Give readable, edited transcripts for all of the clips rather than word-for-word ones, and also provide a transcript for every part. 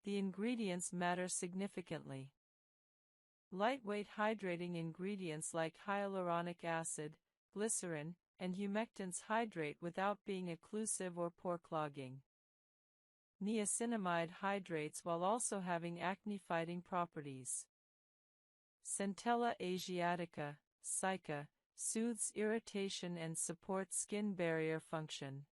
the ingredients matter significantly. Lightweight hydrating ingredients like hyaluronic acid, glycerin, and humectants hydrate without being occlusive or pore-clogging. Niacinamide hydrates while also having acne-fighting properties. Centella asiatica, SICA, soothes irritation and supports skin barrier function.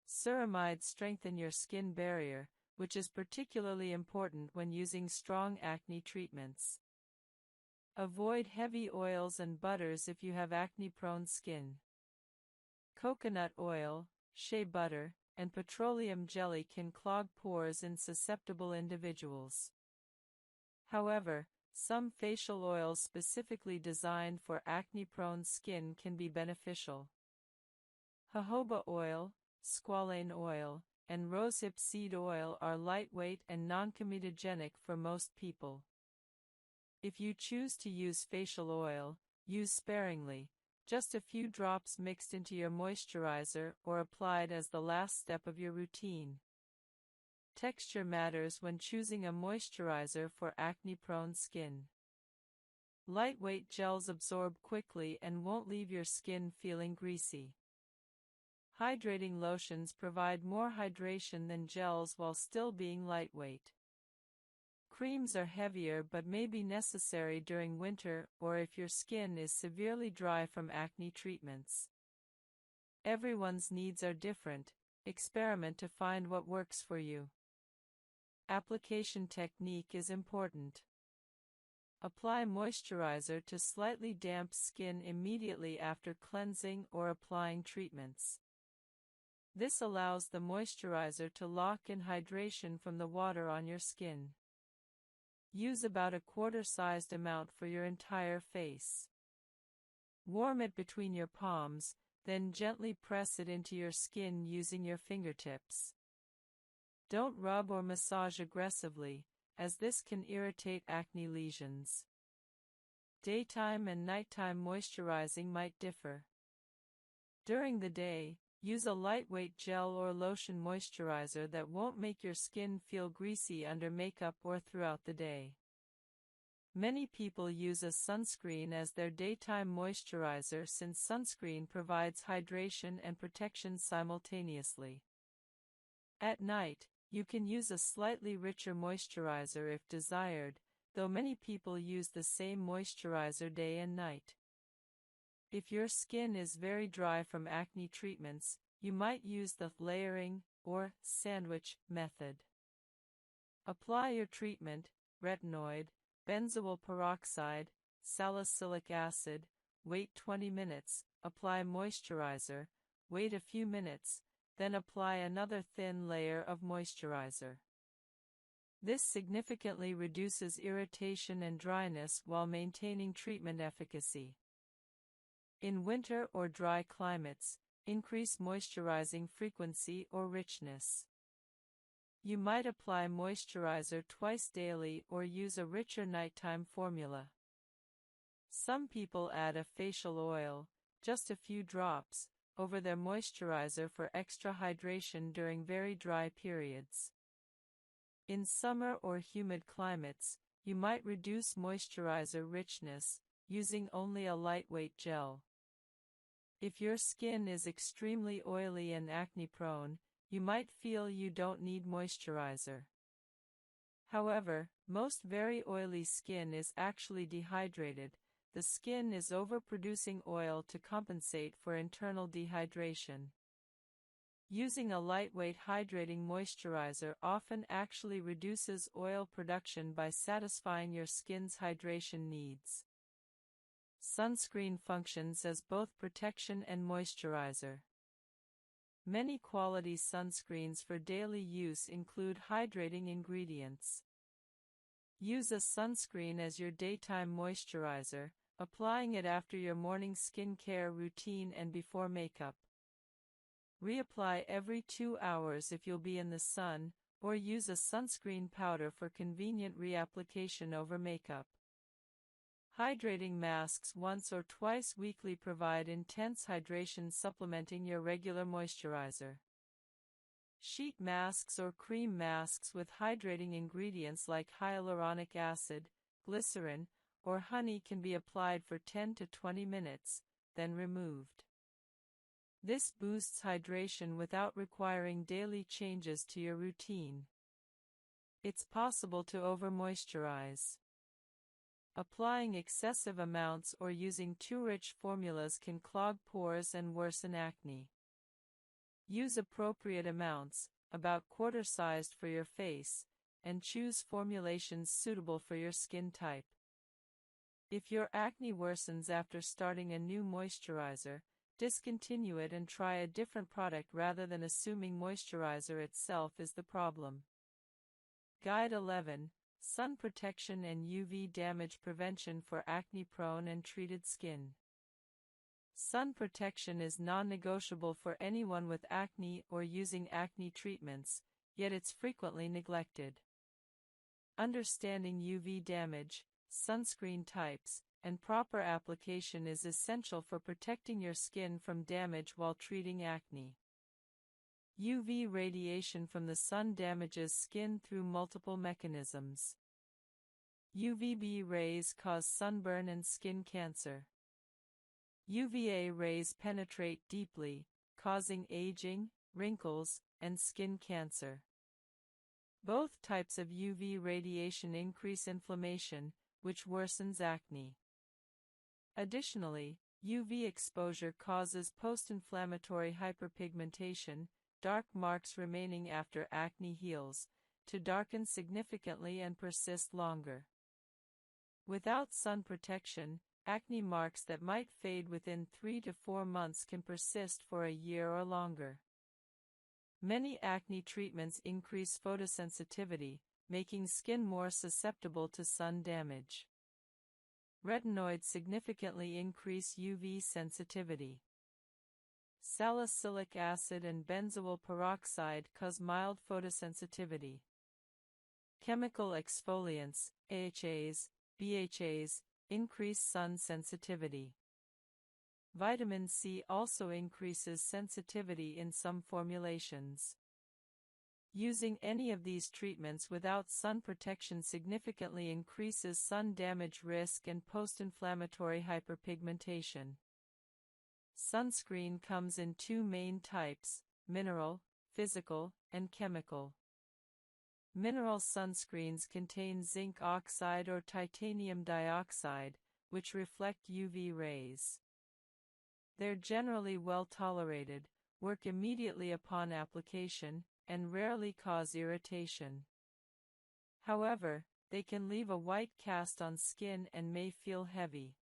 Ceramides strengthen your skin barrier, which is particularly important when using strong acne treatments. Avoid heavy oils and butters if you have acne-prone skin. Coconut oil, shea butter, and petroleum jelly can clog pores in susceptible individuals. However, some facial oils specifically designed for acne-prone skin can be beneficial. Jojoba oil, squalane oil, and rosehip seed oil are lightweight and non-comedogenic for most people. If you choose to use facial oil, use sparingly, just a few drops mixed into your moisturizer or applied as the last step of your routine. Texture matters when choosing a moisturizer for acne-prone skin. Lightweight gels absorb quickly and won't leave your skin feeling greasy. Hydrating lotions provide more hydration than gels while still being lightweight. Creams are heavier but may be necessary during winter or if your skin is severely dry from acne treatments. Everyone's needs are different. Experiment to find what works for you. Application technique is important. Apply moisturizer to slightly damp skin immediately after cleansing or applying treatments. This allows the moisturizer to lock in hydration from the water on your skin. Use about a quarter-sized amount for your entire face. Warm it between your palms, then gently press it into your skin using your fingertips. Don't rub or massage aggressively, as this can irritate acne lesions. Daytime and nighttime moisturizing might differ. During the day, use a lightweight gel or lotion moisturizer that won't make your skin feel greasy under makeup or throughout the day. Many people use a sunscreen as their daytime moisturizer since sunscreen provides hydration and protection simultaneously. At night, you can use a slightly richer moisturizer if desired, though many people use the same moisturizer day and night. If your skin is very dry from acne treatments, you might use the layering or sandwich method. Apply your treatment, retinoid, benzoyl peroxide, salicylic acid, wait 20 minutes, apply moisturizer, wait a few minutes, then apply another thin layer of moisturizer. This significantly reduces irritation and dryness while maintaining treatment efficacy. In winter or dry climates, increase moisturizing frequency or richness. You might apply moisturizer twice daily or use a richer nighttime formula. Some people add a facial oil, just a few drops, over their moisturizer for extra hydration during very dry periods. In summer or humid climates, you might reduce moisturizer richness, using only a lightweight gel. If your skin is extremely oily and acne-prone, you might feel you don't need moisturizer. However, most very oily skin is actually dehydrated. The skin is overproducing oil to compensate for internal dehydration. Using a lightweight hydrating moisturizer often actually reduces oil production by satisfying your skin's hydration needs. Sunscreen functions as both protection and moisturizer. Many quality sunscreens for daily use include hydrating ingredients. Use a sunscreen as your daytime moisturizer, applying it after your morning skincare routine and before makeup. Reapply every 2 hours if you'll be in the sun, or use a sunscreen powder for convenient reapplication over makeup. Hydrating masks once or twice weekly provide intense hydration supplementing your regular moisturizer. Sheet masks or cream masks with hydrating ingredients like hyaluronic acid, glycerin, or honey can be applied for 10 to 20 minutes, then removed. This boosts hydration without requiring daily changes to your routine. It's possible to over-moisturize. Applying excessive amounts or using too rich formulas can clog pores and worsen acne. Use appropriate amounts, about quarter-sized for your face, and choose formulations suitable for your skin type. If your acne worsens after starting a new moisturizer, discontinue it and try a different product rather than assuming moisturizer itself is the problem. Guide 11. Sun Protection and UV Damage Prevention for Acne-Prone and Treated Skin. Sun protection is non-negotiable for anyone with acne or using acne treatments, yet it's frequently neglected. Understanding UV damage, sunscreen types, and proper application is essential for protecting your skin from damage while treating acne. UV radiation from the sun damages skin through multiple mechanisms. UVB rays cause sunburn and skin cancer. UVA rays penetrate deeply, causing aging, wrinkles, and skin cancer. Both types of UV radiation increase inflammation, which worsens acne. Additionally, UV exposure causes post-inflammatory hyperpigmentation, dark marks remaining after acne heals, to darken significantly and persist longer. Without sun protection, acne marks that might fade within 3 to 4 months can persist for a year or longer. Many acne treatments increase photosensitivity, making skin more susceptible to sun damage. Retinoids significantly increase UV sensitivity. Salicylic acid and benzoyl peroxide cause mild photosensitivity. Chemical exfoliants, AHAs, BHAs, increase sun sensitivity. Vitamin C also increases sensitivity in some formulations. Using any of these treatments without sun protection significantly increases sun damage risk and post-inflammatory hyperpigmentation. Sunscreen comes in 2 main types: mineral, physical, and chemical. Mineral sunscreens contain zinc oxide or titanium dioxide, which reflect UV rays. They're generally well tolerated, work immediately upon application, and rarely cause irritation. However, they can leave a white cast on skin and may feel heavy.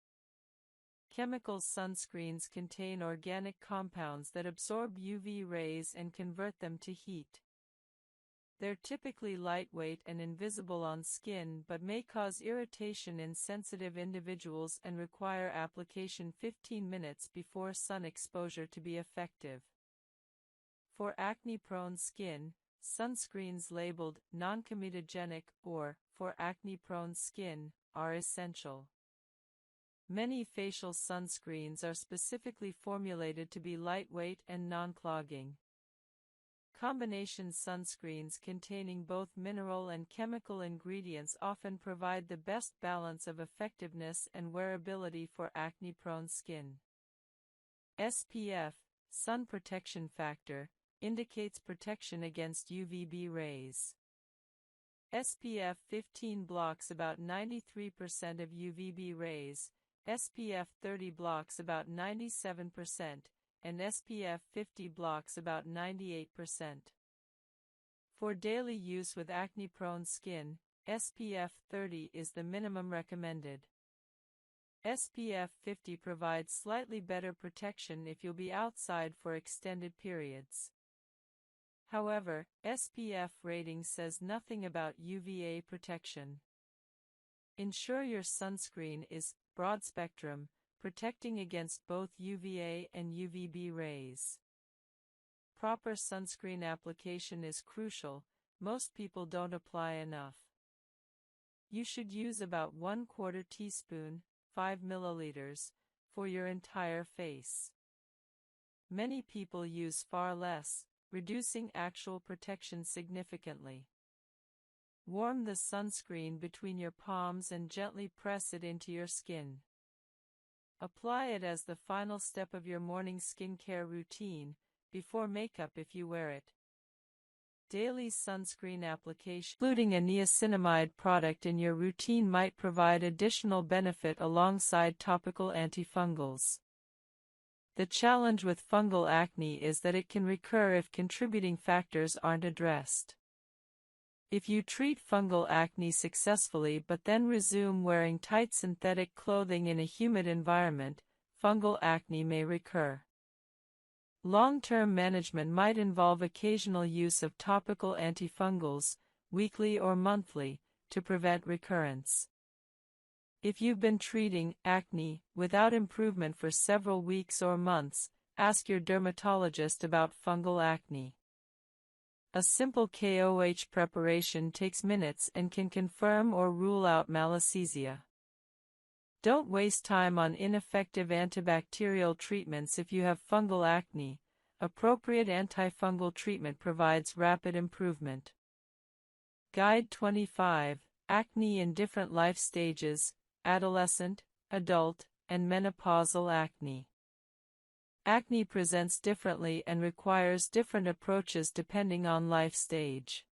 Chemical sunscreens contain organic compounds that absorb UV rays and convert them to heat. They're typically lightweight and invisible on skin but may cause irritation in sensitive individuals and require application 15 minutes before sun exposure to be effective. For acne-prone skin, sunscreens labeled non-comedogenic or for acne-prone skin are essential. Many facial sunscreens are specifically formulated to be lightweight and non-clogging. Combination sunscreens containing both mineral and chemical ingredients often provide the best balance of effectiveness and wearability for acne-prone skin. SPF, sun protection factor, indicates protection against UVB rays. SPF 15 blocks about 93% of UVB rays, SPF 30 blocks about 97%, and SPF 50 blocks about 98%. For daily use with acne-prone skin, SPF 30 is the minimum recommended. SPF 50 provides slightly better protection if you'll be outside for extended periods. However, SPF rating says nothing about UVA protection. Ensure your sunscreen is broad spectrum, protecting against both UVA and UVB rays. Proper sunscreen application is crucial. Most people don't apply enough. You should use about 1/4 teaspoon, 5 milliliters, for your entire face. Many people use far less, reducing actual protection significantly. Warm the sunscreen between your palms and gently press it into your skin. Apply it as the final step of your morning skincare routine, before makeup if you wear it. Daily sunscreen application, including a niacinamide product in your routine, might provide additional benefit alongside topical antifungals. The challenge with fungal acne is that it can recur if contributing factors aren't addressed. If you treat fungal acne successfully but then resume wearing tight synthetic clothing in a humid environment, fungal acne may recur. Long-term management might involve occasional use of topical antifungals, weekly or monthly, to prevent recurrence. If you've been treating acne without improvement for several weeks or months, ask your dermatologist about fungal acne. A simple KOH preparation takes minutes and can confirm or rule out malassezia. Don't waste time on ineffective antibacterial treatments if you have fungal acne. Appropriate antifungal treatment provides rapid improvement. Guide 25: Acne in different life stages: adolescent, adult, and menopausal acne. Acne presents differently and requires different approaches depending on life stage.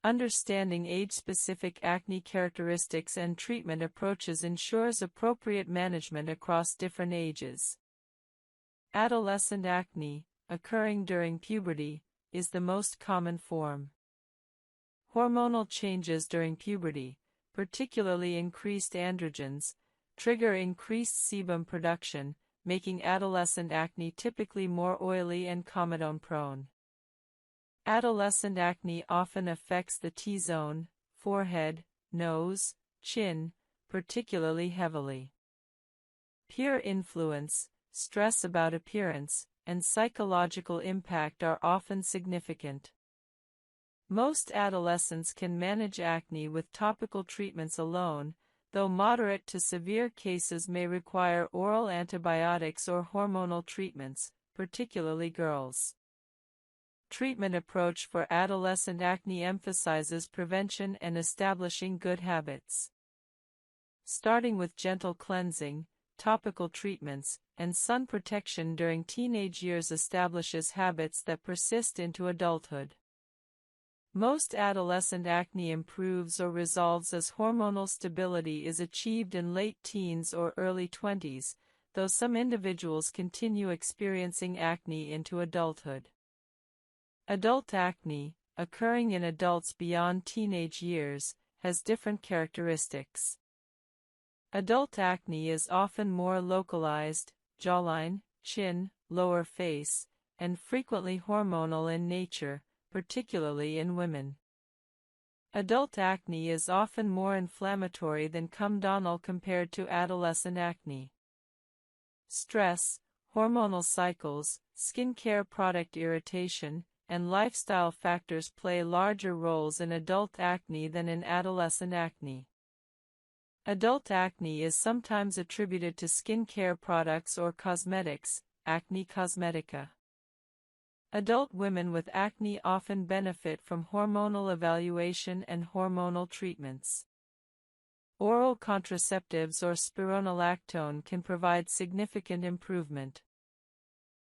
Understanding age-specific acne characteristics and treatment approaches ensures appropriate management across different ages. Adolescent acne, occurring during puberty, is the most common form. Hormonal changes during puberty, particularly increased androgens, trigger increased sebum production, making adolescent acne typically more oily and comedone-prone. Adolescent acne often affects the T-zone, forehead, nose, chin, particularly heavily. Peer influence, stress about appearance, and psychological impact are often significant. Most adolescents can manage acne with topical treatments alone, though moderate to severe cases may require oral antibiotics or hormonal treatments, particularly girls. Treatment approach for adolescent acne emphasizes prevention and establishing good habits. Starting with gentle cleansing, topical treatments, and sun protection during teenage years establishes habits that persist into adulthood. Most adolescent acne improves or resolves as hormonal stability is achieved in late teens or early 20s, though some individuals continue experiencing acne into adulthood. Adult acne, occurring in adults beyond teenage years, has different characteristics. Adult acne is often more localized, jawline, chin, lower face, and frequently hormonal in nature, particularly in women. Adult acne is often more inflammatory than comedonal compared to adolescent acne. Stress, hormonal cycles, skincare product irritation, and lifestyle factors play larger roles in adult acne than in adolescent acne. Adult acne is sometimes attributed to skincare products or cosmetics, acne cosmetica. Adult women with acne often benefit from hormonal evaluation and hormonal treatments. Oral contraceptives or spironolactone can provide significant improvement.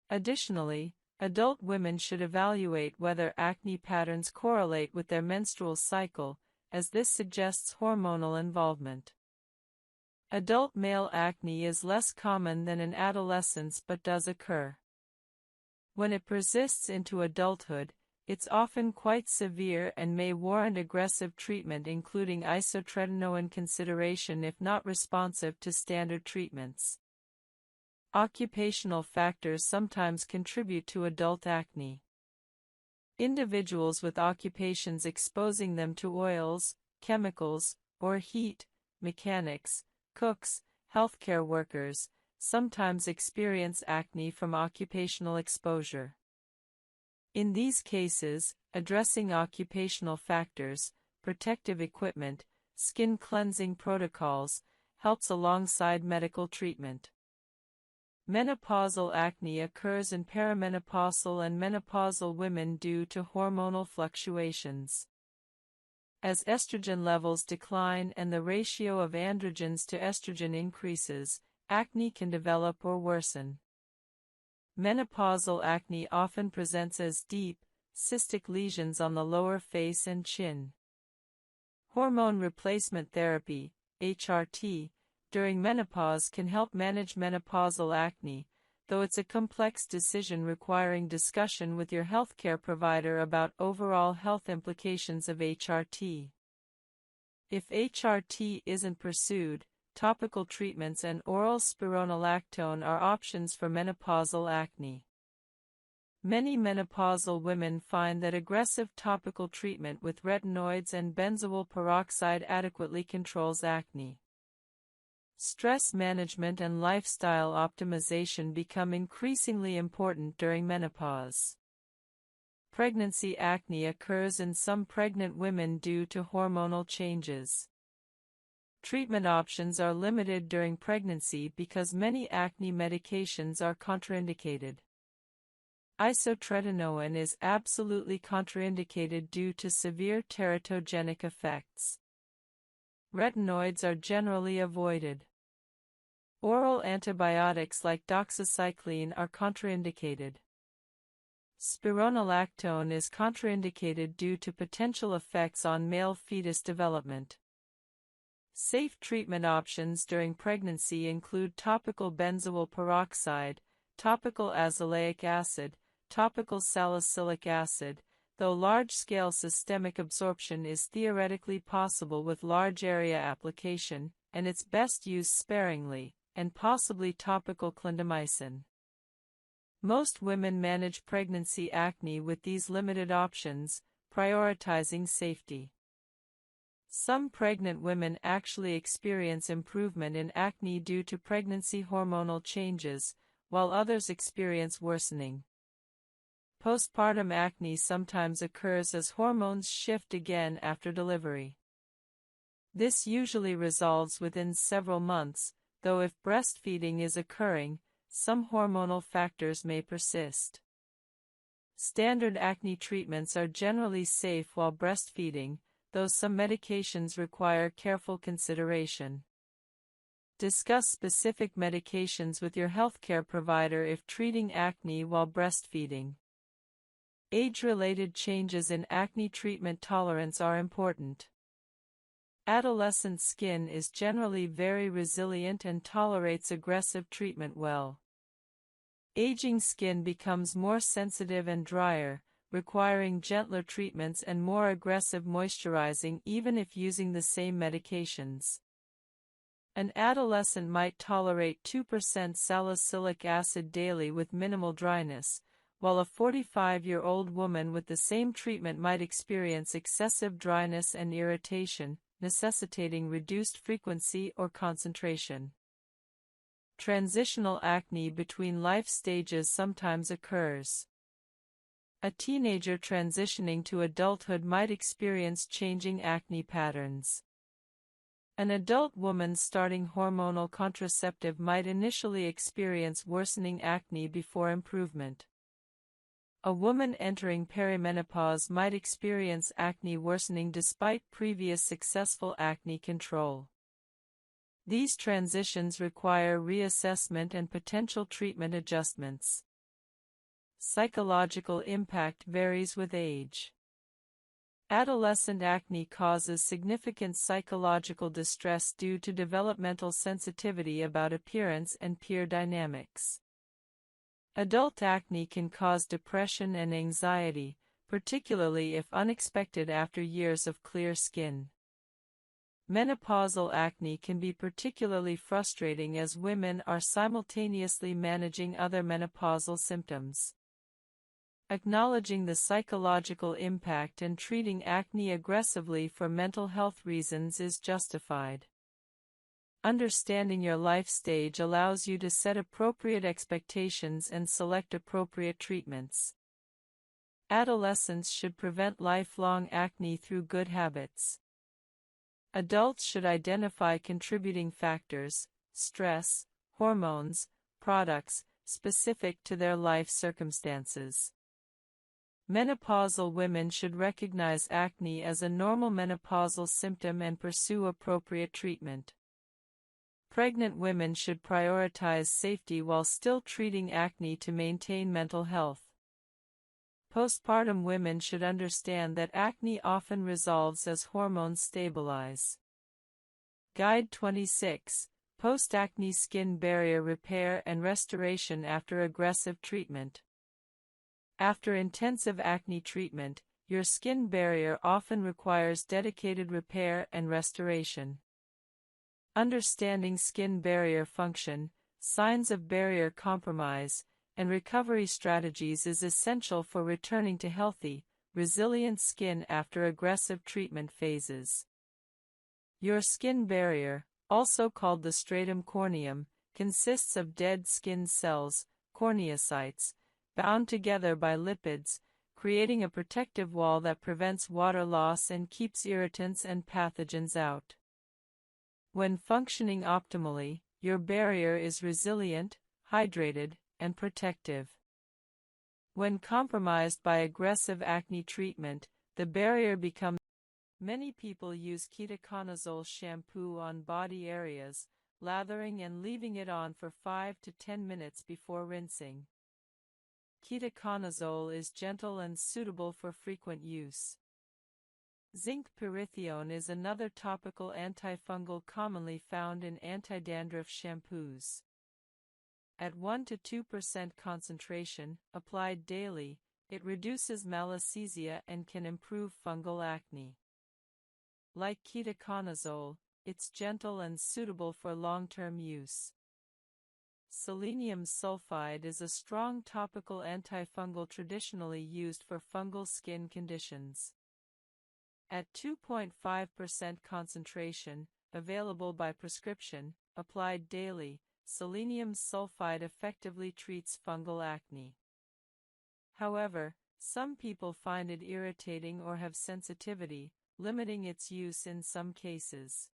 Additionally, adult women should evaluate whether acne patterns correlate with their menstrual cycle, as this suggests hormonal involvement. Adult male acne is less common than in adolescence but does occur. When it persists into adulthood, it's often quite severe and may warrant aggressive treatment including isotretinoin consideration if not responsive to standard treatments. Occupational factors sometimes contribute to adult acne. Individuals with occupations exposing them to oils, chemicals, or heat, mechanics, cooks, healthcare workers, sometimes experience acne from occupational exposure. In these cases, addressing occupational factors, protective equipment, skin cleansing protocols, helps alongside medical treatment. Menopausal acne occurs in perimenopausal and menopausal women due to hormonal fluctuations. As estrogen levels decline and the ratio of androgens to estrogen increases, acne can develop or worsen. Menopausal acne often presents as deep, cystic lesions on the lower face and chin. Hormone replacement therapy, HRT, during menopause can help manage menopausal acne, though it's a complex decision requiring discussion with your healthcare provider about overall health implications of HRT. If HRT isn't pursued, topical treatments and oral spironolactone are options for menopausal acne. Many menopausal women find that aggressive topical treatment with retinoids and benzoyl peroxide adequately controls acne. Stress management and lifestyle optimization become increasingly important during menopause. Pregnancy acne occurs in some pregnant women due to hormonal changes. Treatment options are limited during pregnancy because many acne medications are contraindicated. Isotretinoin is absolutely contraindicated due to severe teratogenic effects. Retinoids are generally avoided. Oral antibiotics like doxycycline are contraindicated. Spironolactone is contraindicated due to potential effects on male fetus development. Safe treatment options during pregnancy include topical benzoyl peroxide, topical azelaic acid, topical salicylic acid, though large-scale systemic absorption is theoretically possible with large-area application, and it's best used sparingly, and possibly topical clindamycin. Most women manage pregnancy acne with these limited options, prioritizing safety. Some pregnant women actually experience improvement in acne due to pregnancy hormonal changes, while others experience worsening. Postpartum acne sometimes occurs as hormones shift again after delivery. This usually resolves within several months, though if breastfeeding is occurring, some hormonal factors may persist. Standard acne treatments are generally safe while breastfeeding, though some medications require careful consideration. Discuss specific medications with your healthcare provider if treating acne while breastfeeding. Age-related changes in acne treatment tolerance are important. Adolescent skin is generally very resilient and tolerates aggressive treatment well. Aging skin becomes more sensitive and drier, requiring gentler treatments and more aggressive moisturizing even if using the same medications. An adolescent might tolerate 2% salicylic acid daily with minimal dryness, while a 45-year-old woman with the same treatment might experience excessive dryness and irritation, necessitating reduced frequency or concentration. Transitional acne between life stages sometimes occurs. A teenager transitioning to adulthood might experience changing acne patterns. An adult woman starting hormonal contraceptive might initially experience worsening acne before improvement. A woman entering perimenopause might experience acne worsening despite previous successful acne control. These transitions require reassessment and potential treatment adjustments. Psychological impact varies with age. Adolescent acne causes significant psychological distress due to developmental sensitivity about appearance and peer dynamics. Adult acne can cause depression and anxiety, particularly if unexpected after years of clear skin. Menopausal acne can be particularly frustrating as women are simultaneously managing other menopausal symptoms. Acknowledging the psychological impact and treating acne aggressively for mental health reasons is justified. Understanding your life stage allows you to set appropriate expectations and select appropriate treatments. Adolescents should prevent lifelong acne through good habits. Adults should identify contributing factors, stress, hormones, products, specific to their life circumstances. Menopausal women should recognize acne as a normal menopausal symptom and pursue appropriate treatment. Pregnant women should prioritize safety while still treating acne to maintain mental health. Postpartum women should understand that acne often resolves as hormones stabilize. Guide 26. Post-acne skin barrier repair and restoration after aggressive treatment. After intensive acne treatment, your skin barrier often requires dedicated repair and restoration. Understanding skin barrier function, signs of barrier compromise, and recovery strategies is essential for returning to healthy, resilient skin after aggressive treatment phases. Your skin barrier, also called the stratum corneum, consists of dead skin cells, corneocytes, bound together by lipids, creating a protective wall that prevents water loss and keeps irritants and pathogens out. When functioning optimally, your barrier is resilient, hydrated, and protective. When compromised by aggressive acne treatment, the barrier becomes. Many people use ketoconazole shampoo on body areas, lathering and leaving it on for 5 to 10 minutes before rinsing. Ketoconazole is gentle and suitable for frequent use. Zinc pyrithione is another topical antifungal commonly found in anti-dandruff shampoos. At 1 to 2% concentration, applied daily, it reduces malassezia and can improve fungal acne. Like ketoconazole, it's gentle and suitable for long-term use. Selenium sulfide is a strong topical antifungal traditionally used for fungal skin conditions. At 2.5% concentration, available by prescription, applied daily, selenium sulfide effectively treats fungal acne. However, some people find it irritating or have sensitivity, limiting its use in some cases.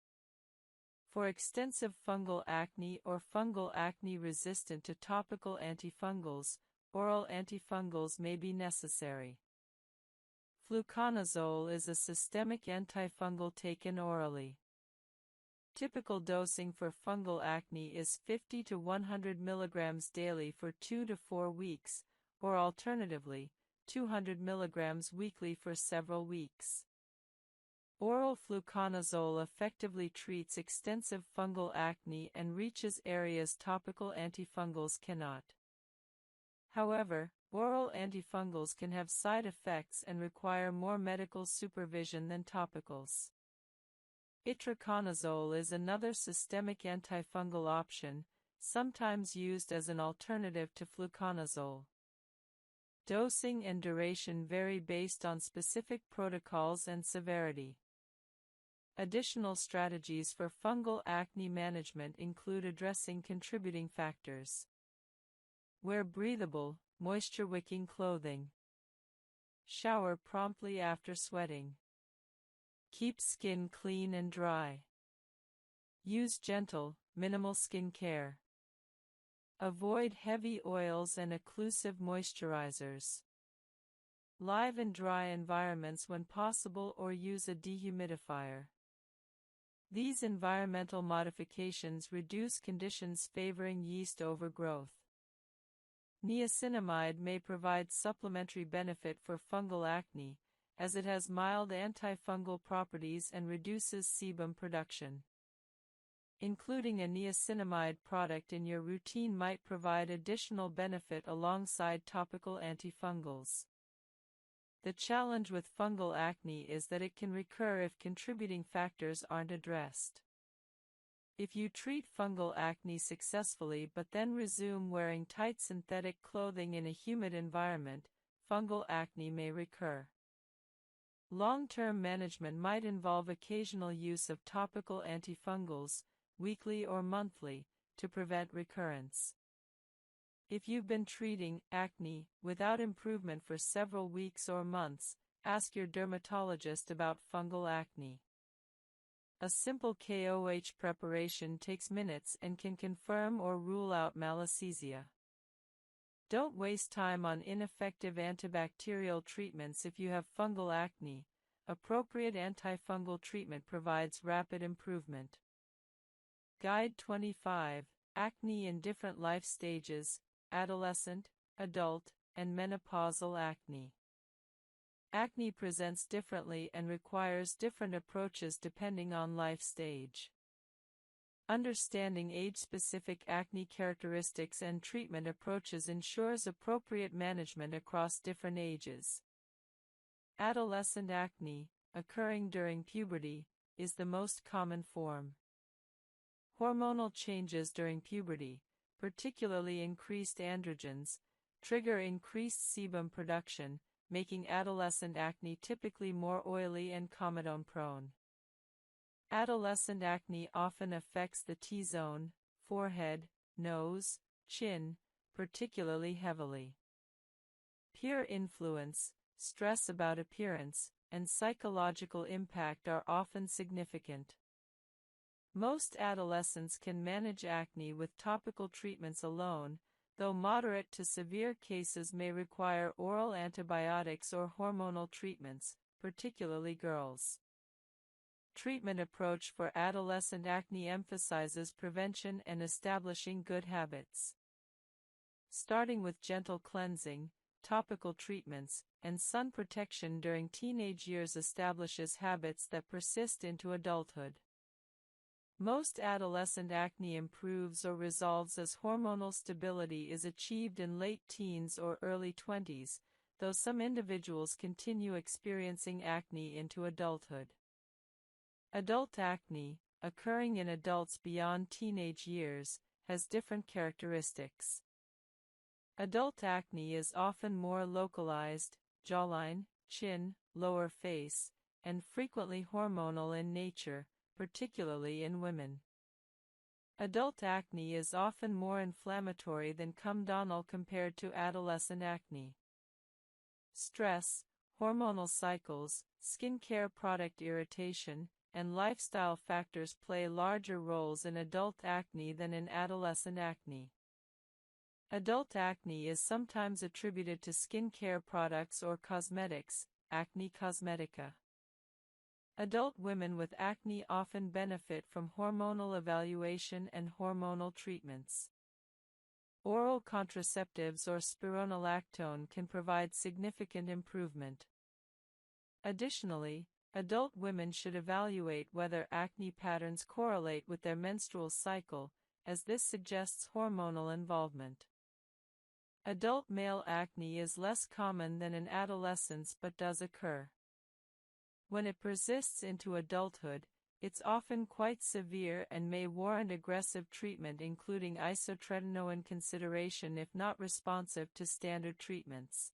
For extensive fungal acne or fungal acne resistant to topical antifungals, oral antifungals may be necessary. Fluconazole is a systemic antifungal taken orally. Typical dosing for fungal acne is 50 to 100 mg daily for 2 to 4 weeks, or alternatively, 200 mg weekly for several weeks. Oral fluconazole effectively treats extensive fungal acne and reaches areas topical antifungals cannot. However, oral antifungals can have side effects and require more medical supervision than topicals. Itraconazole is another systemic antifungal option, sometimes used as an alternative to fluconazole. Dosing and duration vary based on specific protocols and severity. Additional strategies for fungal acne management include addressing contributing factors. Wear breathable, moisture-wicking clothing. Shower promptly after sweating. Keep skin clean and dry. Use gentle, minimal skin care. Avoid heavy oils and occlusive moisturizers. Live and dry environments when possible or use a dehumidifier. These environmental modifications reduce conditions favoring yeast overgrowth. Niacinamide may provide supplementary benefit for fungal acne, as it has mild antifungal properties and reduces sebum production. Including a niacinamide product in your routine might provide additional benefit alongside topical antifungals. The challenge with fungal acne is that it can recur if contributing factors aren't addressed. If you treat fungal acne successfully but then resume wearing tight synthetic clothing in a humid environment, fungal acne may recur. Long-term management might involve occasional use of topical antifungals, weekly or monthly, to prevent recurrence. If you've been treating acne without improvement for several weeks or months, ask your dermatologist about fungal acne. A simple KOH preparation takes minutes and can confirm or rule out malassezia. Don't waste time on ineffective antibacterial treatments if you have fungal acne. Appropriate antifungal treatment provides rapid improvement. Guide 25. Acne in different life stages: adolescent, adult, and menopausal acne. Acne presents differently and requires different approaches depending on life stage. Understanding age-specific acne characteristics and treatment approaches ensures appropriate management across different ages. Adolescent acne, occurring during puberty, is the most common form. Hormonal changes during puberty, particularly increased androgens, trigger increased sebum production, making adolescent acne typically more oily and comedone-prone. Adolescent acne often affects the T-zone, forehead, nose, chin, particularly heavily. Peer influence, stress about appearance, and psychological impact are often significant. Most adolescents can manage acne with topical treatments alone, though moderate to severe cases may require oral antibiotics or hormonal treatments, particularly girls. Treatment approach for adolescent acne emphasizes prevention and establishing good habits. Starting with gentle cleansing, topical treatments, and sun protection during teenage years establishes habits that persist into adulthood. Most adolescent acne improves or resolves as hormonal stability is achieved in late teens or early 20s, though some individuals continue experiencing acne into adulthood. Adult acne, occurring in adults beyond teenage years, has different characteristics. Adult acne is often more localized, jawline, chin, lower face, and frequently hormonal in nature, particularly in women. Adult acne is often more inflammatory than comedonal compared to adolescent acne. Stress, hormonal cycles, skincare product irritation, and lifestyle factors play larger roles in adult acne than in adolescent acne. Adult acne is sometimes attributed to skincare products or cosmetics, acne cosmetica. Adult women with acne often benefit from hormonal evaluation and hormonal treatments. Oral contraceptives or spironolactone can provide significant improvement. Additionally, adult women should evaluate whether acne patterns correlate with their menstrual cycle, as this suggests hormonal involvement. Adult male acne is less common than in adolescence but does occur. When it persists into adulthood, it's often quite severe and may warrant aggressive treatment, including isotretinoin consideration if not responsive to standard treatments.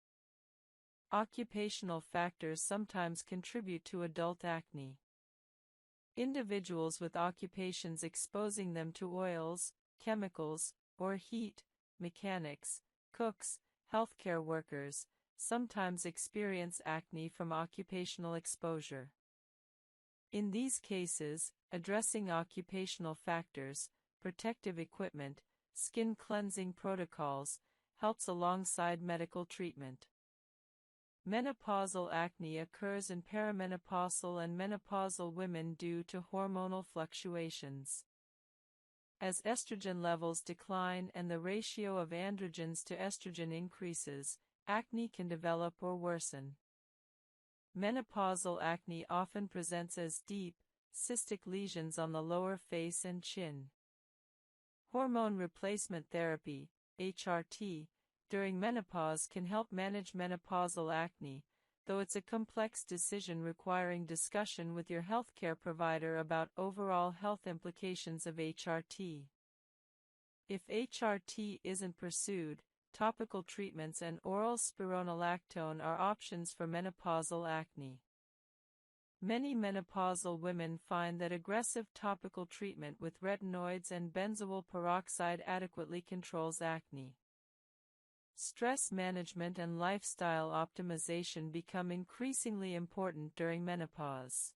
Occupational factors sometimes contribute to adult acne. Individuals with occupations exposing them to oils, chemicals, or heat, mechanics, cooks, healthcare workers, sometimes experience acne from occupational exposure. In these cases, addressing occupational factors, protective equipment, skin cleansing protocols, helps alongside medical treatment. Menopausal acne occurs in perimenopausal and menopausal women due to hormonal fluctuations. As estrogen levels decline and the ratio of androgens to estrogen increases, acne can develop or worsen. Menopausal acne often presents as deep, cystic lesions on the lower face and chin. Hormone replacement therapy, HRT, during menopause can help manage menopausal acne, though it's a complex decision requiring discussion with your healthcare provider about overall health implications of HRT. If HRT isn't pursued, topical treatments and oral spironolactone are options for menopausal acne. Many menopausal women find that aggressive topical treatment with retinoids and benzoyl peroxide adequately controls acne. Stress management and lifestyle optimization become increasingly important during menopause.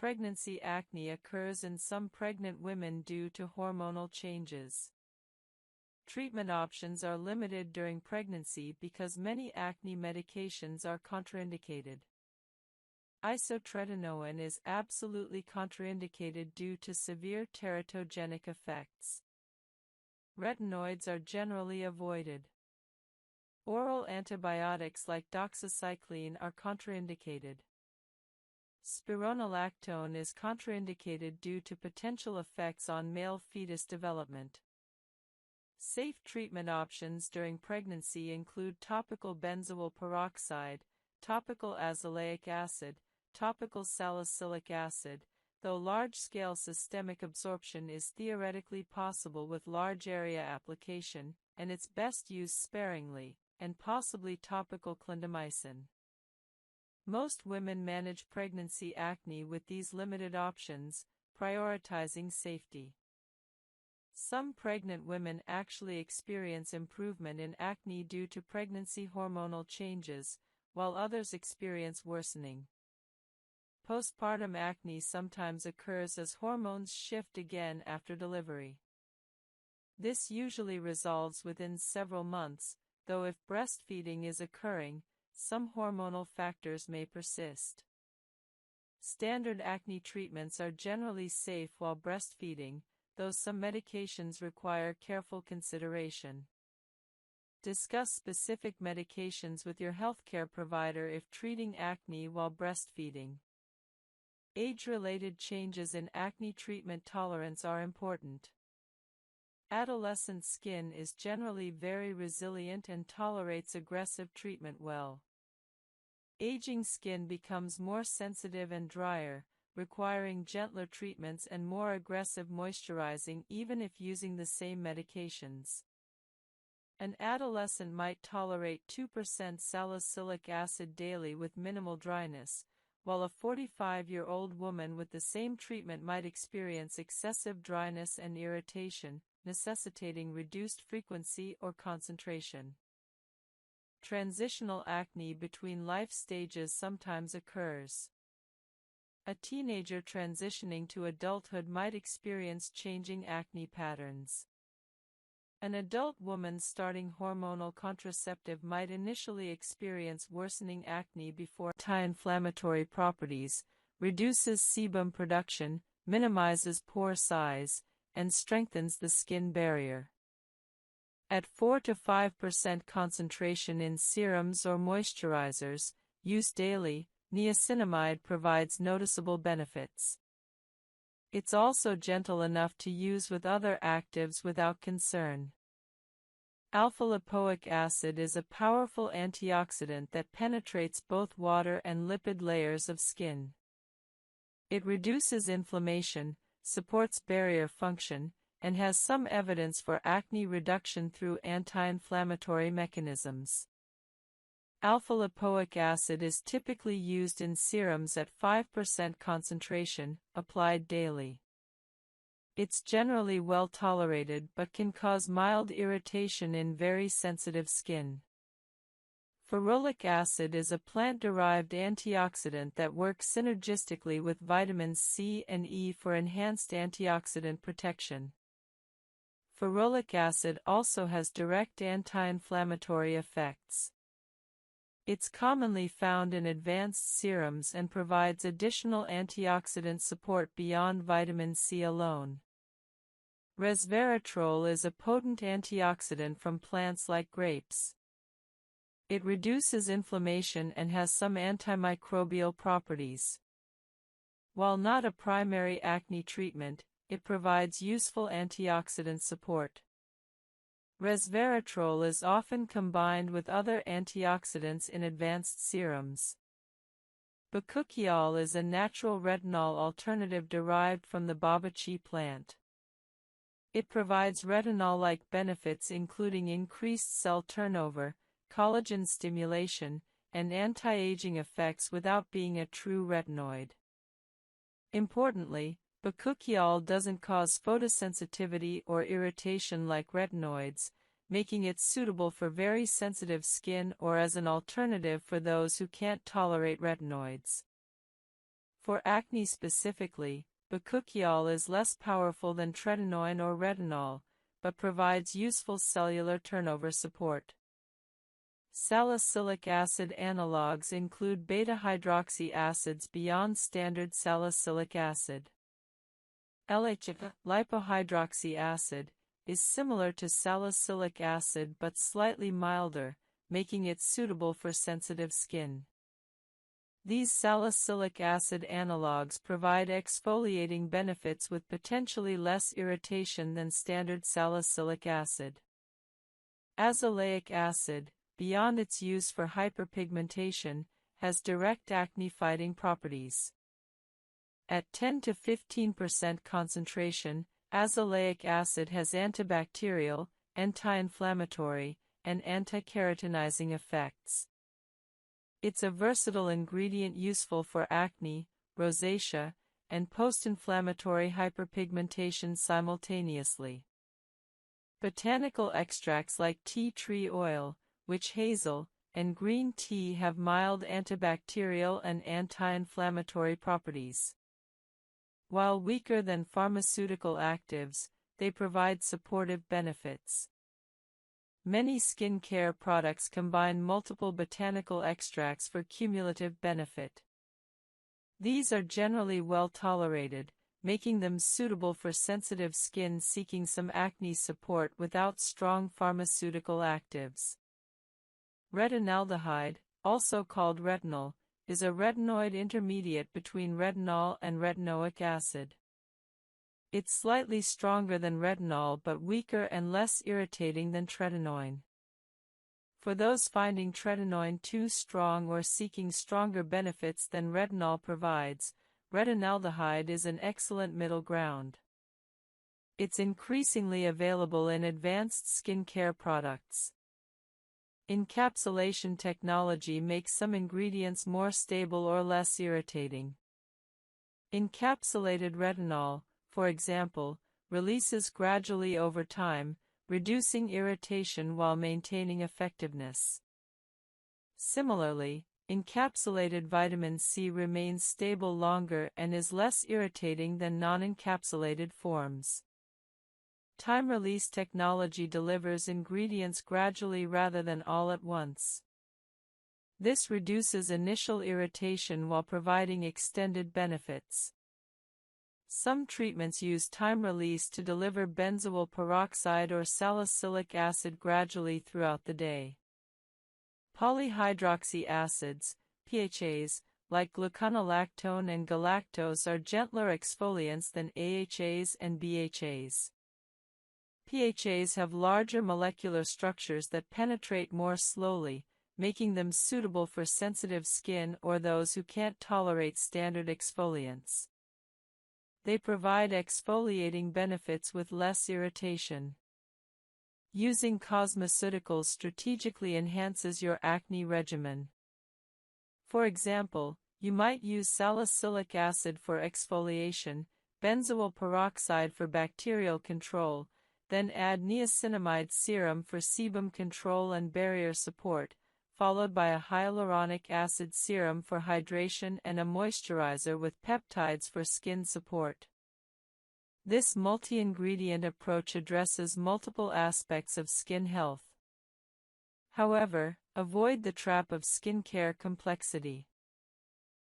pregnancy acne occurs in some pregnant women due to hormonal changes. Treatment options are limited during pregnancy because many acne medications are contraindicated. Isotretinoin is absolutely contraindicated due to severe teratogenic effects. Retinoids are generally avoided. Oral antibiotics like doxycycline are contraindicated. Spironolactone is contraindicated due to potential effects on male fetus development. Safe treatment options during pregnancy include topical benzoyl peroxide, topical azelaic acid, topical salicylic acid, though large-scale systemic absorption is theoretically possible with large area application, and it's best used sparingly, and possibly topical clindamycin. Most women manage pregnancy acne with these limited options, prioritizing safety. Some pregnant women actually experience improvement in acne due to pregnancy hormonal changes, while others experience worsening. Postpartum acne sometimes occurs as hormones shift again after delivery. This usually resolves within several months, though if breastfeeding is occurring, some hormonal factors may persist. Standard acne treatments are generally safe while breastfeeding, though some medications require careful consideration. Discuss specific medications with your healthcare provider if treating acne while breastfeeding. Age-related changes in acne treatment tolerance are important. Adolescent skin is generally very resilient and tolerates aggressive treatment well. Aging skin becomes more sensitive and drier, requiring gentler treatments and more aggressive moisturizing even if using the same medications. An adolescent might tolerate 2% salicylic acid daily with minimal dryness, while a 45-year-old woman with the same treatment might experience excessive dryness and irritation, necessitating reduced frequency or concentration. Transitional acne between life stages sometimes occurs. A teenager transitioning to adulthood might experience changing acne patterns. An adult woman starting hormonal contraceptive might initially experience worsening acne before anti-inflammatory properties, reduces sebum production, minimizes pore size, and strengthens the skin barrier. At 4 to 5% concentration in serums or moisturizers, used daily, niacinamide provides noticeable benefits. It's also gentle enough to use with other actives without concern. Alpha-lipoic acid is a powerful antioxidant that penetrates both water and lipid layers of skin. It reduces inflammation, supports barrier function, and has some evidence for acne reduction through anti-inflammatory mechanisms. Alpha-lipoic acid is typically used in serums at 5% concentration, applied daily. It's generally well tolerated but can cause mild irritation in very sensitive skin. Ferulic acid is a plant-derived antioxidant that works synergistically with vitamins C and E for enhanced antioxidant protection. Ferulic acid also has direct anti-inflammatory effects. It's commonly found in advanced serums and provides additional antioxidant support beyond vitamin C alone. Resveratrol is a potent antioxidant from plants like grapes. It reduces inflammation and has some antimicrobial properties. While not a primary acne treatment, it provides useful antioxidant support. Resveratrol is often combined with other antioxidants in advanced serums. Bakuchiol is a natural retinol alternative derived from the babachi plant. It provides retinol-like benefits including increased cell turnover, collagen stimulation, and anti-aging effects without being a true retinoid. Importantly, bakuchiol doesn't cause photosensitivity or irritation like retinoids, making it suitable for very sensitive skin or as an alternative for those who can't tolerate retinoids. For acne specifically, bakuchiol is less powerful than tretinoin or retinol, but provides useful cellular turnover support. Salicylic acid analogues include beta-hydroxy acids beyond standard salicylic acid. LHF, lipohydroxy acid, is similar to salicylic acid but slightly milder, making it suitable for sensitive skin. These salicylic acid analogues provide exfoliating benefits with potentially less irritation than standard salicylic acid. Azelaic acid, beyond its use for hyperpigmentation, has direct acne-fighting properties. At 10 to 15% concentration, azelaic acid has antibacterial, anti-inflammatory, and anti-keratinizing effects. It's a versatile ingredient useful for acne, rosacea, and post-inflammatory hyperpigmentation simultaneously. Botanical extracts like tea tree oil, witch hazel, and green tea have mild antibacterial and anti-inflammatory properties. While weaker than pharmaceutical actives, they provide supportive benefits. Many skincare products combine multiple botanical extracts for cumulative benefit. These are generally well tolerated, making them suitable for sensitive skin seeking some acne support without strong pharmaceutical actives. Retinaldehyde, also called retinol, is a retinoid intermediate between retinol and retinoic acid. It's slightly stronger than retinol but weaker and less irritating than tretinoin. For those finding tretinoin too strong or seeking stronger benefits than retinol provides, retinaldehyde is an excellent middle ground. It's increasingly available in advanced skincare products. Encapsulation technology makes some ingredients more stable or less irritating. Encapsulated retinol, for example, releases gradually over time, reducing irritation while maintaining effectiveness. Similarly, encapsulated vitamin C remains stable longer and is less irritating than non-encapsulated forms. Time-release technology delivers ingredients gradually rather than all at once. This reduces initial irritation while providing extended benefits. Some treatments use time release to deliver benzoyl peroxide or salicylic acid gradually throughout the day. Polyhydroxy acids, PHAs, like gluconolactone and galactose are gentler exfoliants than AHAs and BHAs. PHAs have larger molecular structures that penetrate more slowly, making them suitable for sensitive skin or those who can't tolerate standard exfoliants. They provide exfoliating benefits with less irritation. Using cosmeceuticals strategically enhances your acne regimen. For example, you might use salicylic acid for exfoliation, benzoyl peroxide for bacterial control, then add niacinamide serum for sebum control and barrier support, followed by a hyaluronic acid serum for hydration and a moisturizer with peptides for skin support. This multi-ingredient approach addresses multiple aspects of skin health. However, avoid the trap of skincare complexity.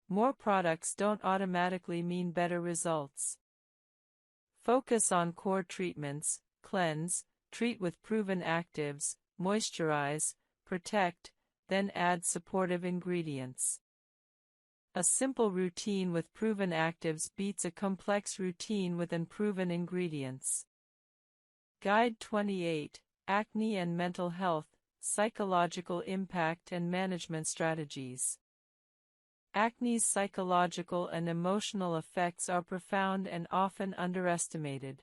More products don't automatically mean better results. Focus on core treatments: cleanse, treat with proven actives, moisturize, protect, then add supportive ingredients. A simple routine with proven actives beats a complex routine with unproven ingredients. Guide 28, Acne and Mental Health, Psychological Impact and Management Strategies. Acne's psychological and emotional effects are profound and often underestimated.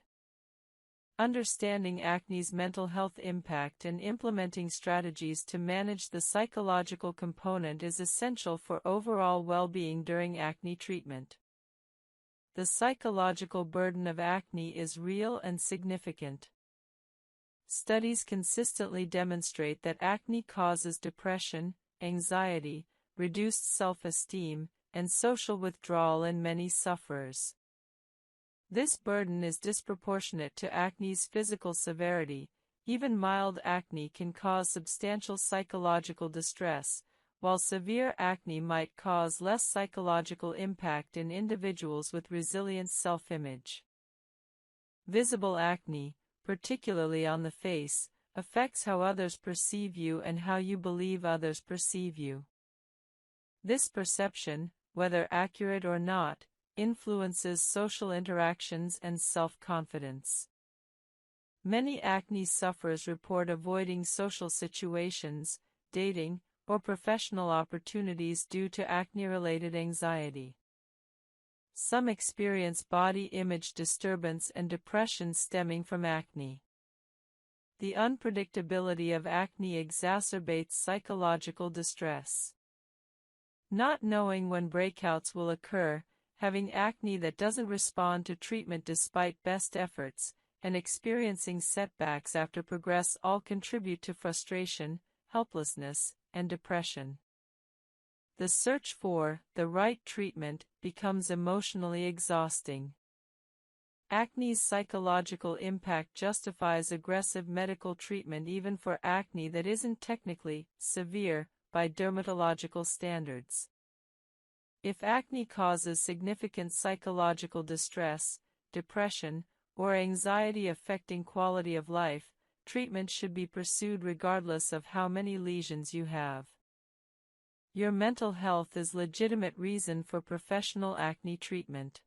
Understanding acne's mental health impact and implementing strategies to manage the psychological component is essential for overall well-being during acne treatment. The psychological burden of acne is real and significant. Studies consistently demonstrate that acne causes depression, anxiety, reduced self-esteem, and social withdrawal in many sufferers. This burden is disproportionate to acne's physical severity. Even mild acne can cause substantial psychological distress, while severe acne might cause less psychological impact in individuals with resilient self-image. Visible acne, particularly on the face, affects how others perceive you and how you believe others perceive you. This perception, whether accurate or not, influences social interactions and self-confidence. Many acne sufferers report avoiding social situations, dating, or professional opportunities due to acne-related anxiety. Some experience body image disturbance and depression stemming from acne. The unpredictability of acne exacerbates psychological distress. Not knowing when breakouts will occur, having acne that doesn't respond to treatment despite best efforts, and experiencing setbacks after progress all contribute to frustration, helplessness, and depression. The search for the right treatment becomes emotionally exhausting. Acne's psychological impact justifies aggressive medical treatment even for acne that isn't technically severe by dermatological standards. If acne causes significant psychological distress, depression, or anxiety affecting quality of life, treatment should be pursued regardless of how many lesions you have. Your mental health is a legitimate reason for professional acne treatment.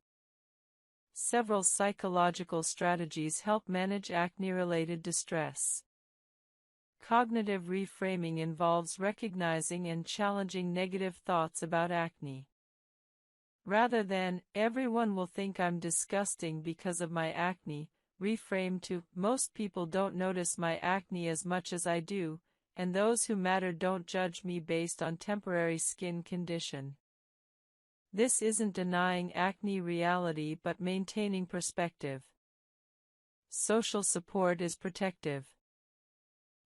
Several psychological strategies help manage acne-related distress. Cognitive reframing involves recognizing and challenging negative thoughts about acne. Rather than, "Everyone will think I'm disgusting because of my acne," reframe to, "Most people don't notice my acne as much as I do, and those who matter don't judge me based on temporary skin condition." This isn't denying acne reality but maintaining perspective. Social support is protective.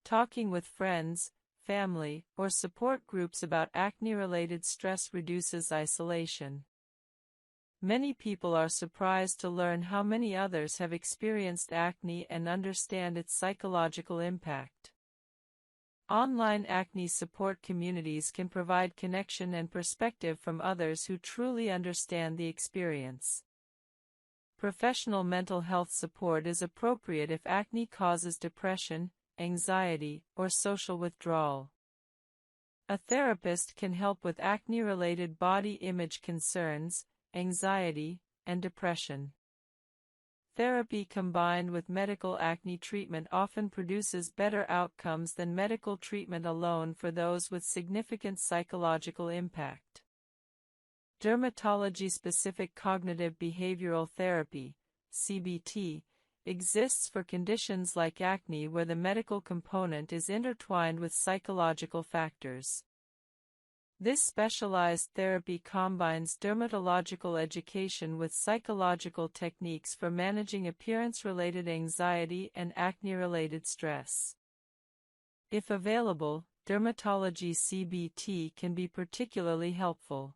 Talking with friends, family, or support groups about acne-related stress reduces isolation. Many people are surprised to learn how many others have experienced acne and understand its psychological impact. Online acne support communities can provide connection and perspective from others who truly understand the experience. Professional mental health support is appropriate if acne causes depression, anxiety, or social withdrawal. A therapist can help with acne-related body image concerns, anxiety, and depression. Therapy combined with medical acne treatment often produces better outcomes than medical treatment alone for those with significant psychological impact. Dermatology-specific cognitive behavioral therapy, CBT, exists for conditions like acne where the medical component is intertwined with psychological factors. This specialized therapy combines dermatological education with psychological techniques for managing appearance-related anxiety and acne-related stress. If available, dermatology CBT can be particularly helpful.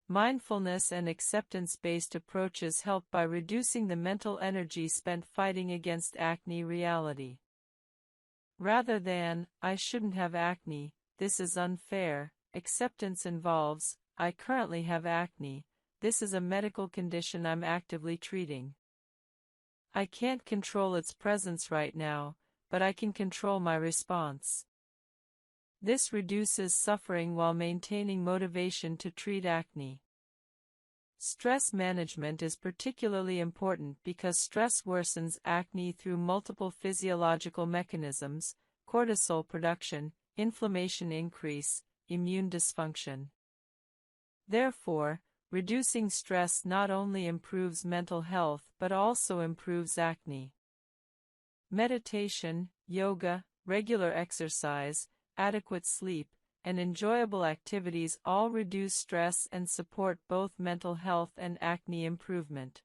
Mindfulness and acceptance-based approaches help by reducing the mental energy spent fighting against acne reality. Rather than, "I shouldn't have acne, this is unfair," acceptance involves, "I currently have acne, this is a medical condition I'm actively treating. I can't control its presence right now, but I can control my response." This reduces suffering while maintaining motivation to treat acne. Stress management is particularly important because stress worsens acne through multiple physiological mechanisms: cortisol production, inflammation increase, immune dysfunction. Therefore, reducing stress not only improves mental health but also improves acne. Meditation, yoga, regular exercise, adequate sleep, and enjoyable activities all reduce stress and support both mental health and acne improvement.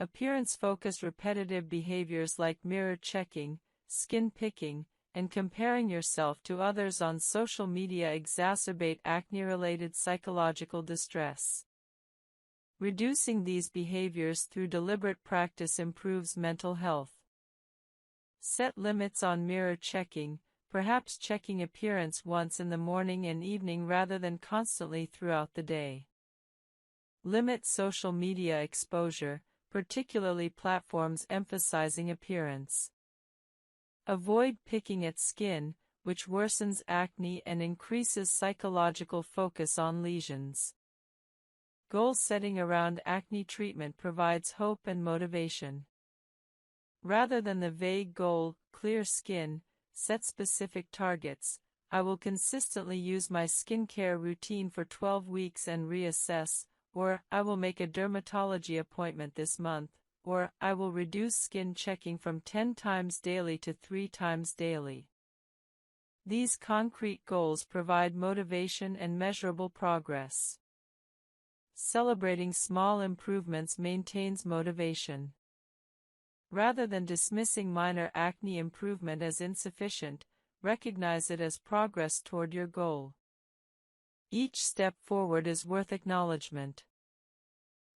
Appearance-focused repetitive behaviors like mirror checking, skin picking, and comparing yourself to others on social media exacerbate acne-related psychological distress. Reducing these behaviors through deliberate practice improves mental health. Set limits on mirror checking, perhaps checking appearance once in the morning and evening rather than constantly throughout the day. Limit social media exposure, particularly platforms emphasizing appearance. Avoid picking at skin, which worsens acne and increases psychological focus on lesions. Goal setting around acne treatment provides hope and motivation. Rather than the vague goal, clear skin, set specific targets. I will consistently use my skincare routine for 12 weeks and reassess, or I will make a dermatology appointment this month, or I will reduce skin checking from 10 times daily to 3 times daily. These concrete goals provide motivation and measurable progress. Celebrating small improvements maintains motivation. Rather than dismissing minor acne improvement as insufficient, recognize it as progress toward your goal. Each step forward is worth acknowledgement.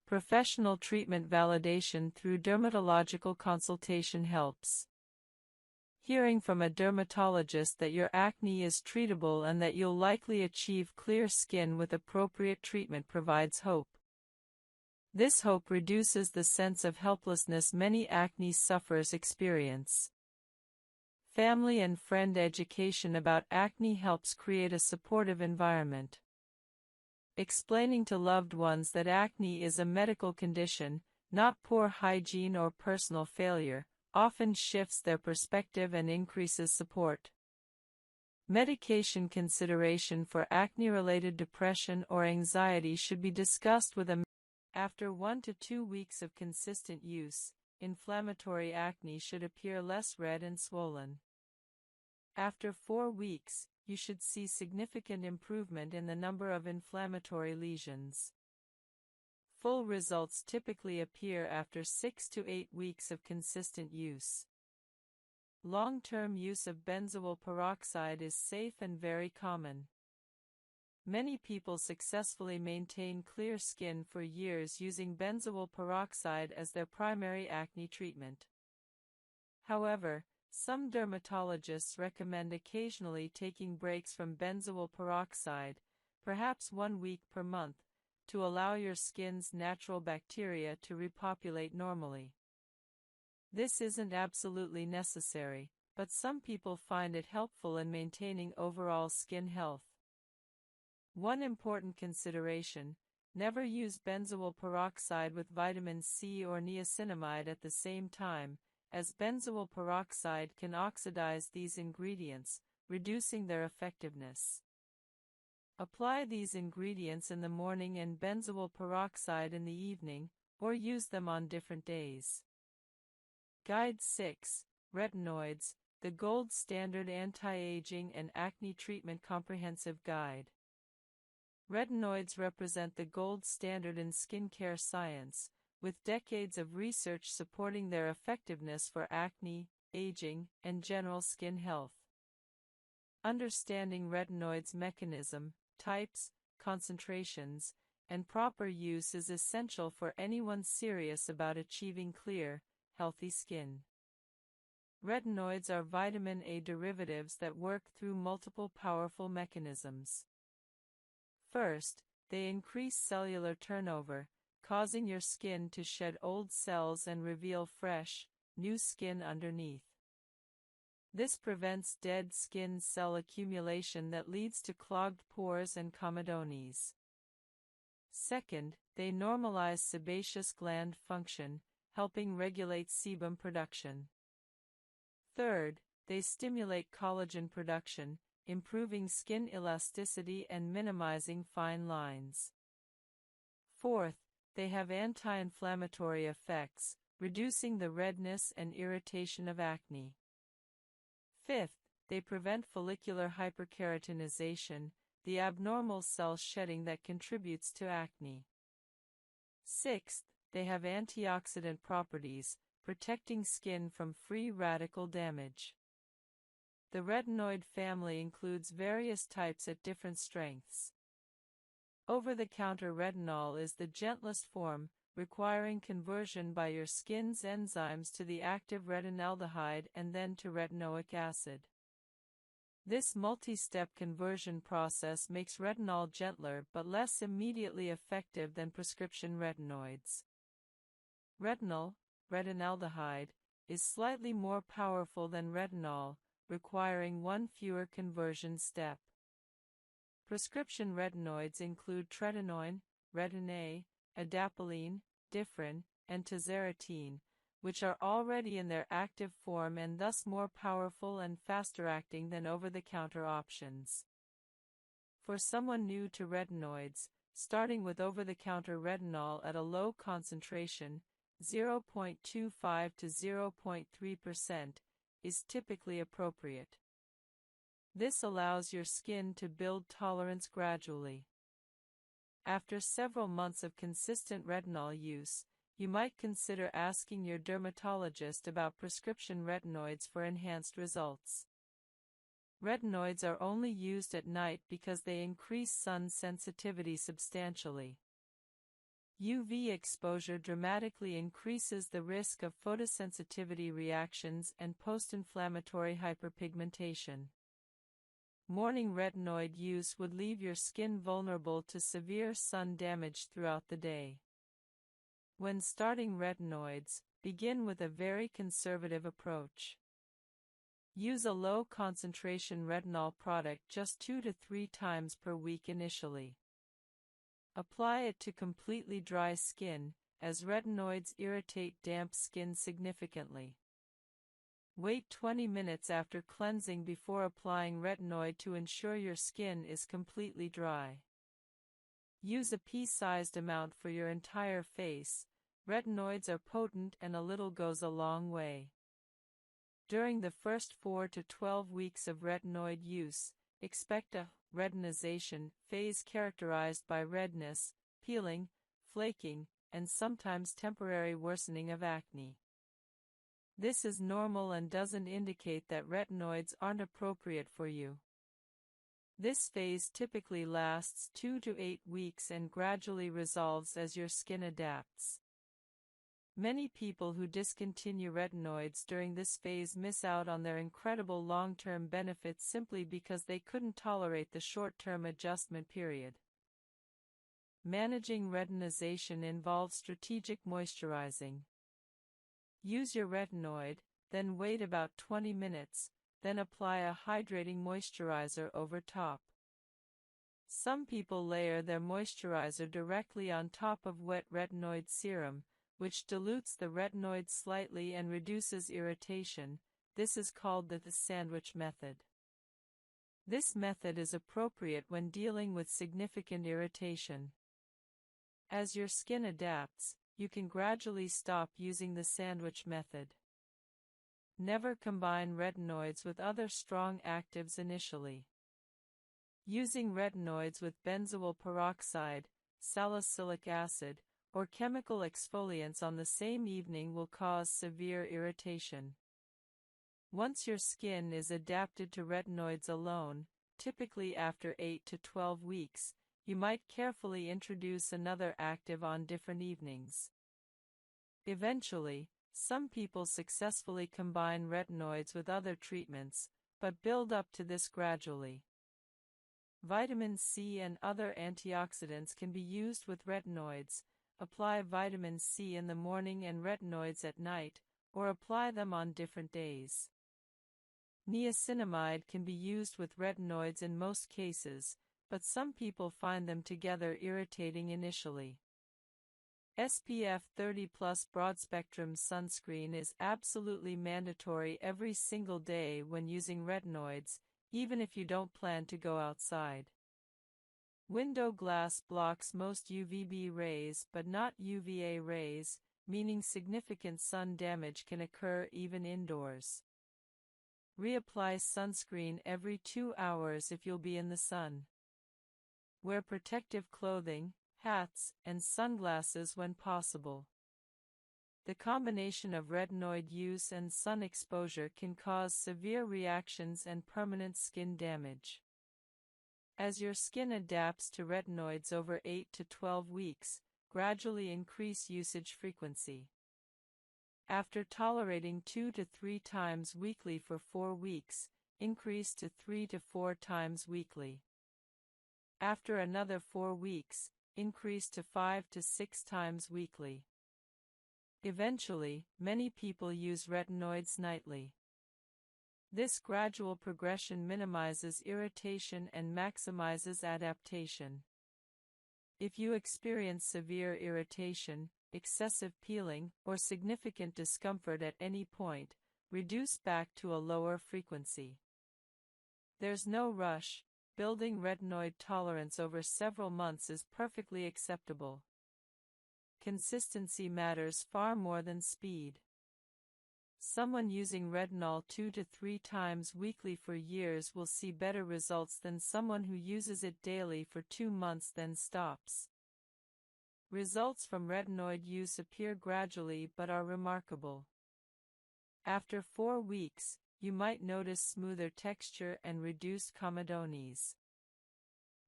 Professional treatment validation through dermatological consultation helps. Hearing from a dermatologist that your acne is treatable and that you'll likely achieve clear skin with appropriate treatment provides hope. This hope reduces the sense of helplessness many acne sufferers experience. Family and friend education about acne helps create a supportive environment. Explaining to loved ones that acne is a medical condition, not poor hygiene or personal failure, often shifts their perspective and increases support. Medication consideration for acne-related depression or anxiety should be discussed with a After 1 to 2 weeks of consistent use, inflammatory acne should appear less red and swollen. After 4 weeks, you should see significant improvement in the number of inflammatory lesions. Full results typically appear after 6 to 8 weeks of consistent use. Long-term use of benzoyl peroxide is safe and very common. Many people successfully maintain clear skin for years using benzoyl peroxide as their primary acne treatment. However, some dermatologists recommend occasionally taking breaks from benzoyl peroxide, perhaps 1 week per month, to allow your skin's natural bacteria to repopulate normally. This isn't absolutely necessary, but some people find it helpful in maintaining overall skin health. One important consideration: never use benzoyl peroxide with vitamin C or niacinamide at the same time, as benzoyl peroxide can oxidize these ingredients, reducing their effectiveness. Apply these ingredients in the morning and benzoyl peroxide in the evening, or use them on different days. Guide 6, Retinoids, the Gold Standard Anti-Aging and Acne Treatment Comprehensive Guide. Retinoids represent the gold standard in skincare science, with decades of research supporting their effectiveness for acne, aging, and general skin health. Understanding retinoids' mechanism, types, concentrations, and proper use is essential for anyone serious about achieving clear, healthy skin. Retinoids are vitamin A derivatives that work through multiple powerful mechanisms. First, they increase cellular turnover, causing your skin to shed old cells and reveal fresh, new skin underneath. This prevents dead skin cell accumulation that leads to clogged pores and comedones. Second, they normalize sebaceous gland function, helping regulate sebum production. Third, they stimulate collagen production, improving skin elasticity and minimizing fine lines. Fourth, they have anti-inflammatory effects, reducing the redness and irritation of acne. Fifth, they prevent follicular hyperkeratinization, the abnormal cell shedding that contributes to acne. Sixth, they have antioxidant properties, protecting skin from free radical damage. The retinoid family includes various types at different strengths. Over-the-counter retinol is the gentlest form, requiring conversion by your skin's enzymes to the active retinaldehyde and then to retinoic acid. This multi-step conversion process makes retinol gentler but less immediately effective than prescription retinoids. Retinol, retinaldehyde, is slightly more powerful than retinol, requiring one fewer conversion step. Prescription retinoids include tretinoin, retin-A, adapalene, differin, and tazarotene, which are already in their active form and thus more powerful and faster-acting than over-the-counter options. For someone new to retinoids, starting with over-the-counter retinol at a low concentration, 0.25 to 0.3%, is typically appropriate. This allows your skin to build tolerance gradually. After several months of consistent retinol use, you might consider asking your dermatologist about prescription retinoids for enhanced results. Retinoids are only used at night because they increase sun sensitivity substantially. UV exposure dramatically increases the risk of photosensitivity reactions and post-inflammatory hyperpigmentation. Morning retinoid use would leave your skin vulnerable to severe sun damage throughout the day. When starting retinoids, begin with a very conservative approach. Use a low-concentration retinol product just 2 to 3 times per week initially. Apply it to completely dry skin, as retinoids irritate damp skin significantly. Wait 20 minutes after cleansing before applying retinoid to ensure your skin is completely dry. Use a pea-sized amount for your entire face. Retinoids are potent and a little goes a long way. During the first 4 to 12 weeks of retinoid use, expect a retinization phase characterized by redness, peeling, flaking, and sometimes temporary worsening of acne. This is normal and doesn't indicate that retinoids aren't appropriate for you. This phase typically lasts 2 to 8 weeks and gradually resolves as your skin adapts. Many people who discontinue retinoids during this phase miss out on their incredible long-term benefits simply because they couldn't tolerate the short-term adjustment period. Managing retinization involves strategic moisturizing. Use your retinoid, then wait about 20 minutes, then apply a hydrating moisturizer over top. Some people layer their moisturizer directly on top of wet retinoid serum, which dilutes the retinoid slightly and reduces irritation. This is called the sandwich method. This method is appropriate when dealing with significant irritation. As your skin adapts, you can gradually stop using the sandwich method. Never combine retinoids with other strong actives initially. Using retinoids with benzoyl peroxide, salicylic acid, or chemical exfoliants on the same evening will cause severe irritation. Once your skin is adapted to retinoids alone, typically after 8 to 12 weeks, you might carefully introduce another active on different evenings. Eventually, some people successfully combine retinoids with other treatments, but build up to this gradually. Vitamin C and other antioxidants can be used with retinoids. Apply vitamin C in the morning and retinoids at night, or apply them on different days. Niacinamide can be used with retinoids in most cases, but some people find them together irritating initially. SPF 30+ broad-spectrum sunscreen is absolutely mandatory every single day when using retinoids, even if you don't plan to go outside. Window glass blocks most UVB rays but not UVA rays, meaning significant sun damage can occur even indoors. Reapply sunscreen every 2 hours if you'll be in the sun. Wear protective clothing, hats, and sunglasses when possible. The combination of retinoid use and sun exposure can cause severe reactions and permanent skin damage. As your skin adapts to retinoids over 8 to 12 weeks, gradually increase usage frequency. After tolerating 2 to 3 times weekly for 4 weeks, increase to 3 to 4 times weekly. After another 4 weeks, increase to 5 to 6 times weekly. Eventually, many people use retinoids nightly. This gradual progression minimizes irritation and maximizes adaptation. If you experience severe irritation, excessive peeling, or significant discomfort at any point, reduce back to a lower frequency. There's no rush. Building retinoid tolerance over several months is perfectly acceptable. Consistency matters far more than speed. Someone using retinol 2 to 3 times weekly for years will see better results than someone who uses it daily for 2 months then stops. Results from retinoid use appear gradually but are remarkable. After 4 weeks, you might notice smoother texture and reduced comedones.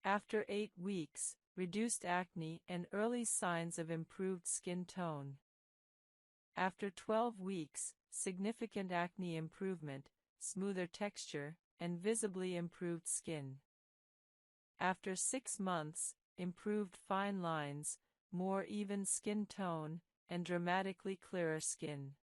After 8 weeks, reduced acne and early signs of improved skin tone. After 12 weeks, significant acne improvement, smoother texture, and visibly improved skin. After 6 months, improved fine lines, more even skin tone, and dramatically clearer skin.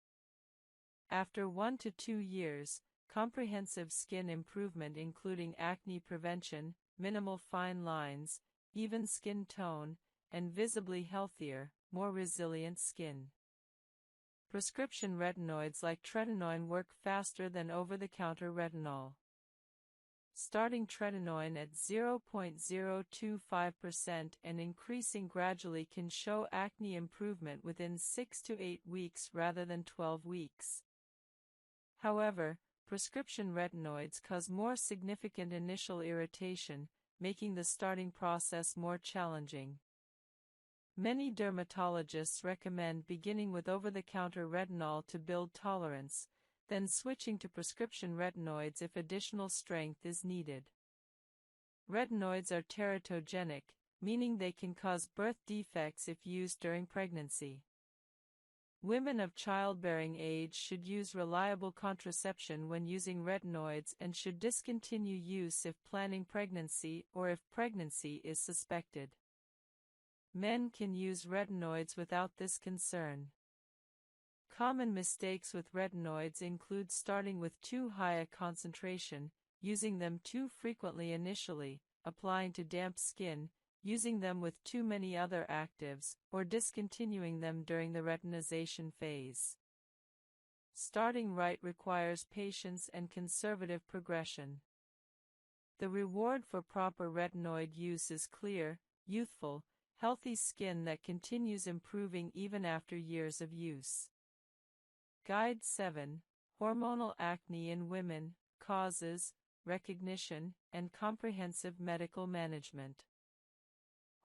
After 1 to 2 years, comprehensive skin improvement including acne prevention, minimal fine lines, even skin tone, and visibly healthier, more resilient skin. Prescription retinoids like tretinoin work faster than over-the-counter retinol. Starting tretinoin at 0.025% and increasing gradually can show acne improvement within 6 to 8 weeks rather than 12 weeks. However, prescription retinoids cause more significant initial irritation, making the starting process more challenging. Many dermatologists recommend beginning with over-the-counter retinol to build tolerance, then switching to prescription retinoids if additional strength is needed. Retinoids are teratogenic, meaning they can cause birth defects if used during pregnancy. Women of childbearing age should use reliable contraception when using retinoids and should discontinue use if planning pregnancy or if pregnancy is suspected. Men can use retinoids without this concern. Common mistakes with retinoids include starting with too high a concentration, using them too frequently initially, applying to damp skin, using them with too many other actives, or discontinuing them during the retinization phase. Starting right requires patience and conservative progression. The reward for proper retinoid use is clear, youthful, healthy skin that continues improving even after years of use. Guide 7. Hormonal acne in women, causes, recognition, and comprehensive medical management.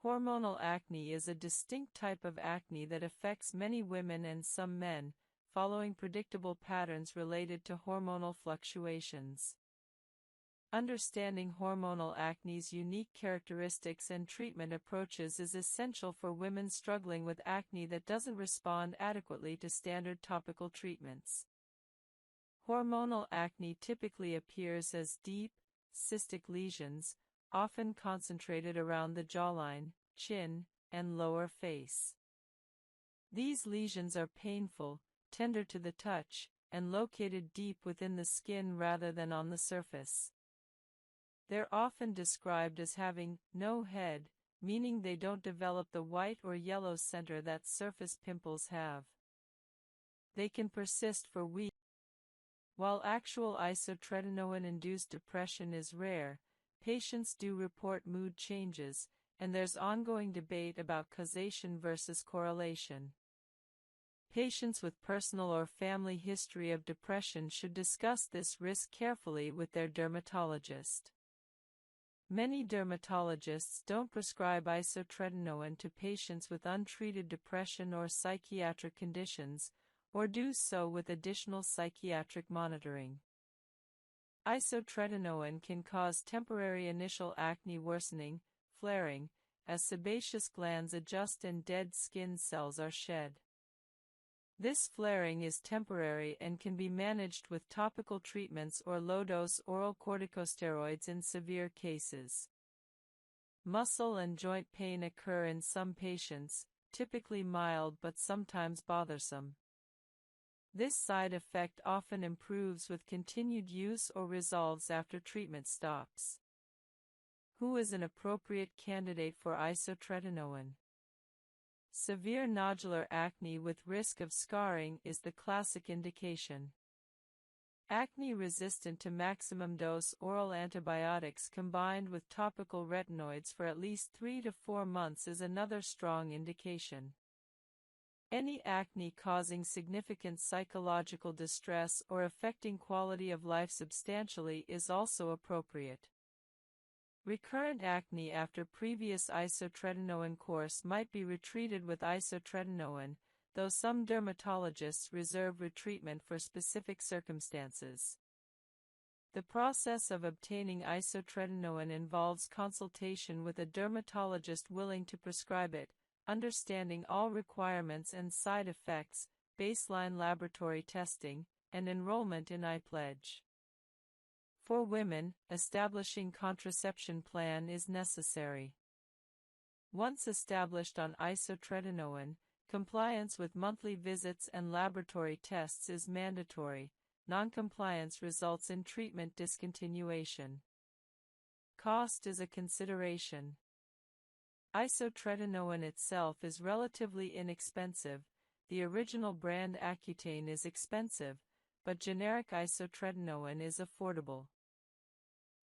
Hormonal acne is a distinct type of acne that affects many women and some men, following predictable patterns related to hormonal fluctuations. Understanding hormonal acne's unique characteristics and treatment approaches is essential for women struggling with acne that doesn't respond adequately to standard topical treatments. Hormonal acne typically appears as deep, cystic lesions, often concentrated around the jawline, chin, and lower face. These lesions are painful, tender to the touch, and located deep within the skin rather than on the surface. They're often described as having no head, meaning they don't develop the white or yellow center that surface pimples have. They can persist for weeks. While actual isotretinoin-induced depression is rare, patients do report mood changes, and there's ongoing debate about causation versus correlation. Patients with personal or family history of depression should discuss this risk carefully with their dermatologist. Many dermatologists don't prescribe isotretinoin to patients with untreated depression or psychiatric conditions, or do so with additional psychiatric monitoring. Isotretinoin can cause temporary initial acne worsening, flaring, as sebaceous glands adjust and dead skin cells are shed. This flaring is temporary and can be managed with topical treatments or low-dose oral corticosteroids in severe cases. Muscle and joint pain occur in some patients, typically mild but sometimes bothersome. This side effect often improves with continued use or resolves after treatment stops. Who is an appropriate candidate for isotretinoin? Severe nodular acne with risk of scarring is the classic indication. Acne resistant to maximum dose oral antibiotics combined with topical retinoids for at least 3 to 4 months is another strong indication. Any acne causing significant psychological distress or affecting quality of life substantially is also appropriate. Recurrent acne after previous isotretinoin course might be retreated with isotretinoin, though some dermatologists reserve retreatment for specific circumstances. The process of obtaining isotretinoin involves consultation with a dermatologist willing to prescribe it, understanding all requirements and side effects, baseline laboratory testing, and enrollment in iPledge. For women, establishing contraception plan is necessary. Once established on isotretinoin, compliance with monthly visits and laboratory tests is mandatory. Noncompliance results in treatment discontinuation. Cost is a consideration. Isotretinoin itself is relatively inexpensive. The original brand Accutane is expensive, but generic isotretinoin is affordable.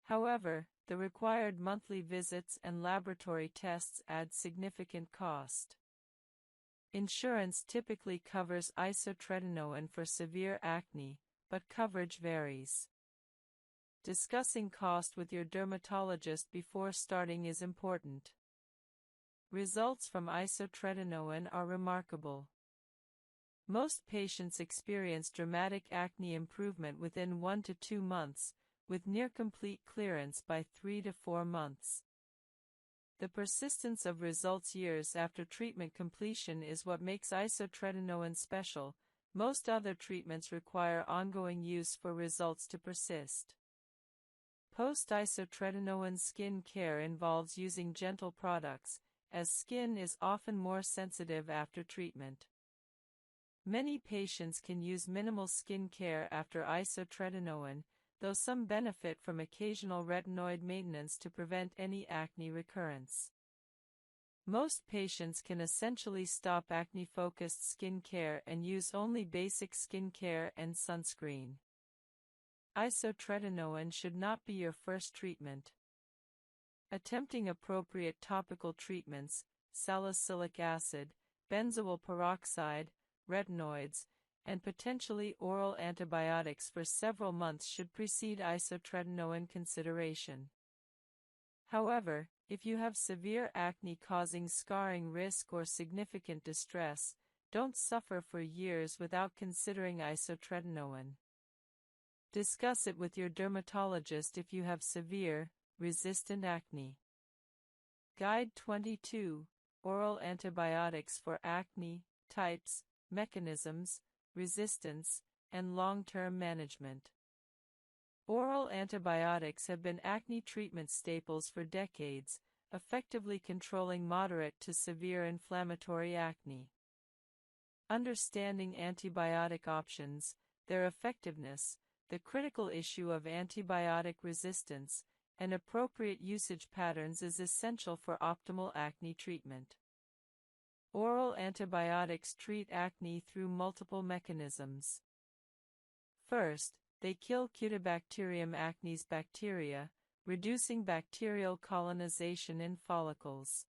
However, the required monthly visits and laboratory tests add significant cost. Insurance typically covers isotretinoin for severe acne, but coverage varies. Discussing cost with your dermatologist before starting is important. Results from isotretinoin are remarkable. Most patients experience dramatic acne improvement within 1 to 2 months, with near-complete clearance by 3 to 4 months. The persistence of results years after treatment completion is what makes isotretinoin special. Most other treatments require ongoing use for results to persist. Post-isotretinoin skin care involves using gentle products, as skin is often more sensitive after treatment. Many patients can use minimal skin care after isotretinoin, though some benefit from occasional retinoid maintenance to prevent any acne recurrence. Most patients can essentially stop acne-focused skin care and use only basic skin care and sunscreen. Isotretinoin should not be your first treatment. Attempting appropriate topical treatments, salicylic acid, benzoyl peroxide, retinoids, and potentially oral antibiotics for several months should precede isotretinoin consideration. However, if you have severe acne causing scarring risk or significant distress, don't suffer for years without considering isotretinoin. Discuss it with your dermatologist if you have severe, resistant acne. Guide 22, Oral Antibiotics for Acne, Types, Mechanisms, Resistance, and Long-Term Management. Oral antibiotics have been acne treatment staples for decades, effectively controlling moderate to severe inflammatory acne. Understanding antibiotic options, their effectiveness, the critical issue of antibiotic resistance, and appropriate usage patterns is essential for optimal acne treatment. Oral antibiotics treat acne through multiple mechanisms. First, they kill Cutibacterium acnes bacteria, reducing bacterial colonization in follicles.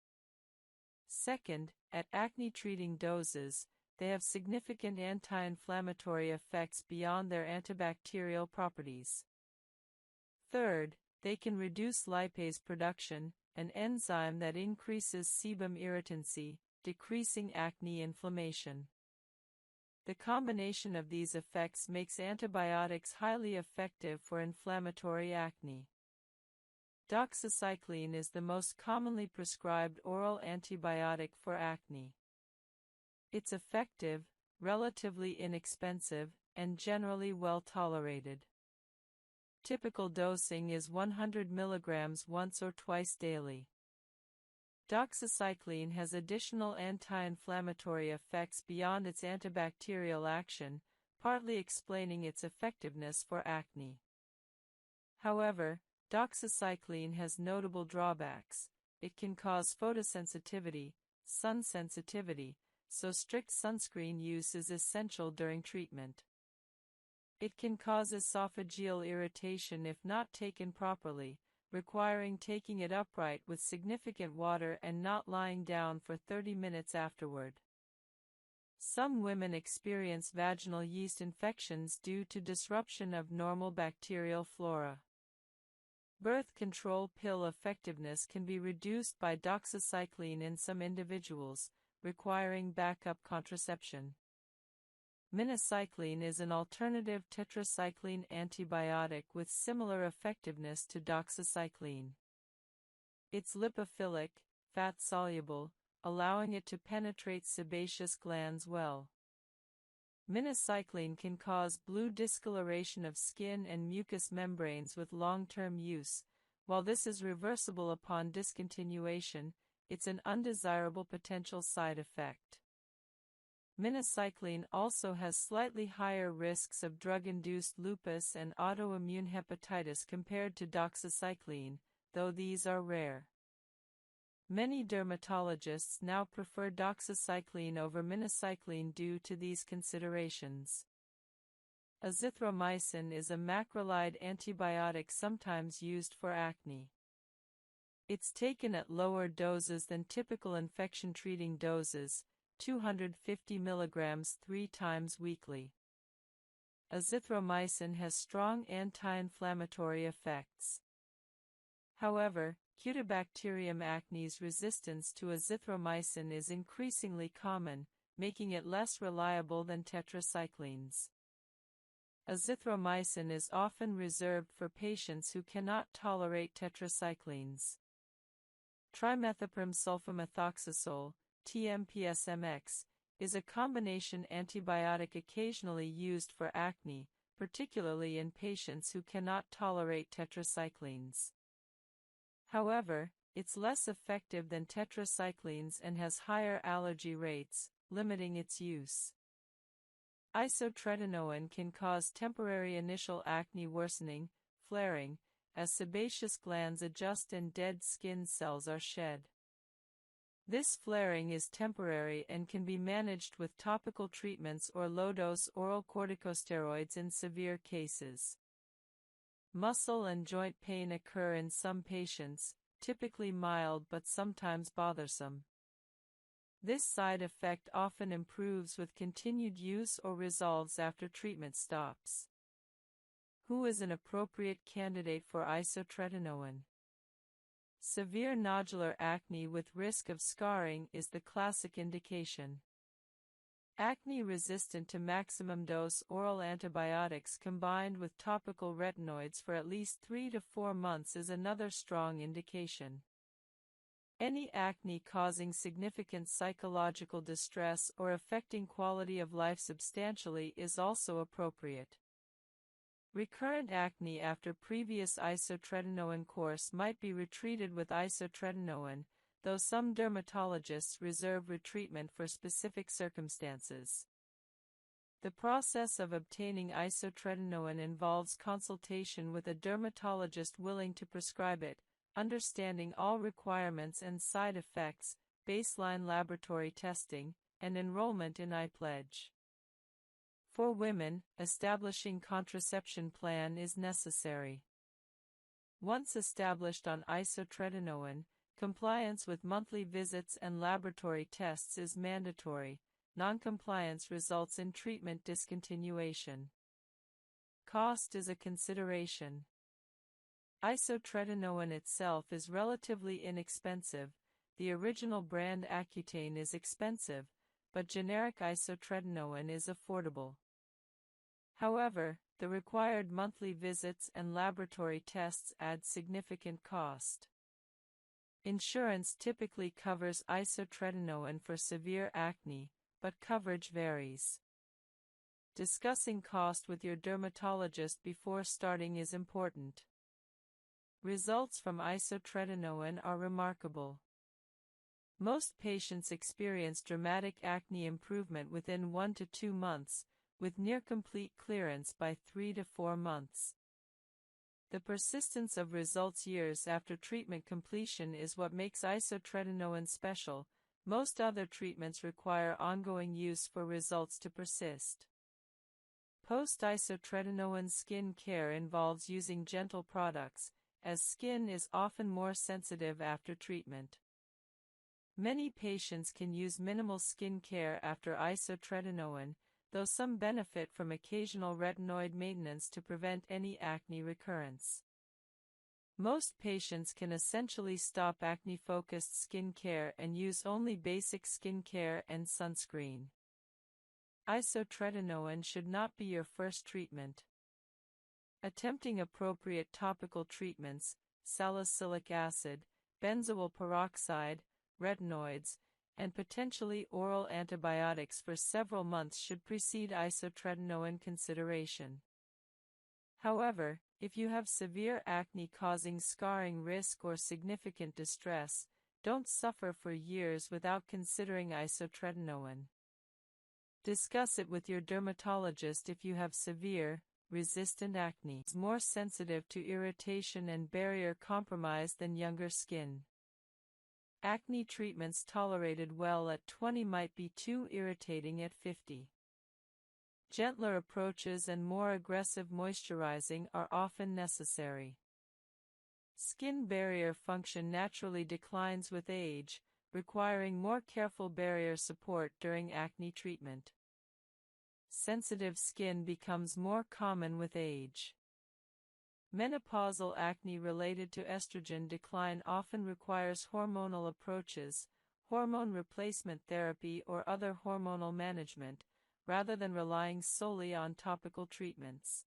Second, at acne-treating doses, they have significant anti-inflammatory effects beyond their antibacterial properties. Third, they can reduce lipase production, an enzyme that increases sebum irritancy, decreasing acne inflammation. The combination of these effects makes antibiotics highly effective for inflammatory acne. Doxycycline is the most commonly prescribed oral antibiotic for acne. It's effective, relatively inexpensive, and generally well tolerated. Typical dosing is 100 mg once or twice daily. Doxycycline has additional anti-inflammatory effects beyond its antibacterial action, partly explaining its effectiveness for acne. However, doxycycline has notable drawbacks. It can cause photosensitivity, sun sensitivity, so strict sunscreen use is essential during treatment. It can cause esophageal irritation if not taken properly, requiring taking it upright with significant water and not lying down for 30 minutes afterward. Some women experience vaginal yeast infections due to disruption of normal bacterial flora. Birth control pill effectiveness can be reduced by doxycycline in some individuals, requiring backup contraception. Minocycline is an alternative tetracycline antibiotic with similar effectiveness to doxycycline. It's lipophilic, fat-soluble, allowing it to penetrate sebaceous glands well. Minocycline can cause blue discoloration of skin and mucous membranes with long-term use. While this is reversible upon discontinuation, it's an undesirable potential side effect. Minocycline also has slightly higher risks of drug-induced lupus and autoimmune hepatitis compared to doxycycline, though these are rare. Many dermatologists now prefer doxycycline over minocycline due to these considerations. Azithromycin is a macrolide antibiotic sometimes used for acne. It's taken at lower doses than typical infection-treating doses, 250 mg 3 times weekly. Azithromycin has strong anti-inflammatory effects. However, Cutibacterium acnes resistance to azithromycin is increasingly common, making it less reliable than tetracyclines. Azithromycin is often reserved for patients who cannot tolerate tetracyclines. Trimethoprim sulfamethoxazole, TMPSMX, is a combination antibiotic occasionally used for acne, particularly in patients who cannot tolerate tetracyclines. However, it's less effective than tetracyclines and has higher allergy rates, limiting its use. Isotretinoin can cause temporary initial acne worsening, flaring, as sebaceous glands adjust and dead skin cells are shed. This flaring is temporary and can be managed with topical treatments or low-dose oral corticosteroids in severe cases. Muscle and joint pain occur in some patients, typically mild but sometimes bothersome. This side effect often improves with continued use or resolves after treatment stops. Who is an appropriate candidate for isotretinoin? Severe nodular acne with risk of scarring is the classic indication. Acne resistant to maximum dose oral antibiotics combined with topical retinoids for at least 3 to 4 months is another strong indication. Any acne causing significant psychological distress or affecting quality of life substantially is also appropriate. Recurrent acne after previous isotretinoin course might be retreated with isotretinoin, though some dermatologists reserve retreatment for specific circumstances. The process of obtaining isotretinoin involves consultation with a dermatologist willing to prescribe it, understanding all requirements and side effects, baseline laboratory testing, and enrollment in iPledge. For women, establishing contraception plan is necessary. Once established on isotretinoin, compliance with monthly visits and laboratory tests is mandatory. Noncompliance results in treatment discontinuation. Cost is a consideration. Isotretinoin itself is relatively inexpensive. The original brand Accutane is expensive, but generic isotretinoin is affordable. However, the required monthly visits and laboratory tests add significant cost. Insurance typically covers isotretinoin for severe acne, but coverage varies. Discussing cost with your dermatologist before starting is important. Results from isotretinoin are remarkable. Most patients experience dramatic acne improvement within 1 to 2 months, with near-complete clearance by 3 to 4 months. The persistence of results years after treatment completion is what makes isotretinoin special. Most other treatments require ongoing use for results to persist. Post-isotretinoin skin care involves using gentle products, as skin is often more sensitive after treatment. Many patients can use minimal skin care after isotretinoin, though some benefit from occasional retinoid maintenance to prevent any acne recurrence. Most patients can essentially stop acne-focused skin care and use only basic skin care and sunscreen. Isotretinoin should not be your first treatment. Attempting appropriate topical treatments, salicylic acid, benzoyl peroxide, retinoids, and potentially oral antibiotics for several months should precede isotretinoin consideration. However, if you have severe acne causing scarring risk or significant distress, don't suffer for years without considering isotretinoin. Discuss it with your dermatologist if you have severe, resistant acne. It's more sensitive to irritation and barrier compromise than younger skin. Acne treatments tolerated well at 20 might be too irritating at 50. Gentler approaches and more aggressive moisturizing are often necessary. Skin barrier function naturally declines with age, requiring more careful barrier support during acne treatment. Sensitive skin becomes more common with age. Menopausal acne related to estrogen decline often requires hormonal approaches, hormone replacement therapy or other hormonal management, rather than relying solely on topical treatments.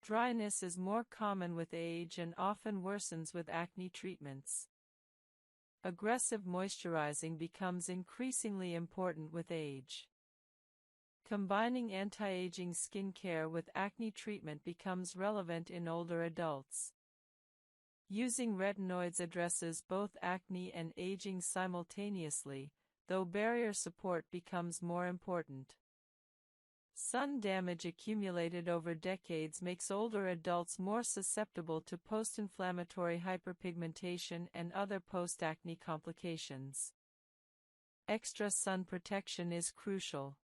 Dryness is more common with age and often worsens with acne treatments. Aggressive moisturizing becomes increasingly important with age. Combining anti-aging skincare with acne treatment becomes relevant in older adults. Using retinoids addresses both acne and aging simultaneously, though barrier support becomes more important. Sun damage accumulated over decades makes older adults more susceptible to post-inflammatory hyperpigmentation and other post-acne complications. Extra sun protection is crucial.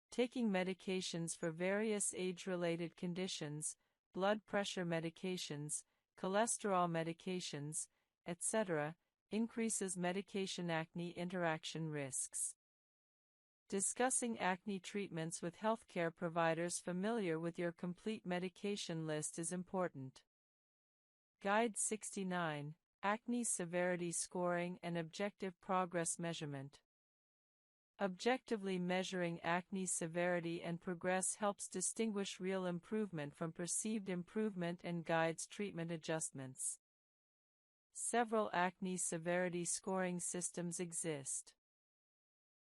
Taking medications for various age-related conditions, blood pressure medications, cholesterol medications, etc., increases medication-acne interaction risks. Discussing acne treatments with healthcare providers familiar with your complete medication list is important. Guide 69, Acne Severity Scoring and Objective Progress Measurement. Objectively measuring acne severity and progress helps distinguish real improvement from perceived improvement and guides treatment adjustments. Several acne severity scoring systems exist.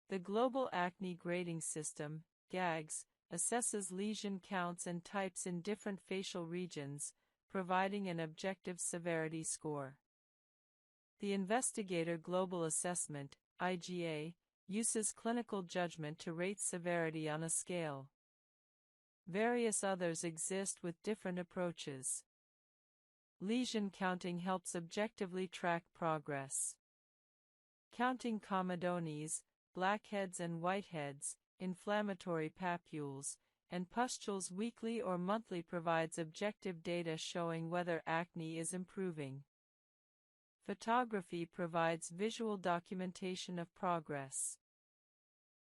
The Global Acne Grading System, GAGS, assesses lesion counts and types in different facial regions, providing an objective severity score. The Investigator Global Assessment, IGA, uses clinical judgment to rate severity on a scale. Various others exist with different approaches. Lesion counting helps objectively track progress. Counting comedones, blackheads and whiteheads, inflammatory papules, and pustules weekly or monthly provides objective data showing whether acne is improving. Photography provides visual documentation of progress.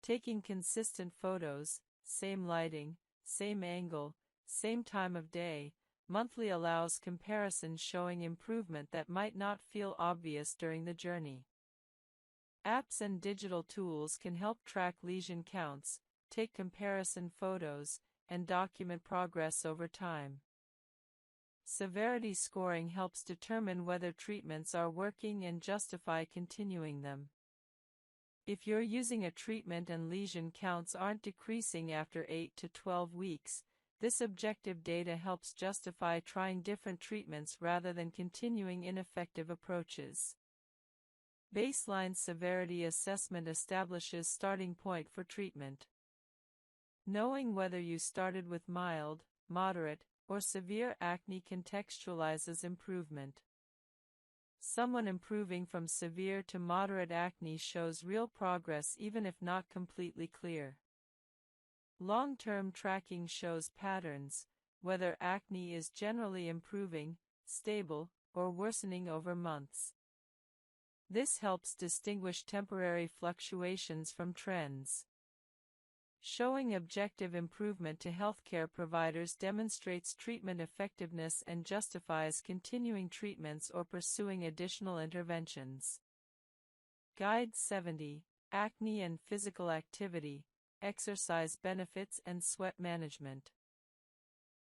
Taking consistent photos, same lighting, same angle, same time of day, Monthly allows comparison showing improvement that might not feel obvious during the journey. Apps and digital tools can help track lesion counts, take comparison photos, and document progress over time. Severity scoring helps determine whether treatments are working and justify continuing them. If you're using a treatment and lesion counts aren't decreasing after 8 to 12 weeks, this objective data helps justify trying different treatments rather than continuing ineffective approaches. Baseline severity assessment establishes starting point for treatment. Knowing whether you started with mild, moderate, or severe acne contextualizes improvement. Someone improving from severe to moderate acne shows real progress even if not completely clear. Long-term tracking shows patterns, whether acne is generally improving, stable, or worsening over months. This helps distinguish temporary fluctuations from trends. Showing objective improvement to healthcare providers demonstrates treatment effectiveness and justifies continuing treatments or pursuing additional interventions. Guide 70, Acne and Physical Activity, Exercise Benefits and Sweat Management.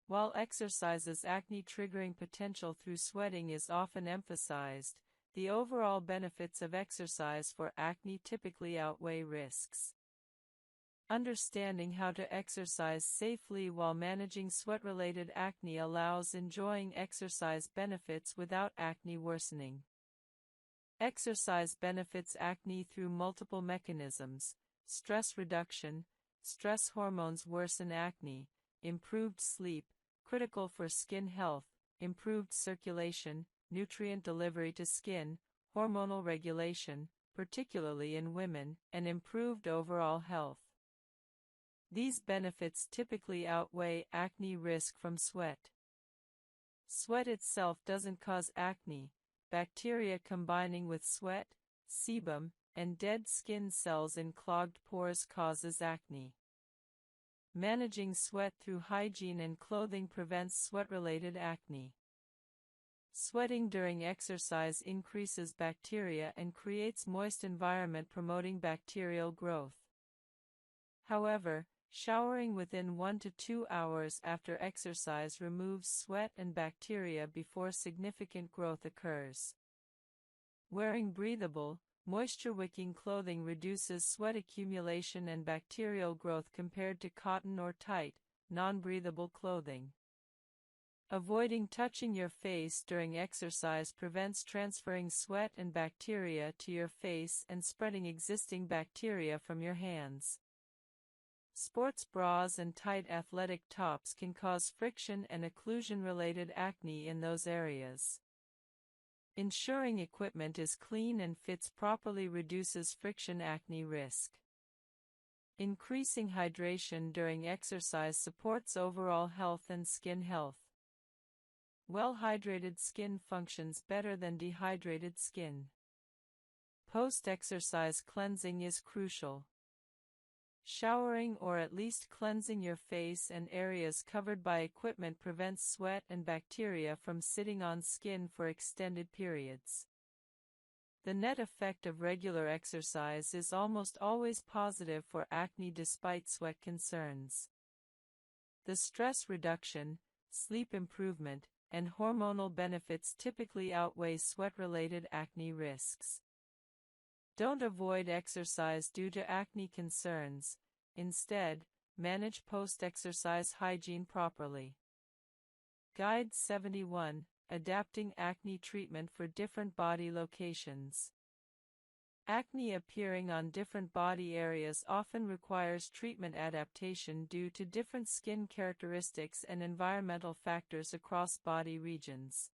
While exercise's acne-triggering potential through sweating is often emphasized, the overall benefits of exercise for acne typically outweigh risks. Understanding how to exercise safely while managing sweat-related acne allows enjoying exercise benefits without acne worsening. Exercise benefits acne through multiple mechanisms: stress reduction, stress hormones worsen acne, improved sleep, critical for skin health, improved circulation, nutrient delivery to skin, hormonal regulation, particularly in women, and improved overall health. These benefits typically outweigh acne risk from sweat. Sweat itself doesn't cause acne. Bacteria combining with sweat, sebum, and dead skin cells in clogged pores causes acne. Managing sweat through hygiene and clothing prevents sweat-related acne. Sweating during exercise increases bacteria and creates moist environment promoting bacterial growth. However, showering within 1 to 2 hours after exercise removes sweat and bacteria before significant growth occurs. Wearing breathable, moisture-wicking clothing reduces sweat accumulation and bacterial growth compared to cotton or tight, non-breathable clothing. Avoiding touching your face during exercise prevents transferring sweat and bacteria to your face and spreading existing bacteria from your hands. Sports bras and tight athletic tops can cause friction and occlusion-related acne in those areas. Ensuring equipment is clean and fits properly reduces friction acne risk. Increasing hydration during exercise supports overall health and skin health. Well-hydrated skin functions better than dehydrated skin. Post-exercise cleansing is crucial. Showering or at least cleansing your face and areas covered by equipment prevents sweat and bacteria from sitting on skin for extended periods. The net effect of regular exercise is almost always positive for acne despite sweat concerns. The stress reduction, sleep improvement, and hormonal benefits typically outweigh sweat-related acne risks. Don't avoid exercise due to acne concerns. Instead, manage post-exercise hygiene properly. Guide 71, Adapting Acne Treatment for Different Body Locations. Acne appearing on different body areas often requires treatment adaptation due to different skin characteristics and environmental factors across body regions.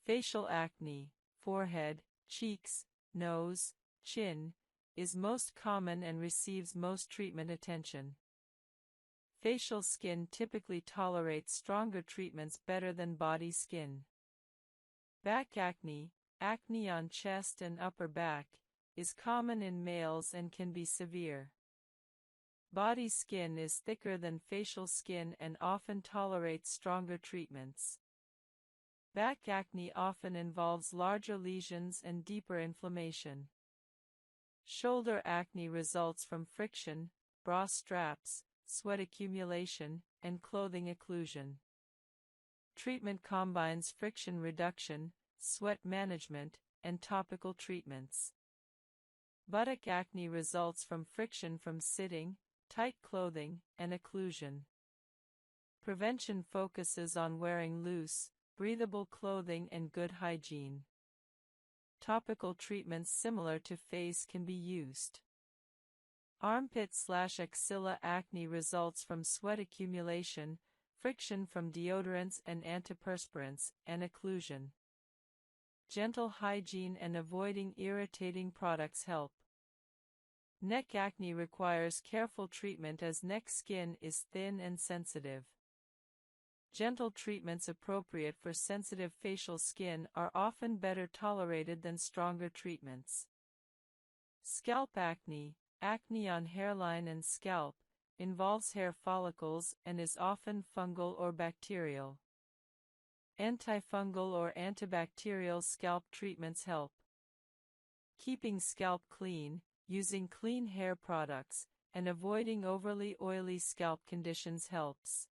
Facial acne, forehead, cheeks, nose, chin, is most common and receives most treatment attention. Facial skin typically tolerates stronger treatments better than body skin. Back acne, acne on chest and upper back, is common in males and can be severe. Body skin is thicker than facial skin and often tolerates stronger treatments. Back acne often involves larger lesions and deeper inflammation. Shoulder acne results from friction, bra straps, sweat accumulation, and clothing occlusion. Treatment combines friction reduction, sweat management, and topical treatments. Buttock acne results from friction from sitting, tight clothing, and occlusion. Prevention focuses on wearing loose, breathable clothing and good hygiene. Topical treatments similar to face can be used. Armpit/axilla acne results from sweat accumulation, friction from deodorants and antiperspirants, and occlusion. Gentle hygiene and avoiding irritating products help. Neck acne requires careful treatment as neck skin is thin and sensitive. Gentle treatments appropriate for sensitive facial skin are often better tolerated than stronger treatments. Scalp acne, acne on hairline and scalp, involves hair follicles and is often fungal or bacterial. Antifungal or antibacterial scalp treatments help. Keeping scalp clean, using clean hair products, and avoiding overly oily scalp conditions helps.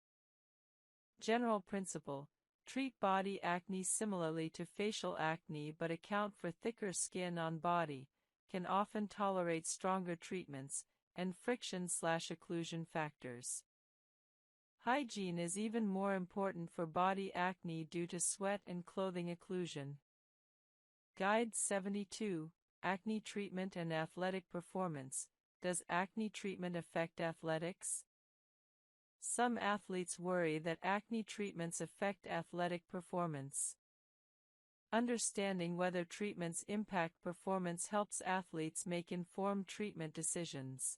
General principle: treat body acne similarly to facial acne but account for thicker skin on body, can often tolerate stronger treatments, and friction/occlusion factors. Hygiene is even more important for body acne due to sweat and clothing occlusion. Guide 72, Acne Treatment and Athletic Performance. Does acne treatment affect athletics? Some athletes worry that acne treatments affect athletic performance. Understanding whether treatments impact performance helps athletes make informed treatment decisions.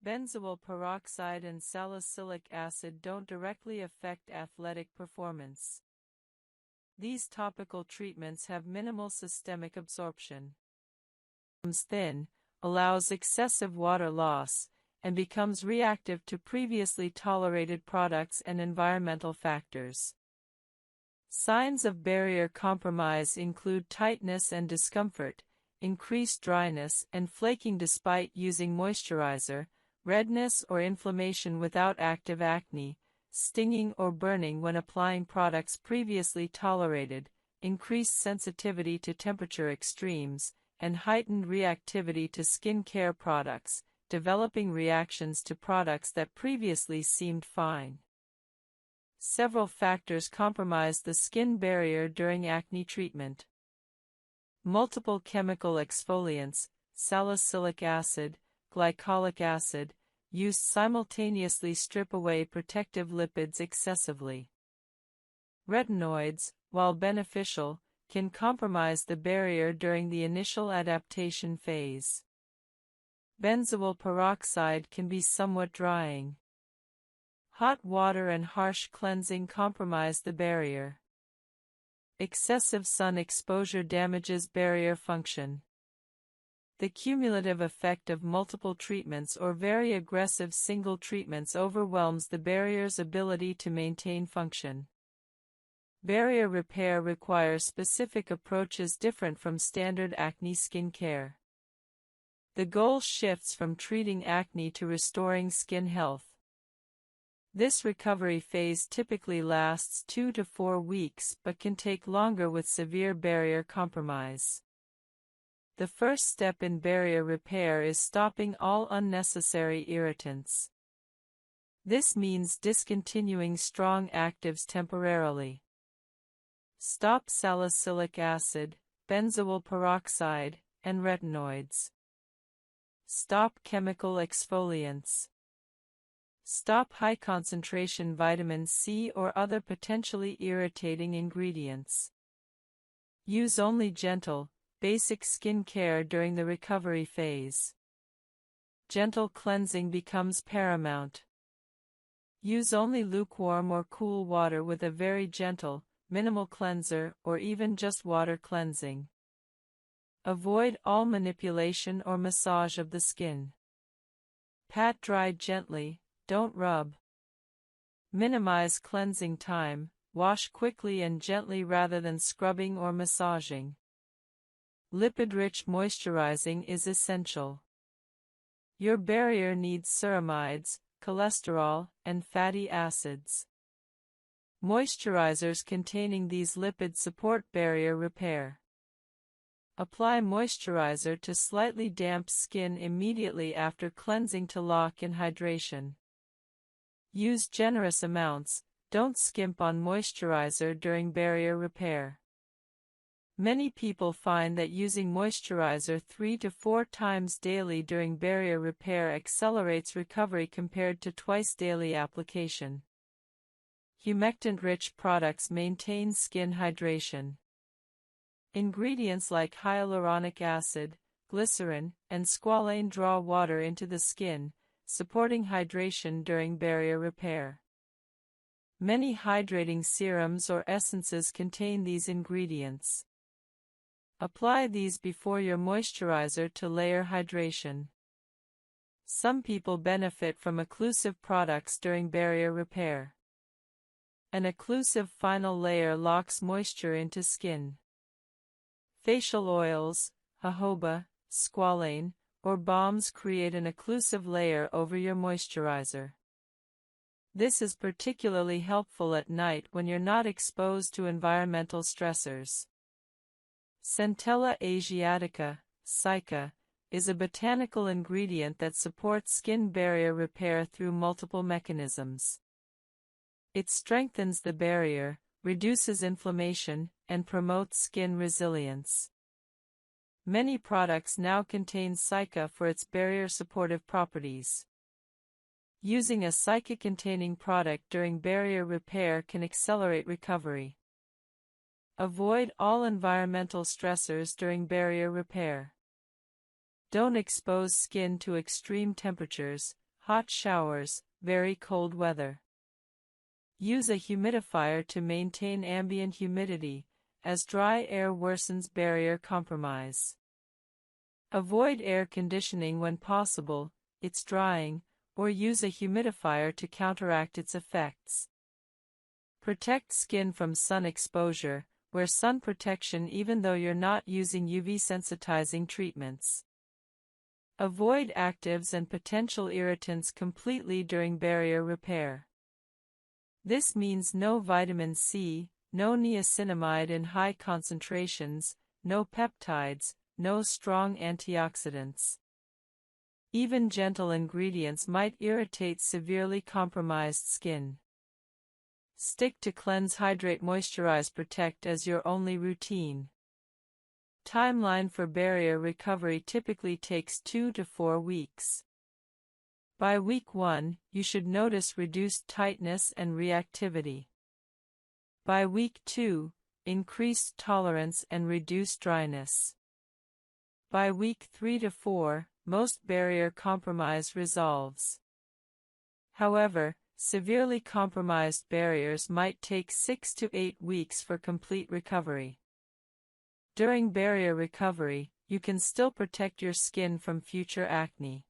Benzoyl peroxide and salicylic acid don't directly affect athletic performance. These topical treatments have minimal systemic absorption. Thin, allows excessive water loss, and becomes reactive to previously tolerated products and environmental factors. Signs of barrier compromise include tightness and discomfort, increased dryness and flaking despite using moisturizer, redness or inflammation without active acne, stinging or burning when applying products previously tolerated, increased sensitivity to temperature extremes, and heightened reactivity to skin care products, developing reactions to products that previously seemed fine. Several factors compromise the skin barrier during acne treatment. Multiple chemical exfoliants, salicylic acid, glycolic acid, used simultaneously strip away protective lipids excessively. Retinoids, while beneficial, can compromise the barrier during the initial adaptation phase. Benzoyl peroxide can be somewhat drying. Hot water and harsh cleansing compromise the barrier. Excessive sun exposure damages barrier function. The cumulative effect of multiple treatments or very aggressive single treatments overwhelms the barrier's ability to maintain function. Barrier repair requires specific approaches different from standard acne skin care. The goal shifts from treating acne to restoring skin health. This recovery phase typically lasts 2 to 4 weeks but can take longer with severe barrier compromise. The first step in barrier repair is stopping all unnecessary irritants. This means discontinuing strong actives temporarily. Stop salicylic acid, benzoyl peroxide, and retinoids. Stop chemical exfoliants. Stop high-concentration vitamin C or other potentially irritating ingredients. Use only gentle, basic skin care during the recovery phase. Gentle cleansing becomes paramount. Use only lukewarm or cool water with a very gentle, minimal cleanser or even just water cleansing. Avoid all manipulation or massage of the skin. Pat dry gently, don't rub. Minimize cleansing time, wash quickly and gently rather than scrubbing or massaging. Lipid-rich moisturizing is essential. Your barrier needs ceramides, cholesterol, and fatty acids. Moisturizers containing these lipids support barrier repair. Apply moisturizer to slightly damp skin immediately after cleansing to lock in hydration. Use generous amounts, don't skimp on moisturizer during barrier repair. Many people find that using moisturizer 3 to 4 times daily during barrier repair accelerates recovery compared to twice daily application. Humectant-rich products maintain skin hydration. Ingredients like hyaluronic acid, glycerin, and squalane draw water into the skin, supporting hydration during barrier repair. Many hydrating serums or essences contain these ingredients. Apply these before your moisturizer to layer hydration. Some people benefit from occlusive products during barrier repair. An occlusive final layer locks moisture into skin. Facial oils, jojoba, squalane, or balms create an occlusive layer over your moisturizer. This is particularly helpful at night when you're not exposed to environmental stressors. Centella asiatica, SAICA, is a botanical ingredient that supports skin barrier repair through multiple mechanisms. It strengthens the barrier, reduces inflammation, and promotes skin resilience. Many products now contain SAICA for its barrier-supportive properties. Using a SAICA-containing product during barrier repair can accelerate recovery. Avoid all environmental stressors during barrier repair. Don't expose skin to extreme temperatures, hot showers, very cold weather. Use a humidifier to maintain ambient humidity, as dry air worsens barrier compromise. Avoid air conditioning when possible, it's drying, or use a humidifier to counteract its effects. Protect skin from sun exposure. Wear sun protection even though you're not using UV sensitizing treatments. Avoid actives and potential irritants completely during barrier repair. This means no vitamin C, no niacinamide in high concentrations, no peptides, no strong antioxidants. Even gentle ingredients might irritate severely compromised skin. Stick to cleanse, hydrate, moisturize, protect as your only routine. Timeline for barrier recovery typically takes 2 to 4 weeks. By week 1, you should notice reduced tightness and reactivity. By week 2, increased tolerance and reduced dryness. By week 3 to 4, most barrier compromise resolves. However, severely compromised barriers might take 6 to 8 weeks for complete recovery. During barrier recovery, you can still protect your skin from future acne.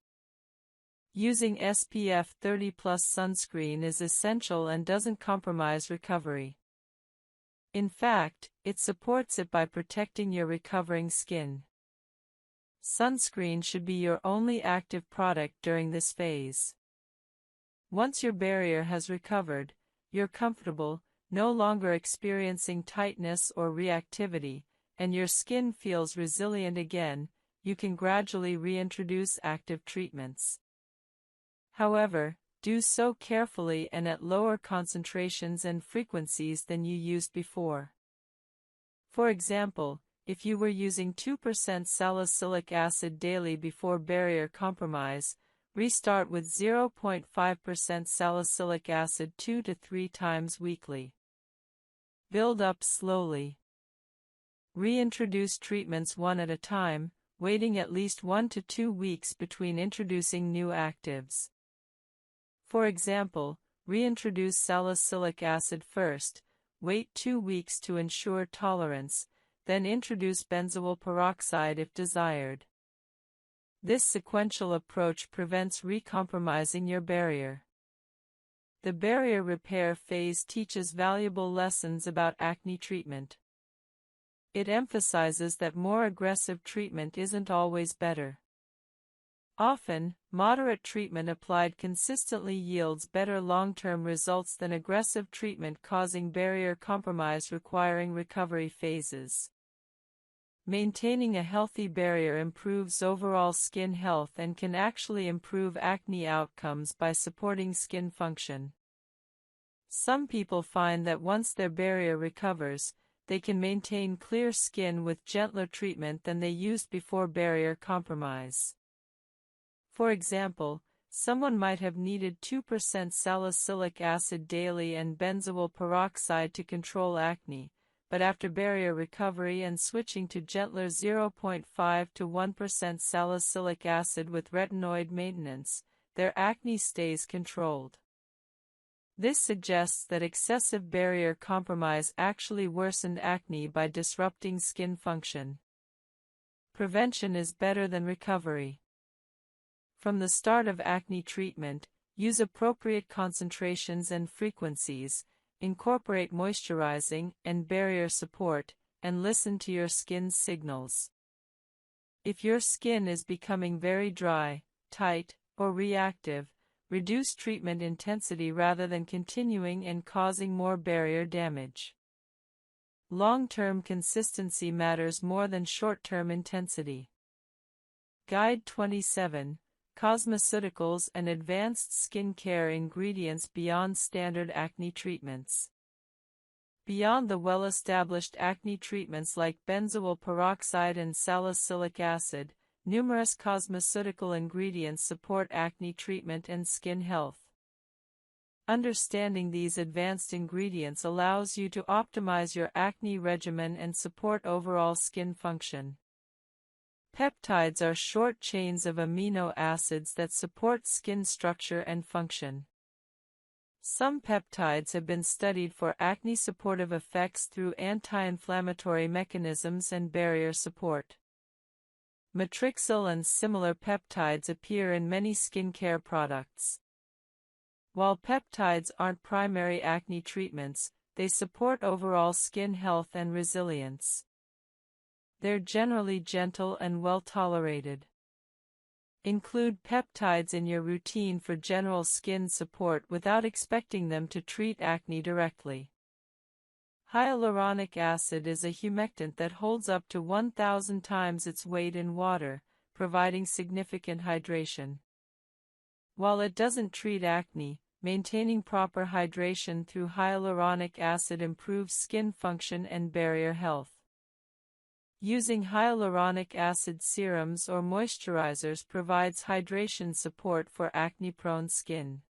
Using SPF 30+ sunscreen is essential and doesn't compromise recovery. In fact, it supports it by protecting your recovering skin. Sunscreen should be your only active product during this phase. Once your barrier has recovered, you're comfortable, no longer experiencing tightness or reactivity, and your skin feels resilient again, you can gradually reintroduce active treatments. However, do so carefully and at lower concentrations and frequencies than you used before. For example, if you were using 2% salicylic acid daily before barrier compromise, restart with 0.5% salicylic acid 2 to 3 times weekly. Build up slowly. Reintroduce treatments one at a time, waiting at least 1 to 2 weeks between introducing new actives. For example, reintroduce salicylic acid first, wait 2 weeks to ensure tolerance, then introduce benzoyl peroxide if desired. This sequential approach prevents recompromising your barrier. The barrier repair phase teaches valuable lessons about acne treatment. It emphasizes that more aggressive treatment isn't always better. Often, moderate treatment applied consistently yields better long-term results than aggressive treatment causing barrier compromise requiring recovery phases. Maintaining a healthy barrier improves overall skin health and can actually improve acne outcomes by supporting skin function. Some people find that once their barrier recovers, they can maintain clear skin with gentler treatment than they used before barrier compromise. For example, someone might have needed 2% salicylic acid daily and benzoyl peroxide to control acne, but after barrier recovery and switching to gentler 0.5 to 1% salicylic acid with retinoid maintenance, their acne stays controlled. This suggests that excessive barrier compromise actually worsened acne by disrupting skin function. Prevention is better than recovery. From the start of acne treatment, use appropriate concentrations and frequencies, incorporate moisturizing and barrier support, and listen to your skin's signals. If your skin is becoming very dry, tight, or reactive, reduce treatment intensity rather than continuing and causing more barrier damage. Long-term consistency matters more than short-term intensity. Guide 27. Cosmeceuticals and advanced skincare ingredients beyond standard acne treatments. Beyond the well-established acne treatments like benzoyl peroxide and salicylic acid, numerous cosmeceutical ingredients support acne treatment and skin health. Understanding these advanced ingredients allows you to optimize your acne regimen and support overall skin function. Peptides are short chains of amino acids that support skin structure and function. Some peptides have been studied for acne-supportive effects through anti-inflammatory mechanisms and barrier support. Matrixyl and similar peptides appear in many skincare products. While peptides aren't primary acne treatments, they support overall skin health and resilience. They're generally gentle and well tolerated. Include peptides in your routine for general skin support without expecting them to treat acne directly. Hyaluronic acid is a humectant that holds up to 1,000 times its weight in water, providing significant hydration. While it doesn't treat acne, maintaining proper hydration through hyaluronic acid improves skin function and barrier health. Using hyaluronic acid serums or moisturizers provides hydration support for acne-prone skin.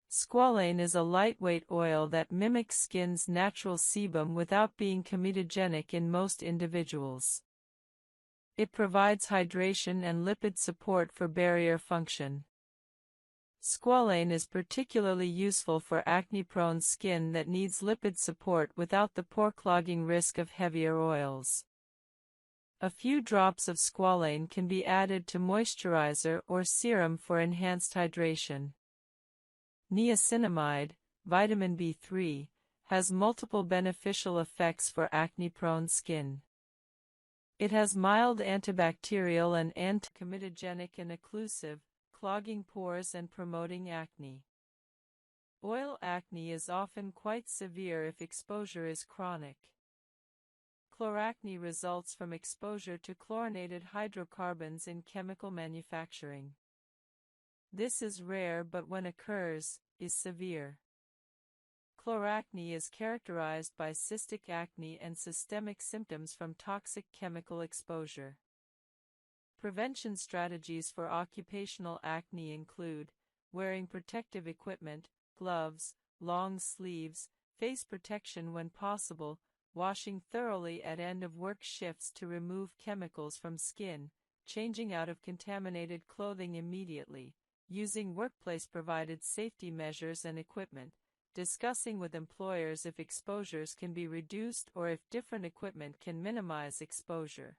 Squalane is a lightweight oil that mimics skin's natural sebum without being comedogenic in most individuals. It provides hydration and lipid support for barrier function. Squalane is particularly useful for acne-prone skin that needs lipid support without the pore-clogging risk of heavier oils. A few drops of squalane can be added to moisturizer or serum for enhanced hydration. Niacinamide, vitamin B3, has multiple beneficial effects for acne-prone skin. It has mild antibacterial and anti-comedogenic and occlusive, clogging pores and promoting acne. Oil acne is often quite severe if exposure is chronic. Chloracne results from exposure to chlorinated hydrocarbons in chemical manufacturing. This is rare but when occurs, is severe. Chloracne is characterized by cystic acne and systemic symptoms from toxic chemical exposure. Prevention strategies for occupational acne include wearing protective equipment, gloves, long sleeves, face protection when possible, washing thoroughly at end-of-work shifts to remove chemicals from skin, changing out of contaminated clothing immediately, using workplace-provided safety measures and equipment, discussing with employers if exposures can be reduced or if different equipment can minimize exposure.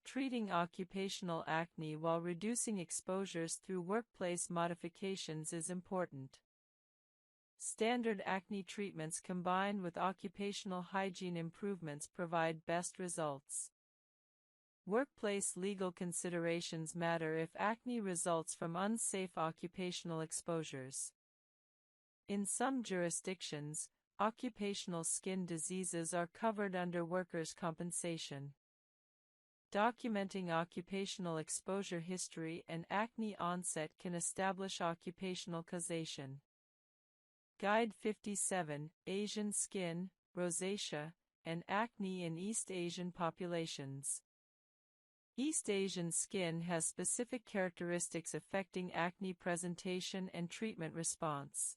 Treating occupational acne while reducing exposures through workplace modifications is important. Standard acne treatments combined with occupational hygiene improvements provide best results. Workplace legal considerations matter if acne results from unsafe occupational exposures. In some jurisdictions, occupational skin diseases are covered under workers' compensation. Documenting occupational exposure history and acne onset can establish occupational causation. Guide 57, Asian Skin, Rosacea, and Acne in East Asian Populations. East Asian skin has specific characteristics affecting acne presentation and treatment response.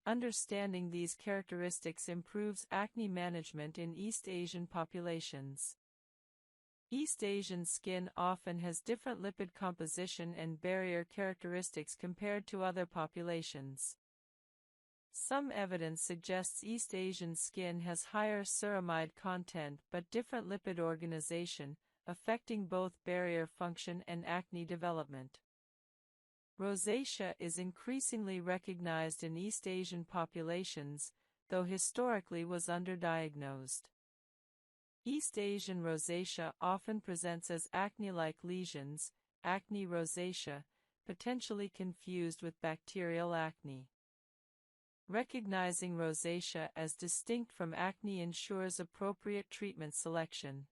Understanding these characteristics improves acne management in East Asian populations. East Asian skin often has different lipid composition and barrier characteristics compared to other populations. Some evidence suggests East Asian skin has higher ceramide content but different lipid organization, affecting both barrier function and acne development. Rosacea is increasingly recognized in East Asian populations, though historically was underdiagnosed. East Asian rosacea often presents as acne-like lesions, acne rosacea, potentially confused with bacterial acne. Recognizing rosacea as distinct from acne ensures appropriate treatment selection.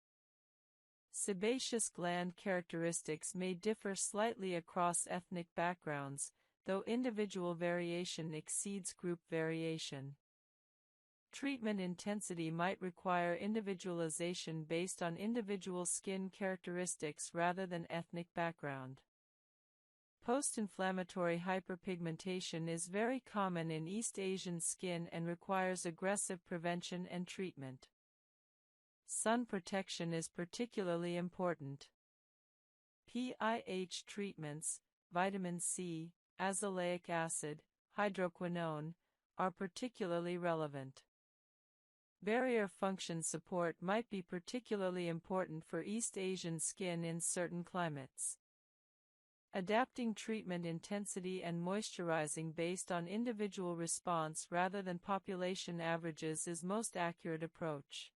Sebaceous gland characteristics may differ slightly across ethnic backgrounds, though individual variation exceeds group variation. Treatment intensity might require individualization based on individual skin characteristics rather than ethnic background. Post-inflammatory hyperpigmentation is very common in East Asian skin and requires aggressive prevention and treatment. Sun protection is particularly important. PIH treatments, vitamin C, azelaic acid, hydroquinone, are particularly relevant. Barrier function support might be particularly important for East Asian skin in certain climates. Adapting treatment intensity and moisturizing based on individual response rather than population averages is most accurate approach.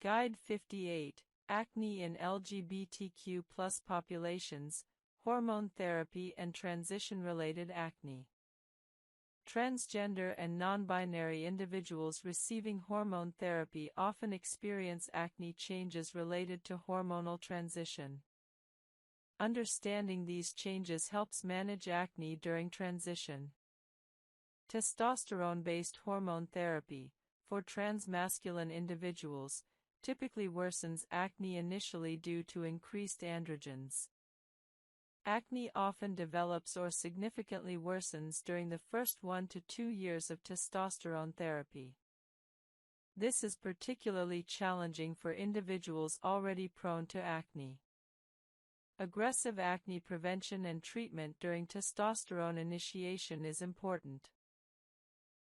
Guide 58, Acne in LGBTQ+ populations, Hormone Therapy and Transition-Related Acne. Transgender and non-binary individuals receiving hormone therapy often experience acne changes related to hormonal transition. Understanding these changes helps manage acne during transition. Testosterone-based hormone therapy, for transmasculine individuals, typically worsens acne initially due to increased androgens. Acne often develops or significantly worsens during the first 1 to 2 years of testosterone therapy. This is particularly challenging for individuals already prone to acne. Aggressive acne prevention and treatment during testosterone initiation is important.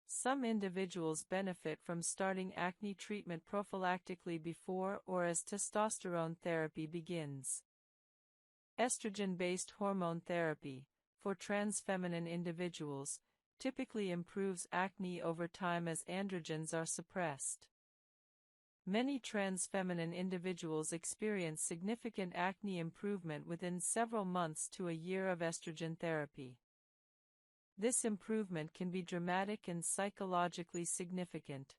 Some individuals benefit from starting acne treatment prophylactically before or as testosterone therapy begins. Estrogen-based hormone therapy, for transfeminine individuals, typically improves acne over time as androgens are suppressed. Many transfeminine individuals experience significant acne improvement within several months to a year of estrogen therapy. This improvement can be dramatic and psychologically significant.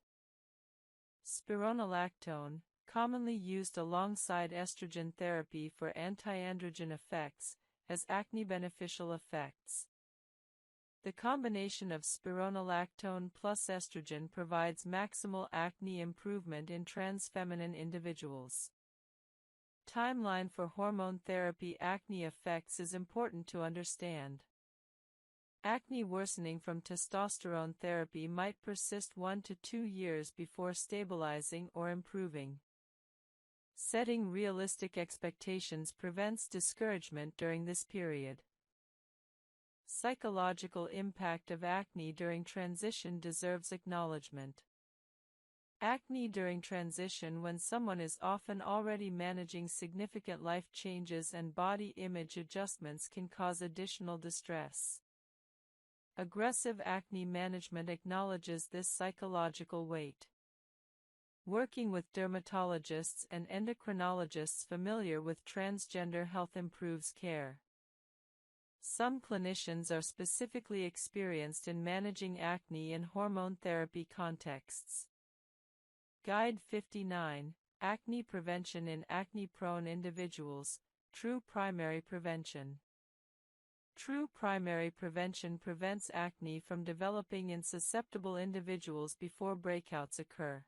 Spironolactone, commonly used alongside estrogen therapy for anti-androgen effects, has acne beneficial effects. The combination of spironolactone plus estrogen provides maximal acne improvement in transfeminine individuals. Timeline for hormone therapy acne effects is important to understand. Acne worsening from testosterone therapy might persist 1 to 2 years before stabilizing or improving. Setting realistic expectations prevents discouragement during this period. Psychological impact of acne during transition deserves acknowledgement. Acne during transition, when someone is often already managing significant life changes and body image adjustments, can cause additional distress. Aggressive acne management acknowledges this psychological weight. Working with dermatologists and endocrinologists familiar with transgender health improves care. Some clinicians are specifically experienced in managing acne in hormone therapy contexts. Guide 59, Acne Prevention in Acne-Prone Individuals, True Primary Prevention. True primary prevention prevents acne from developing in susceptible individuals before breakouts occur.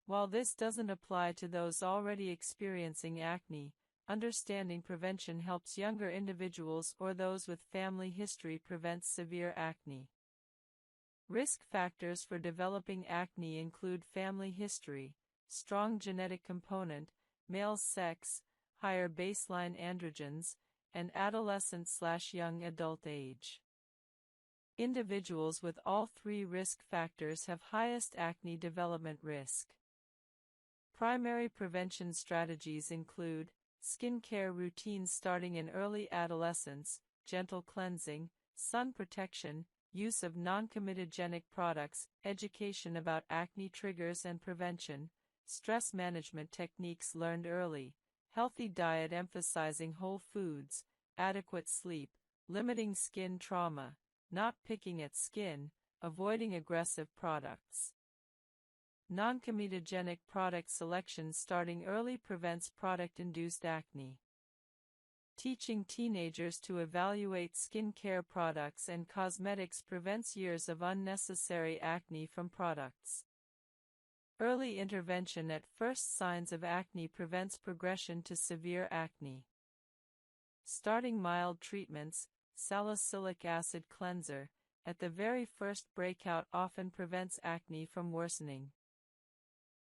While this doesn't apply to those already experiencing acne, understanding prevention helps younger individuals or those with family history prevent severe acne. Risk factors for developing acne include family history, strong genetic component, male sex, higher baseline androgens, and adolescent/young adult age. Individuals with all three risk factors have highest acne development risk. Primary prevention strategies include skincare routines starting in early adolescence, gentle cleansing, sun protection, use of non-comedogenic products, education about acne triggers and prevention, stress management techniques learned early, healthy diet emphasizing whole foods, adequate sleep, limiting skin trauma, not picking at skin, avoiding aggressive products. Non-comedogenic product selection starting early prevents product-induced acne. Teaching teenagers to evaluate skincare products and cosmetics prevents years of unnecessary acne from products. Early intervention at first signs of acne prevents progression to severe acne. Starting mild treatments, salicylic acid cleanser, at the very first breakout often prevents acne from worsening.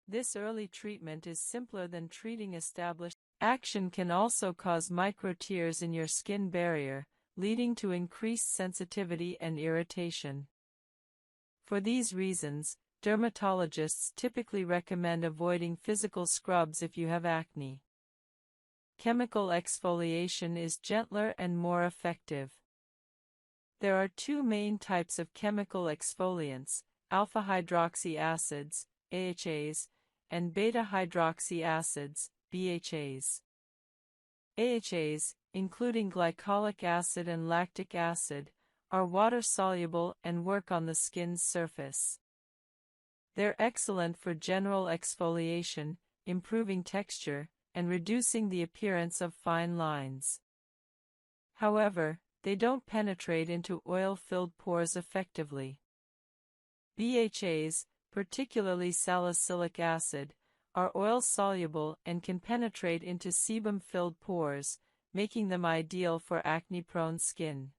This early treatment is simpler than treating established. Action can also cause micro tears in your skin barrier, leading to increased sensitivity and irritation. For these reasons, dermatologists typically recommend avoiding physical scrubs if you have acne. Chemical exfoliation is gentler and more effective. There are two main types of chemical exfoliants, alpha-hydroxy acids, AHAs, and beta-hydroxy acids, BHAs. AHAs, including glycolic acid and lactic acid, are water-soluble and work on the skin's surface. They're excellent for general exfoliation, improving texture, and reducing the appearance of fine lines. However, they don't penetrate into oil-filled pores effectively. BHAs, particularly salicylic acid, are oil-soluble and can penetrate into sebum-filled pores, making them ideal for acne-prone skin.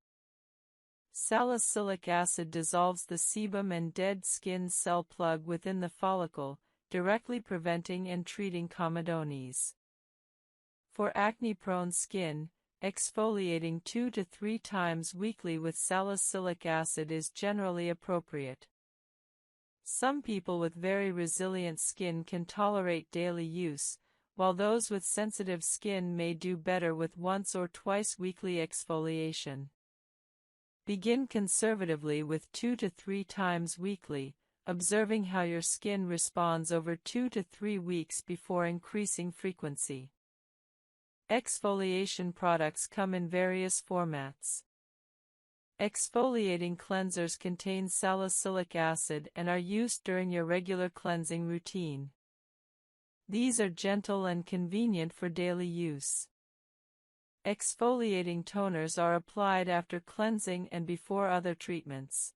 Salicylic acid dissolves the sebum and dead skin cell plug within the follicle, directly preventing and treating comedones. For acne-prone skin, exfoliating 2 to 3 times weekly with salicylic acid is generally appropriate. Some people with very resilient skin can tolerate daily use, while those with sensitive skin may do better with once or twice weekly exfoliation. Begin conservatively with 2 to 3 times weekly, observing how your skin responds over 2 to 3 weeks before increasing frequency. Exfoliation products come in various formats. Exfoliating cleansers contain salicylic acid and are used during your regular cleansing routine. These are gentle and convenient for daily use. Exfoliating toners are applied after cleansing and before other treatments.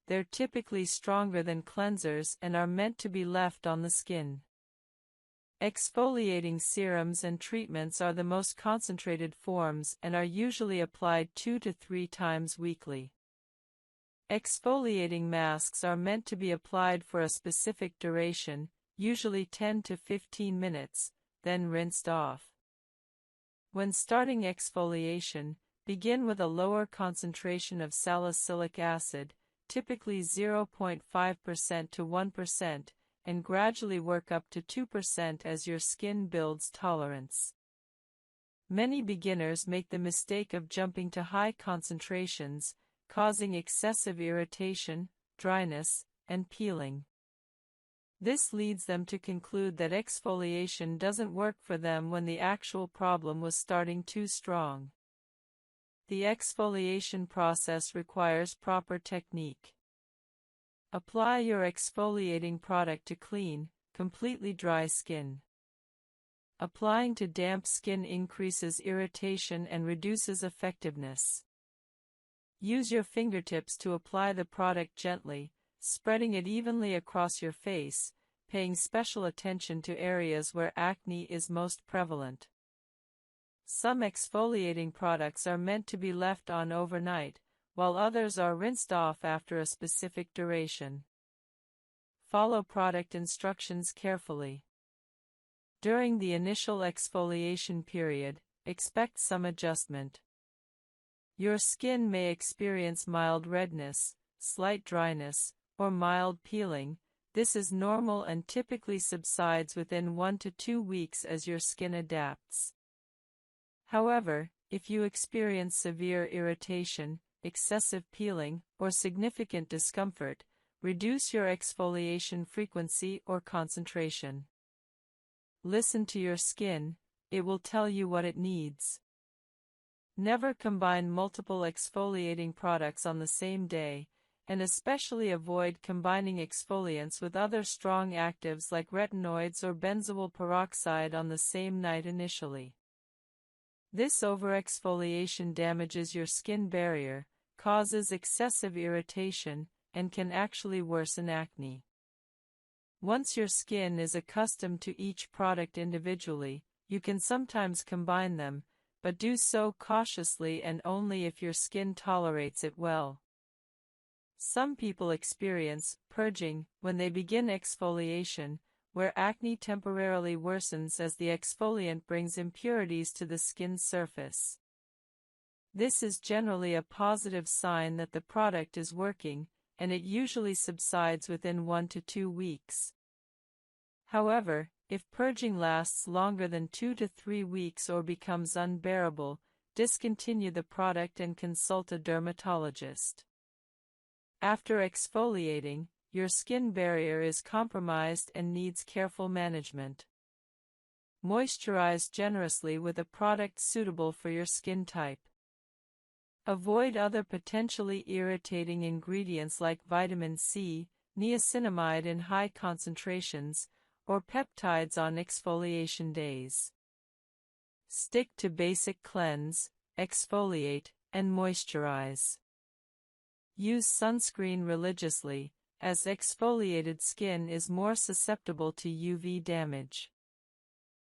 They're typically stronger than cleansers and are meant to be left on the skin. Exfoliating serums and treatments are the most concentrated forms and are usually applied 2 to 3 times weekly. Exfoliating masks are meant to be applied for a specific duration, usually 10 to 15 minutes, then rinsed off. When starting exfoliation, begin with a lower concentration of salicylic acid, typically 0.5% to 1%, and gradually work up to 2% as your skin builds tolerance. Many beginners make the mistake of jumping to high concentrations, causing excessive irritation, dryness, and peeling. This leads them to conclude that exfoliation doesn't work for them when the actual problem was starting too strong. The exfoliation process requires proper technique. Apply your exfoliating product to clean, completely dry skin. Applying to damp skin increases irritation and reduces effectiveness. Use your fingertips to apply the product gently, spreading it evenly across your face, paying special attention to areas where acne is most prevalent. Some exfoliating products are meant to be left on overnight, while others are rinsed off after a specific duration. Follow product instructions carefully. During the initial exfoliation period, expect some adjustment. Your skin may experience mild redness, slight dryness, or mild peeling. This is normal and typically subsides within 1 to 2 weeks as your skin adapts. However, if you experience severe irritation, excessive peeling, or significant discomfort, reduce your exfoliation frequency or concentration. Listen to your skin, it will tell you what it needs. Never combine multiple exfoliating products on the same day, and especially avoid combining exfoliants with other strong actives like retinoids or benzoyl peroxide on the same night initially. This overexfoliation damages your skin barrier, causes excessive irritation, and can actually worsen acne. Once your skin is accustomed to each product individually, you can sometimes combine them, but do so cautiously and only if your skin tolerates it well. Some people experience purging when they begin exfoliation, where acne temporarily worsens as the exfoliant brings impurities to the skin's surface. This is generally a positive sign that the product is working, and it usually subsides within 1 to 2 weeks. However, if purging lasts longer than 2 to 3 weeks or becomes unbearable, discontinue the product and consult a dermatologist. After exfoliating, your skin barrier is compromised and needs careful management. Moisturize generously with a product suitable for your skin type. Avoid other potentially irritating ingredients like vitamin C, niacinamide in high concentrations, or peptides on exfoliation days. Stick to basic cleanse, exfoliate, and moisturize. Use sunscreen religiously, as exfoliated skin is more susceptible to UV damage.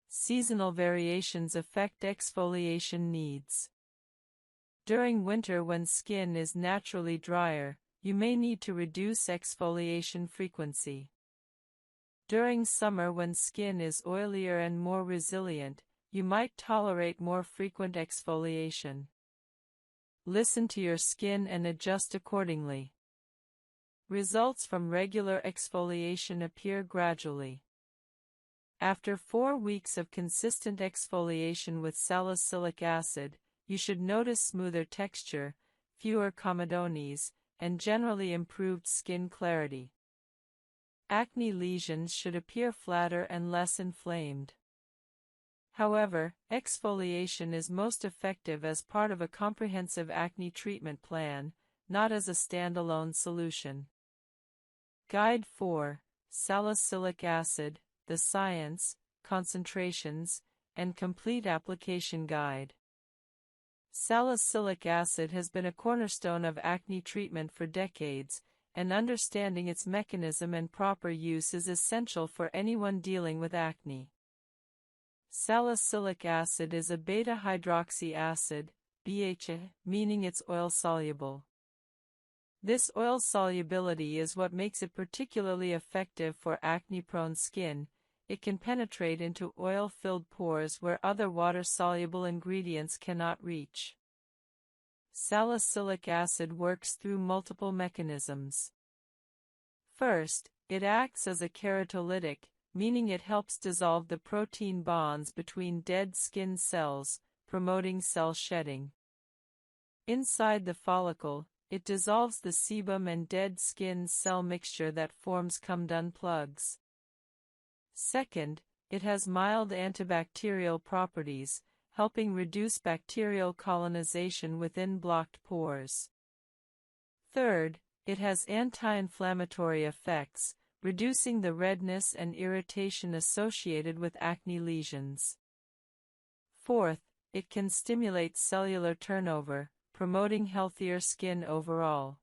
Seasonal variations affect exfoliation needs. During winter, when skin is naturally drier, you may need to reduce exfoliation frequency. During summer, when skin is oilier and more resilient, you might tolerate more frequent exfoliation. Listen to your skin and adjust accordingly. Results from regular exfoliation appear gradually. After 4 weeks of consistent exfoliation with salicylic acid, you should notice smoother texture, fewer comedones, and generally improved skin clarity. Acne lesions should appear flatter and less inflamed. However, exfoliation is most effective as part of a comprehensive acne treatment plan, not as a standalone solution. Guide 4: Salicylic Acid, the Science, Concentrations, and Complete Application Guide. Salicylic acid has been a cornerstone of acne treatment for decades, and understanding its mechanism and proper use is essential for anyone dealing with acne. Salicylic acid is a beta-hydroxy acid, BHA, meaning it's oil-soluble. This oil solubility is what makes it particularly effective for acne-prone skin. It can penetrate into oil-filled pores where other water-soluble ingredients cannot reach. Salicylic acid works through multiple mechanisms. First, it acts as a keratolytic, meaning it helps dissolve the protein bonds between dead skin cells, promoting cell shedding. Inside the follicle, it dissolves the sebum and dead skin cell mixture that forms cum-dun plugs. Second, it has mild antibacterial properties, helping reduce bacterial colonization within blocked pores. Third, it has anti-inflammatory effects, reducing the redness and irritation associated with acne lesions. Fourth, it can stimulate cellular turnover, promoting healthier skin overall.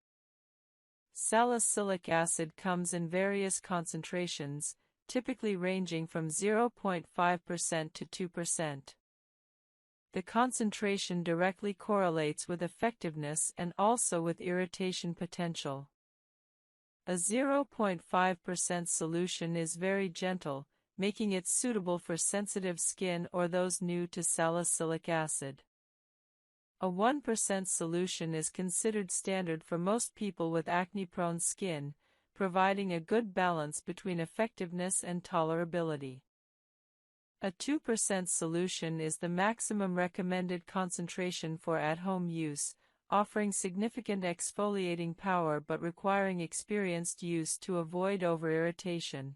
Salicylic acid comes in various concentrations, typically ranging from 0.5% to 2%. The concentration directly correlates with effectiveness and also with irritation potential. A 0.5% solution is very gentle, making it suitable for sensitive skin or those new to salicylic acid. A 1% solution is considered standard for most people with acne-prone skin, providing a good balance between effectiveness and tolerability. A 2% solution is the maximum recommended concentration for at-home use, offering significant exfoliating power but requiring experienced use to avoid over-irritation.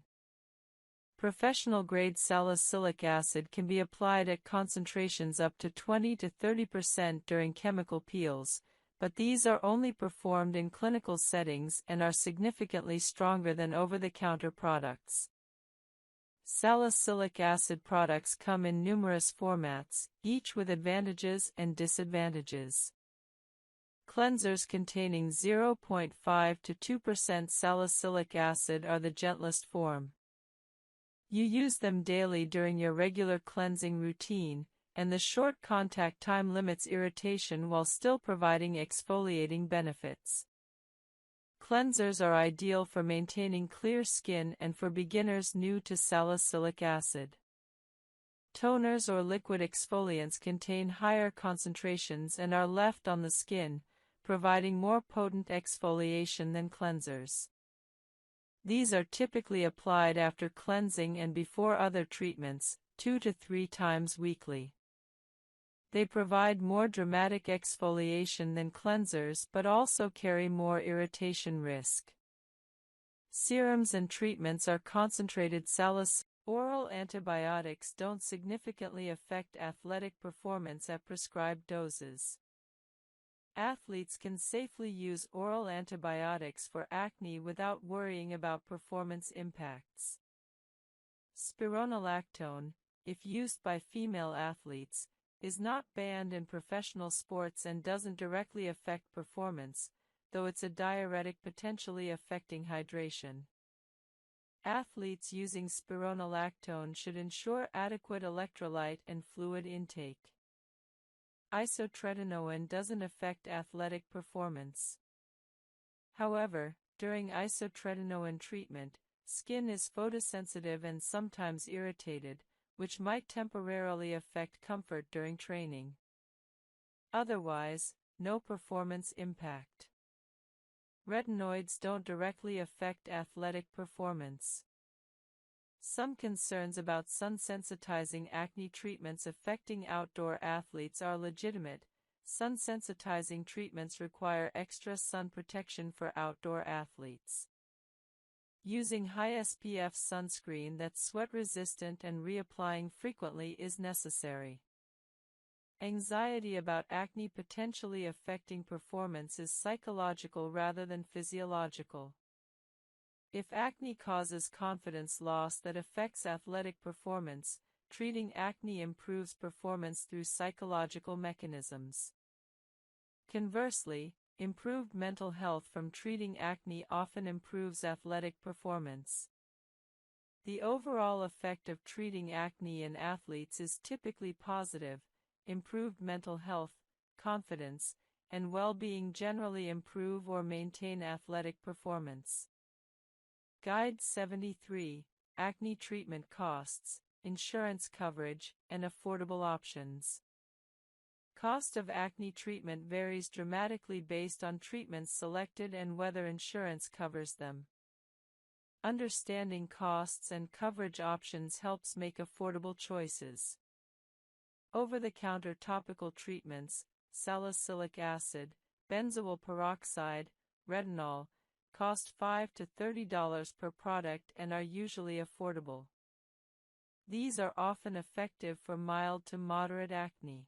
Professional-grade salicylic acid can be applied at concentrations up to 20 to 30% during chemical peels, but these are only performed in clinical settings and are significantly stronger than over-the-counter products. Salicylic acid products come in numerous formats, each with advantages and disadvantages. Cleansers containing 0.5 to 2% salicylic acid are the gentlest form. You use them daily during your regular cleansing routine, and the short contact time limits irritation while still providing exfoliating benefits. Cleansers are ideal for maintaining clear skin and for beginners new to salicylic acid. Toners or liquid exfoliants contain higher concentrations and are left on the skin, providing more potent exfoliation than cleansers. These are typically applied after cleansing and before other treatments, 2 to 3 times weekly. They provide more dramatic exfoliation than cleansers but also carry more irritation risk. Serums and treatments are concentrated salicylic. Oral antibiotics don't significantly affect athletic performance at prescribed doses. Athletes can safely use oral antibiotics for acne without worrying about performance impacts. Spironolactone, if used by female athletes, is not banned in professional sports and doesn't directly affect performance, though it's a diuretic potentially affecting hydration. Athletes using spironolactone should ensure adequate electrolyte and fluid intake. Isotretinoin doesn't affect athletic performance. However, during isotretinoin treatment, skin is photosensitive and sometimes irritated, which might temporarily affect comfort during training. Otherwise, no performance impact. Retinoids don't directly affect athletic performance. Some concerns about sun-sensitizing acne treatments affecting outdoor athletes are legitimate. Sun-sensitizing treatments require extra sun protection for outdoor athletes. Using high SPF sunscreen that's sweat-resistant and reapplying frequently is necessary. Anxiety about acne potentially affecting performance is psychological rather than physiological. If acne causes confidence loss that affects athletic performance, treating acne improves performance through psychological mechanisms. Conversely, improved mental health from treating acne often improves athletic performance. The overall effect of treating acne in athletes is typically positive. Improved mental health, confidence, and well-being generally improve or maintain athletic performance. Guide 73, Acne Treatment Costs, Insurance Coverage, and Affordable Options. cost of acne treatment varies dramatically based on treatments selected and whether insurance covers them. Understanding costs and coverage options helps make affordable choices. Over-the-counter topical treatments, salicylic acid, benzoyl peroxide, retinol, cost $5 to $30 per product and are usually affordable. These are often effective for mild to moderate acne.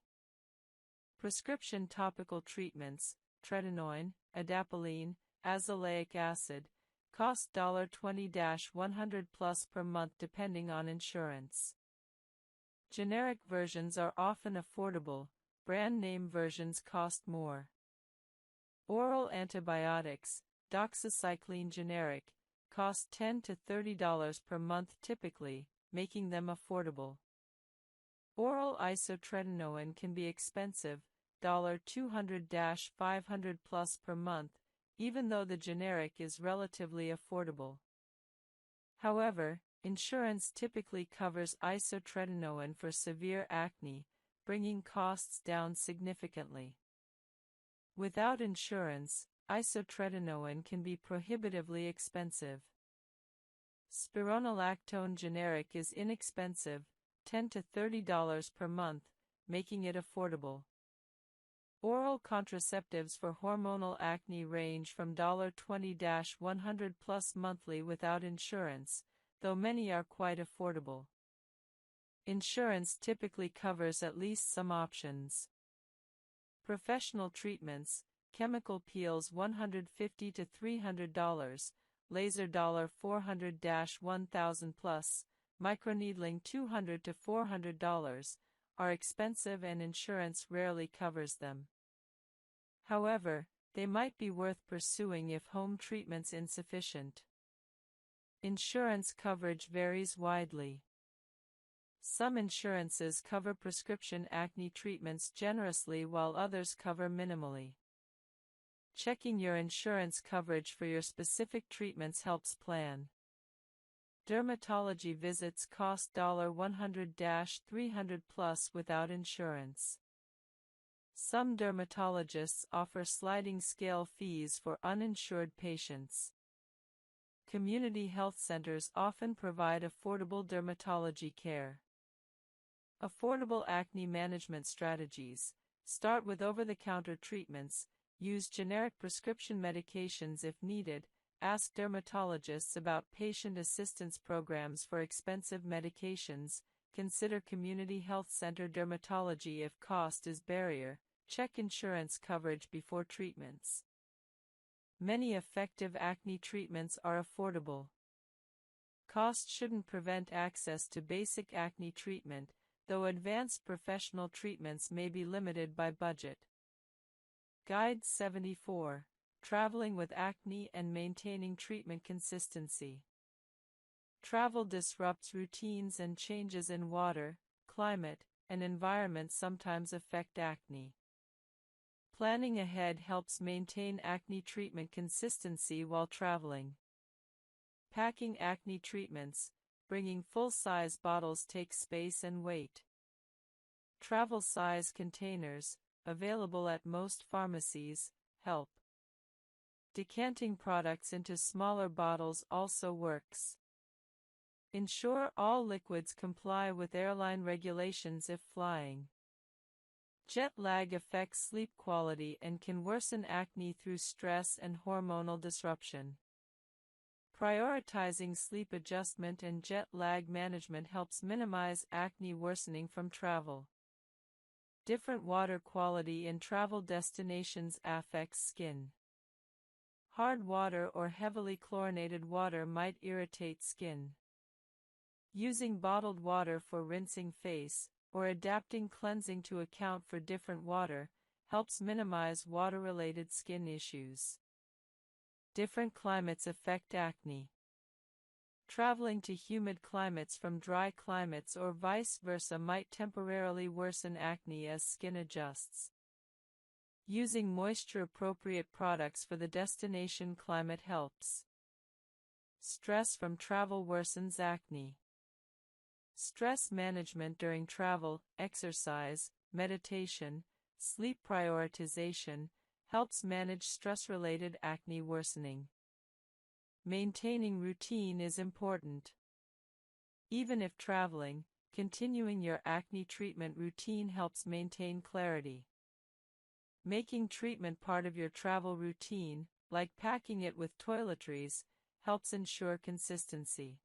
Prescription topical treatments, tretinoin, adapalene, azelaic acid, cost $20-$100 plus per month depending on insurance. Generic versions are often affordable, brand name versions cost more. Oral antibiotics, doxycycline generic, cost $10 to $30 per month typically, making them affordable. Oral isotretinoin can be expensive, $200-$500 plus per month, even though the generic is relatively affordable. However, insurance typically covers isotretinoin for severe acne, bringing costs down significantly. Without insurance, isotretinoin can be prohibitively expensive. Spironolactone generic is inexpensive, $10 to $30 per month, making it affordable. Oral contraceptives for hormonal acne range from $20-$100 plus monthly without insurance, though many are quite affordable. Insurance typically covers at least some options. Professional treatments, chemical peels $150 to $300, laser $400-$1,000 plus, microneedling $200 to $400, are expensive and insurance rarely covers them. However, they might be worth pursuing if home treatment's insufficient. Insurance coverage varies widely. Some insurances cover prescription acne treatments generously while others cover minimally. Checking your insurance coverage for your specific treatments helps plan. Dermatology visits cost $100-$300 plus without insurance. Some dermatologists offer sliding scale fees for uninsured patients. Community health centers often provide affordable dermatology care. Affordable acne management strategies. Start with over-the-counter treatments, use generic prescription medications if needed, ask dermatologists about patient assistance programs for expensive medications, consider community health center dermatology if cost is barrier, check insurance coverage before treatments. Many effective acne treatments are affordable. Cost shouldn't prevent access to basic acne treatment, though advanced professional treatments may be limited by budget. Guide 74. Traveling with acne and maintaining treatment consistency. Travel disrupts routines and changes in water, climate, and environment sometimes affect acne. Planning ahead helps maintain acne treatment consistency while traveling. Packing acne treatments, bringing full-size bottles takes space and weight. Travel size containers, available at most pharmacies, help. Decanting products into smaller bottles also works. Ensure all liquids comply with airline regulations if flying. Jet lag affects sleep quality and can worsen acne through stress and hormonal disruption. Prioritizing sleep adjustment and jet lag management helps minimize acne worsening from travel. Different water quality in travel destinations affects skin. Hard water or heavily chlorinated water might irritate skin. Using bottled water for rinsing face, or adapting cleansing to account for different water, helps minimize water-related skin issues. Different climates affect acne. Traveling to humid climates from dry climates or vice versa might temporarily worsen acne as skin adjusts. Using moisture-appropriate products for the destination climate helps. Stress from travel worsens acne. Stress management during travel, exercise, meditation, sleep prioritization, helps manage stress-related acne worsening. Maintaining routine is important. Even if traveling, continuing your acne treatment routine helps maintain clarity. Making treatment part of your travel routine, like packing it with toiletries, helps ensure consistency.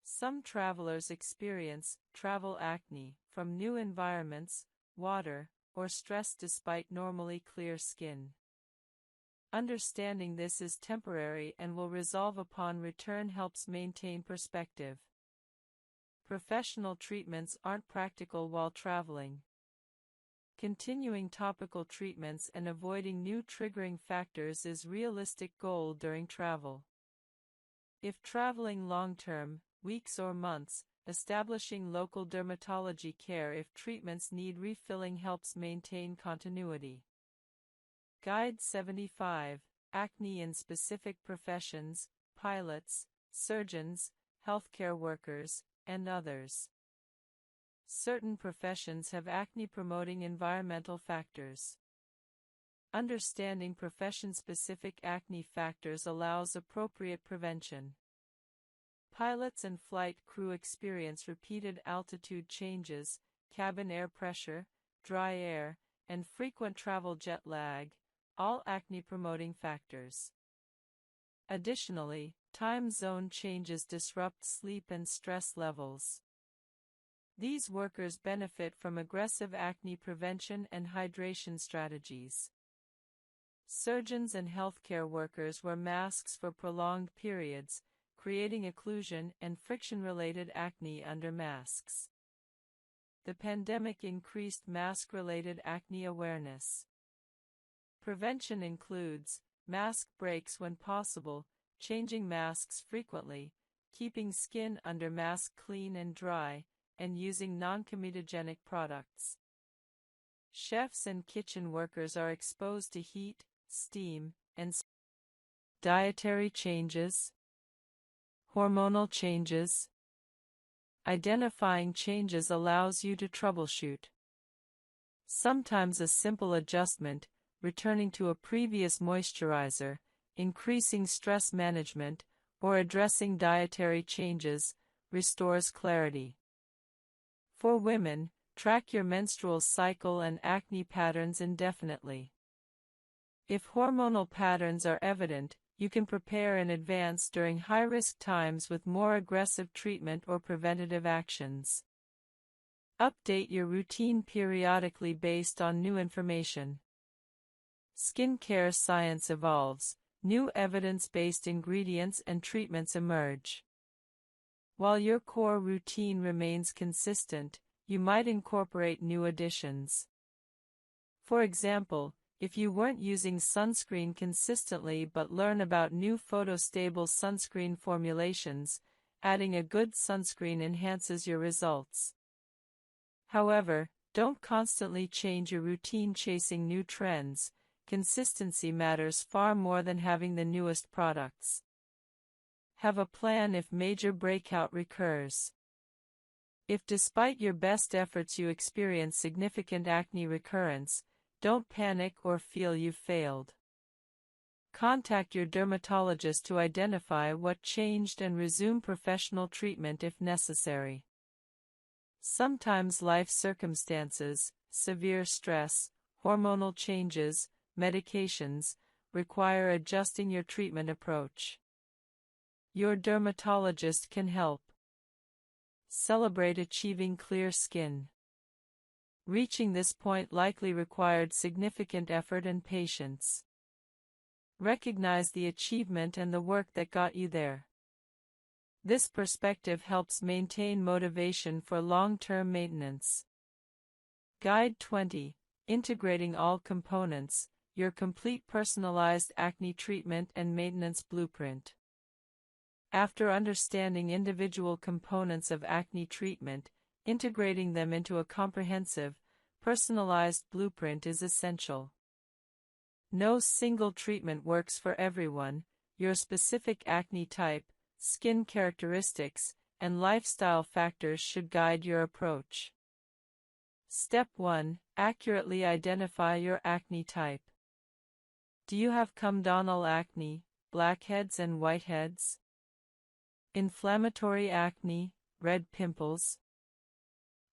Some travelers experience travel acne from new environments, water, or stress despite normally clear skin. Understanding this is temporary and will resolve upon return helps maintain perspective. Professional treatments aren't practical while traveling. Continuing topical treatments and avoiding new triggering factors is realistic goal during travel. If traveling long-term, weeks or months, establishing local dermatology care if treatments need refilling helps maintain continuity. Guide 75, Acne in Specific Professions, Pilots, Surgeons, Healthcare Workers, and Others. Certain professions have acne-promoting environmental factors. Understanding profession-specific acne factors allows appropriate prevention. Pilots and flight crew experience repeated altitude changes, cabin air pressure, dry air, and frequent travel jet lag, all acne-promoting factors. Additionally, time zone changes disrupt sleep and stress levels. These workers benefit from aggressive acne prevention and hydration strategies. Surgeons and healthcare workers wear masks for prolonged periods, creating occlusion and friction-related acne under masks. The pandemic increased mask-related acne awareness. Prevention includes mask breaks when possible, changing masks frequently, keeping skin under mask clean and dry, and using non-comedogenic products. Chefs and kitchen workers are exposed to heat, steam, and dietary changes, hormonal changes. Identifying changes allows you to troubleshoot. Sometimes a simple adjustment, returning to a previous moisturizer, increasing stress management, or addressing dietary changes, restores clarity. For women, track your menstrual cycle and acne patterns indefinitely. If hormonal patterns are evident, you can prepare in advance during high-risk times with more aggressive treatment or preventative actions. Update your routine periodically based on new information. Skincare science evolves, new evidence-based ingredients and treatments emerge. While your core routine remains consistent, you might incorporate new additions. For example, if you weren't using sunscreen consistently but learn about new photostable sunscreen formulations, adding a good sunscreen enhances your results. However, don't constantly change your routine chasing new trends. Consistency matters far more than having the newest products. Have a plan if major breakout recurs. If despite your best efforts you experience significant acne recurrence, don't panic or feel you've failed. Contact your dermatologist to identify what changed and resume professional treatment if necessary. Sometimes life circumstances, severe stress, hormonal changes, medications, require adjusting your treatment approach. Your dermatologist can help. Celebrate achieving clear skin. Reaching this point likely required significant effort and patience. Recognize the achievement and the work that got you there. This perspective helps maintain motivation for long-term maintenance. Guide 20, Integrating All Components, your complete personalized acne treatment and maintenance blueprint. After understanding individual components of acne treatment, integrating them into a comprehensive, personalized blueprint is essential. No single treatment works for everyone. Your specific acne type, skin characteristics, and lifestyle factors should guide your approach. Step 1. Accurately identify your acne type. Do you have comedonal acne, blackheads and whiteheads? Inflammatory acne, red pimples?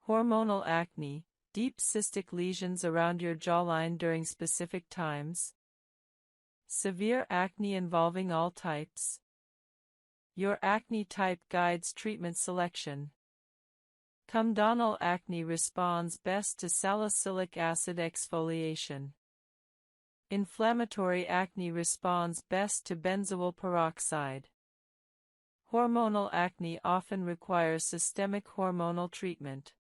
Hormonal acne, deep cystic lesions around your jawline during specific times? Severe acne involving all types? Your acne type guides treatment selection. Comedonal acne responds best to salicylic acid exfoliation. Inflammatory acne responds best to benzoyl peroxide. Hormonal acne often requires systemic hormonal treatment.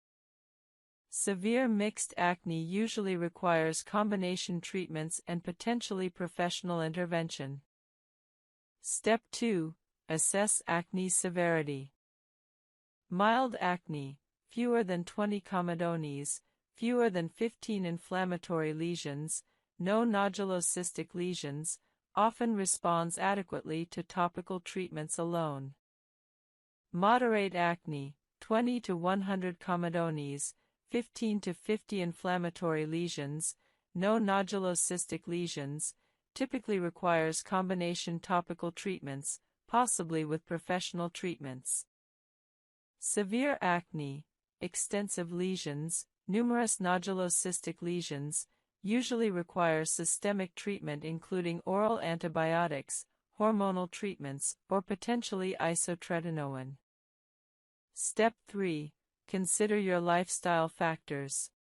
Severe mixed acne usually requires combination treatments and potentially professional intervention. Step 2. Assess acne severity. Mild acne, fewer than 20 comedones, fewer than 15 inflammatory lesions, no nodulocystic lesions, often responds adequately to topical treatments alone. Moderate acne, 20 to 100 comedones, 15 to 50 inflammatory lesions, no nodulocystic lesions, typically requires combination topical treatments, possibly with professional treatments. Severe acne, extensive lesions, numerous nodulocystic lesions, usually requires systemic treatment including oral antibiotics, hormonal treatments, or potentially isotretinoin. Step 3. Consider your lifestyle factors.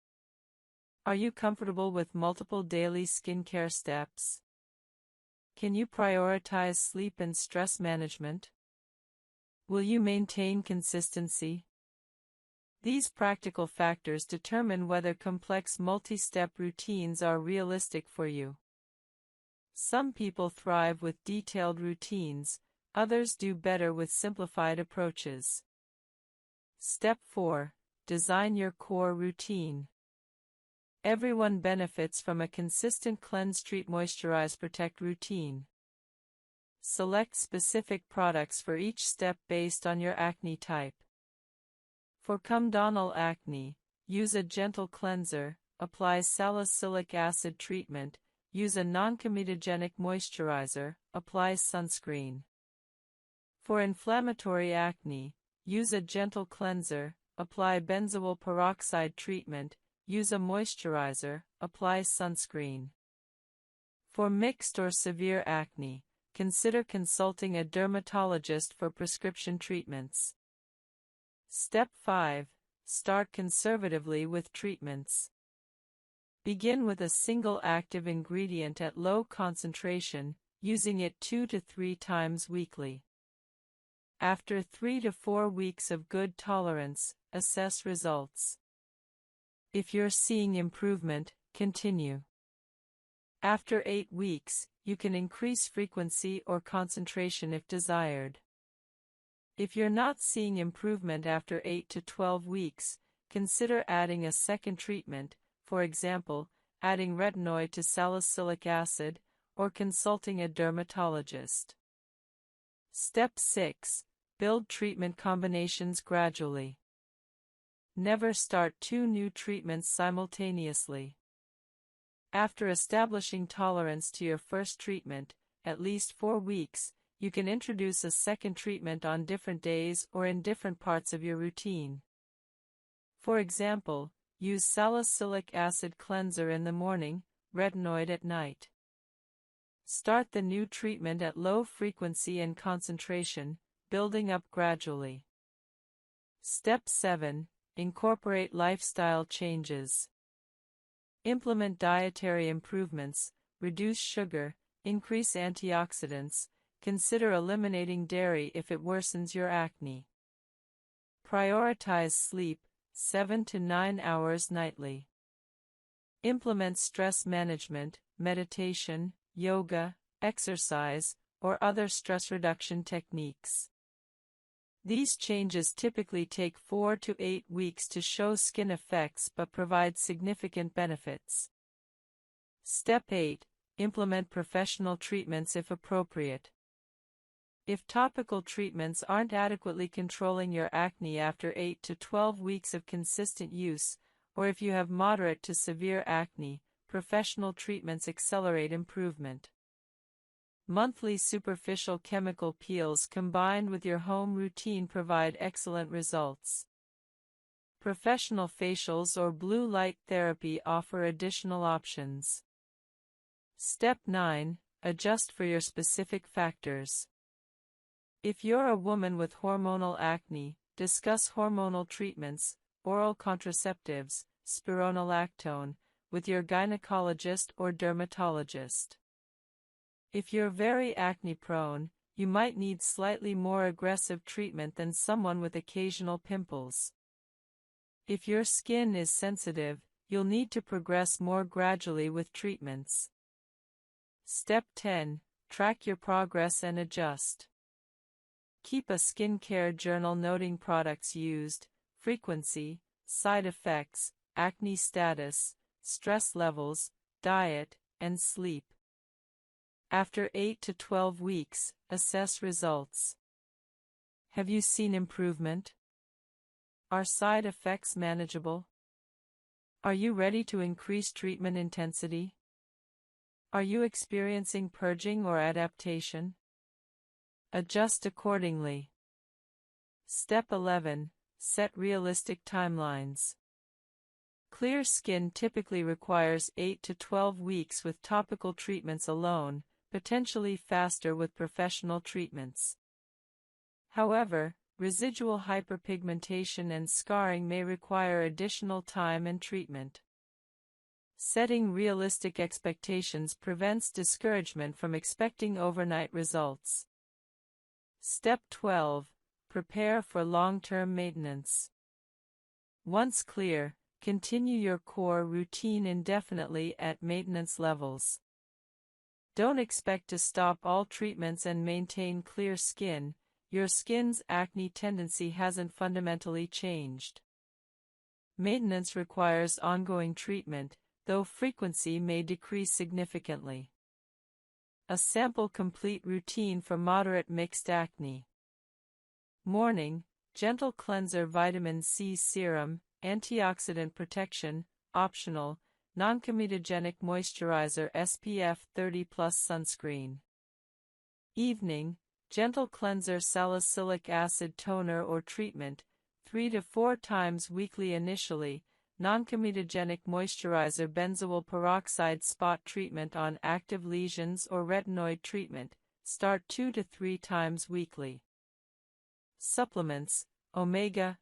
Are you comfortable with multiple daily skincare steps? Can you prioritize sleep and stress management? Will you maintain consistency? These practical factors determine whether complex multi-step routines are realistic for you. Some people thrive with detailed routines, others do better with simplified approaches. Step 4. Design your core routine. Everyone benefits from a consistent cleanse, treat, moisturize, protect routine. Select specific products for each step based on your acne type. For comedonal acne, use a gentle cleanser, apply salicylic acid treatment, use a non-comedogenic moisturizer, apply sunscreen. For inflammatory acne, use a gentle cleanser, apply benzoyl peroxide treatment, use a moisturizer, apply sunscreen. For mixed or severe acne, consider consulting a dermatologist for prescription treatments. Step 5. Start conservatively with treatments. Begin with a single active ingredient at low concentration, using it 2 to 3 times weekly. After 3 to 4 weeks of good tolerance, assess results. If you're seeing improvement, continue. After 8 weeks, you can increase frequency or concentration if desired. If you're not seeing improvement after 8 to 12 weeks, consider adding a second treatment, for example, adding retinoid to salicylic acid, or consulting a dermatologist. Step 6. Build treatment combinations gradually. Never start 2 new treatments simultaneously. After establishing tolerance to your first treatment, at least 4 weeks, you can introduce a second treatment on different days or in different parts of your routine. For example, use salicylic acid cleanser in the morning, retinoid at night. Start the new treatment at low frequency and concentration, building up gradually. Step 7. Incorporate lifestyle changes. Implement dietary improvements, reduce sugar, increase antioxidants, consider eliminating dairy if it worsens your acne. Prioritize sleep, 7 to 9 hours nightly. Implement stress management, meditation, yoga, exercise, or other stress reduction techniques. These changes typically take 4 to 8 weeks to show skin effects but provide significant benefits. Step 8. Implement professional treatments if appropriate. If topical treatments aren't adequately controlling your acne after 8 to 12 weeks of consistent use, or if you have moderate to severe acne, professional treatments accelerate improvement. Monthly superficial chemical peels combined with your home routine provide excellent results. Professional facials or blue light therapy offer additional options. Step 9. Adjust for your specific factors. If you're a woman with hormonal acne, discuss hormonal treatments, oral contraceptives, spironolactone, with your gynecologist or dermatologist. If you're very acne-prone, you might need slightly more aggressive treatment than someone with occasional pimples. If your skin is sensitive, you'll need to progress more gradually with treatments. Step 10. Track your progress and adjust. Keep a skincare journal noting products used, frequency, side effects, acne status, stress levels, diet, and sleep. After 8 to 12 weeks, assess results. Have you seen improvement? Are side effects manageable? Are you ready to increase treatment intensity? Are you experiencing purging or adaptation? Adjust accordingly. Step 11. Set realistic timelines. Clear skin typically requires 8 to 12 weeks with topical treatments alone, potentially faster with professional treatments. However, residual hyperpigmentation and scarring may require additional time and treatment. Setting realistic expectations prevents discouragement from expecting overnight results. Step 12. Prepare for long-term maintenance. Once clear, continue your core routine indefinitely at maintenance levels. Don't expect to stop all treatments and maintain clear skin. Your skin's acne tendency hasn't fundamentally changed. Maintenance requires ongoing treatment, though frequency may decrease significantly. A sample complete routine for moderate mixed acne. Morning, gentle cleanser vitamin C serum, antioxidant protection, optional, non-comedogenic moisturizer SPF 30+ sunscreen. Evening, gentle cleanser salicylic acid toner or treatment, 3 to 4 times weekly initially, non-comedogenic moisturizer benzoyl peroxide spot treatment on active lesions or retinoid treatment, start 2 to 3 times weekly. Supplements, omega-3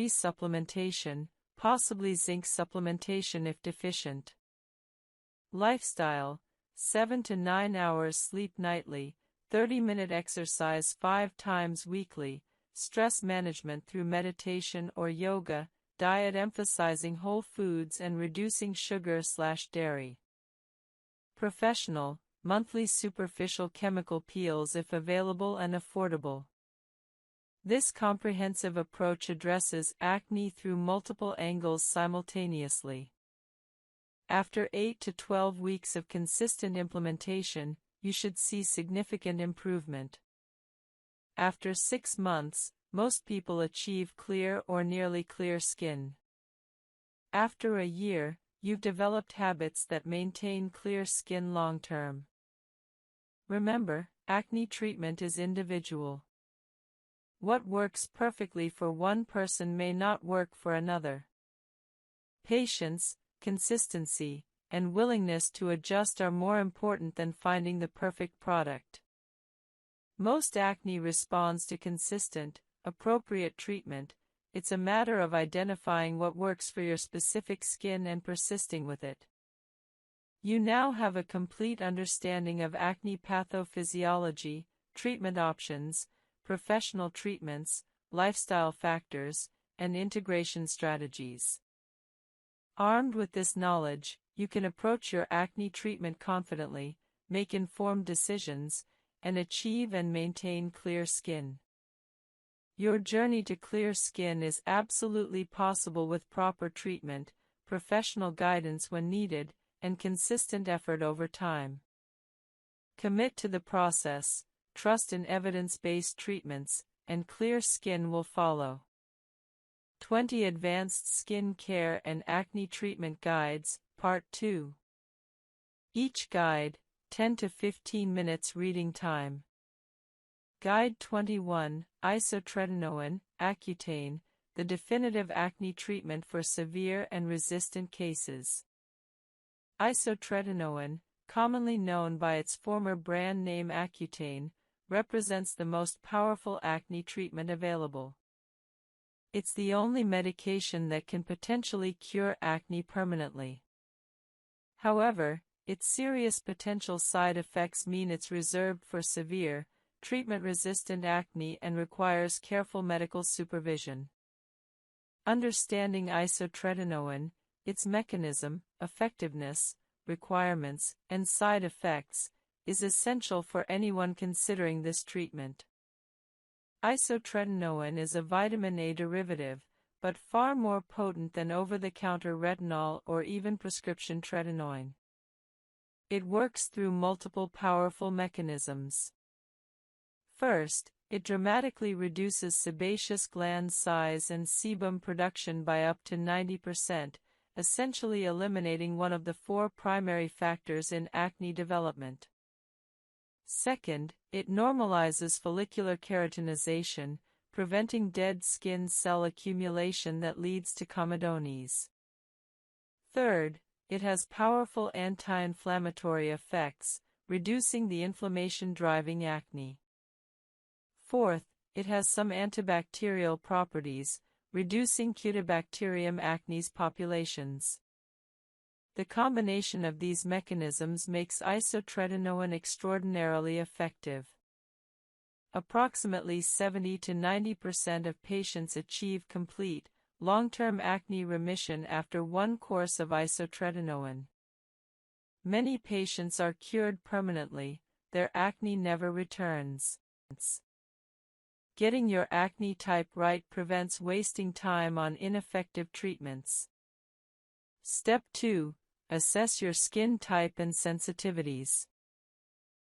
supplementation, possibly zinc supplementation if deficient. Lifestyle, 7 to 9 hours sleep nightly, 30-minute exercise 5 times weekly, stress management through meditation or yoga, diet emphasizing whole foods and reducing sugar/dairy. Professional, monthly superficial chemical peels if available and affordable. This comprehensive approach addresses acne through multiple angles simultaneously. After 8 to 12 weeks of consistent implementation, you should see significant improvement. After 6 months, most people achieve clear or nearly clear skin. After a year, you've developed habits that maintain clear skin long-term. Remember, acne treatment is individual. What works perfectly for one person may not work for another. Patience, consistency, and willingness to adjust are more important than finding the perfect product. Most acne responds to consistent, appropriate treatment. It's a matter of identifying what works for your specific skin and persisting with it. You now have a complete understanding of acne pathophysiology, treatment options, professional treatments, lifestyle factors, and integration strategies. Armed with this knowledge, you can approach your acne treatment confidently, make informed decisions, and achieve and maintain clear skin. Your journey to clear skin is absolutely possible with proper treatment, professional guidance when needed, and consistent effort over time. Commit to the process, trust in evidence-based treatments, and clear skin will follow. 20 Advanced Skin Care and Acne Treatment Guides, Part 2. Each guide, 10 to 15 minutes reading time. Guide 21, Isotretinoin, Accutane, the definitive acne treatment for severe and resistant cases. Isotretinoin, commonly known by its former brand name Accutane, represents the most powerful acne treatment available. It's the only medication that can potentially cure acne permanently. However, its serious potential side effects mean it's reserved for severe, treatment-resistant acne and requires careful medical supervision. Understanding isotretinoin, its mechanism, effectiveness, requirements, and side effects, is essential for anyone considering this treatment. Isotretinoin is a vitamin A derivative, but far more potent than over-the-counter retinol or even prescription tretinoin. It works through multiple powerful mechanisms. First, it dramatically reduces sebaceous gland size and sebum production by up to 90%, essentially eliminating one of the 4 primary factors in acne development. Second, it normalizes follicular keratinization, preventing dead skin cell accumulation that leads to comedones. Third, it has powerful anti-inflammatory effects, reducing the inflammation driving acne. Fourth, it has some antibacterial properties, reducing Cutibacterium acnes populations. The combination of these mechanisms makes isotretinoin extraordinarily effective. Approximately 70 to 90% of patients achieve complete, long-term acne remission after 1 course of isotretinoin. Many patients are cured permanently, their acne never returns. Getting your acne type right prevents wasting time on ineffective treatments. Step 2. Assess your skin type and sensitivities.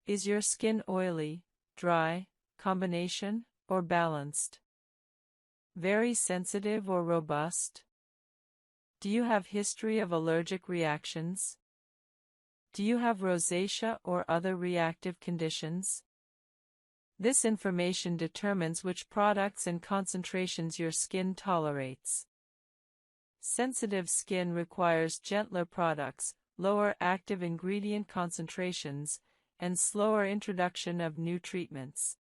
Is your skin oily, dry, combination, or balanced? Very sensitive or robust? Do you have history of allergic reactions? Do you have rosacea or other reactive conditions? This information determines which products and concentrations your skin tolerates. Sensitive skin requires gentler products, lower active ingredient concentrations, and slower introduction of new treatments.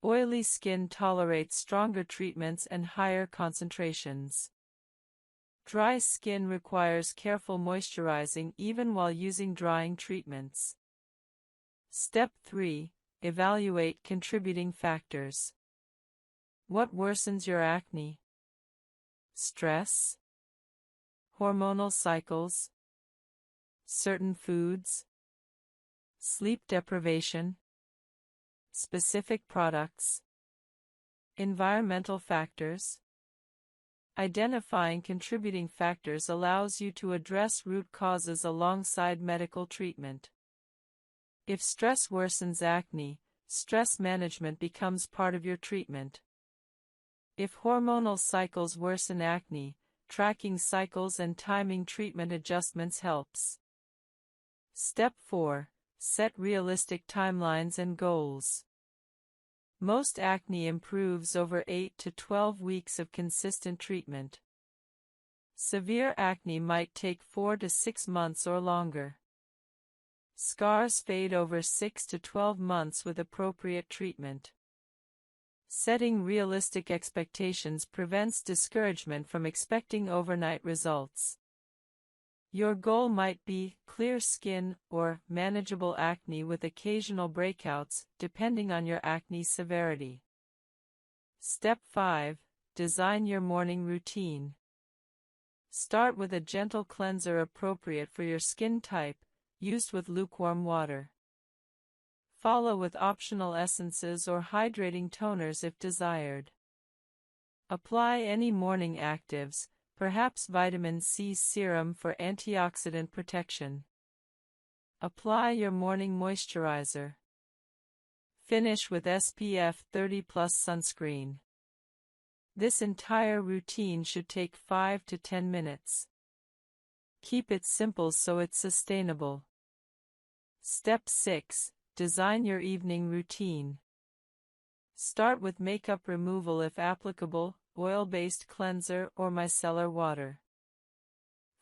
Oily skin tolerates stronger treatments and higher concentrations. Dry skin requires careful moisturizing even while using drying treatments. Step 3. Evaluate contributing factors. What worsens your acne? Stress, hormonal cycles, certain foods, sleep deprivation, specific products, environmental factors. Identifying contributing factors allows you to address root causes alongside medical treatment. If stress worsens acne, stress management becomes part of your treatment. If hormonal cycles worsen acne, tracking cycles and timing treatment adjustments helps. Step 4. Set realistic timelines and goals. Most acne improves over 8 to 12 weeks of consistent treatment. Severe acne might take 4 to 6 months or longer. Scars fade over 6 to 12 months with appropriate treatment. Setting realistic expectations prevents discouragement from expecting overnight results. Your goal might be clear skin or manageable acne with occasional breakouts, depending on your acne severity. Step 5. Design your morning routine. Start with a gentle cleanser appropriate for your skin type, used with lukewarm water. Follow with optional essences or hydrating toners if desired. Apply any morning actives, perhaps vitamin C serum for antioxidant protection. Apply your morning moisturizer. Finish with SPF 30+ sunscreen. This entire routine should take 5 to 10 minutes. Keep it simple so it's sustainable. Step 6. Design your evening routine. Start with makeup removal if applicable, oil-based cleanser or micellar water.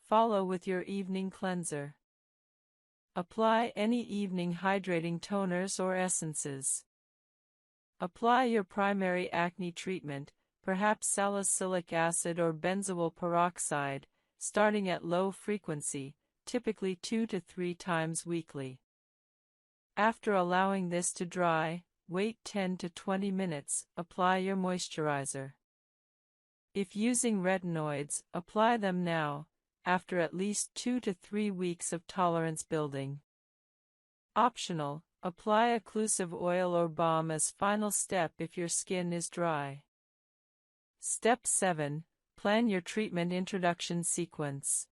Follow with your evening cleanser. Apply any evening hydrating toners or essences. Apply your primary acne treatment, perhaps salicylic acid or benzoyl peroxide, starting at low frequency, typically 2 to 3 times weekly. After allowing this to dry, wait 10 to 20 minutes, apply your moisturizer. If using retinoids, apply them now, after at least 2 to 3 weeks of tolerance building. Optional, apply occlusive oil or balm as final step if your skin is dry. Step 7. Plan your treatment introduction sequence.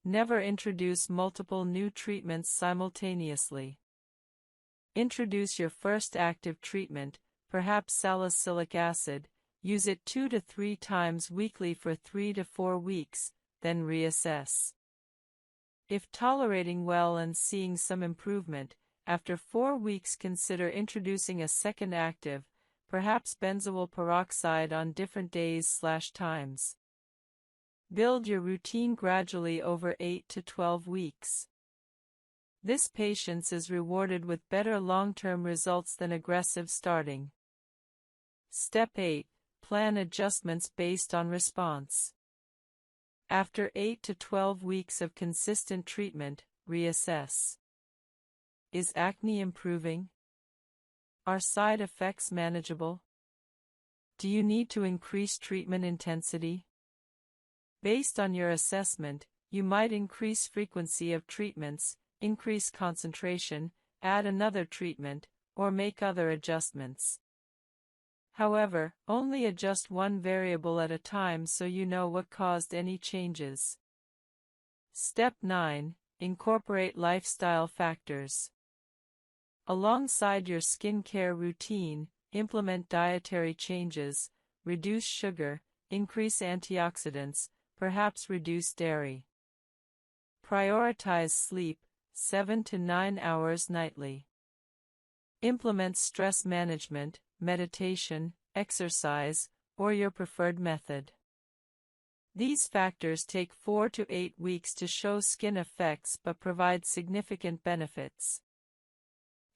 Never introduce multiple new treatments simultaneously. Introduce your first active treatment, perhaps salicylic acid, use it 2 to 3 times weekly for 3 to 4 weeks, then reassess. If tolerating well and seeing some improvement, after 4 weeks consider introducing a second active, perhaps benzoyl peroxide on different days/times. Build your routine gradually over 8 to 12 weeks. This patience is rewarded with better long-term results than aggressive starting. Step 8. Plan adjustments based on response. After 8 to 12 weeks of consistent treatment, reassess. Is acne improving? Are side effects manageable? Do you need to increase treatment intensity? Based on your assessment, you might increase frequency of treatments, increase concentration, add another treatment, or make other adjustments. However, only adjust one variable at a time so you know what caused any changes. Step 9. Incorporate lifestyle factors. Alongside your skincare routine, implement dietary changes, reduce sugar, increase antioxidants, perhaps reduce dairy. Prioritize sleep, 7 to 9 hours nightly. Implement stress management, meditation, exercise, or your preferred method. These factors take 4 to 8 weeks to show skin effects but provide significant benefits.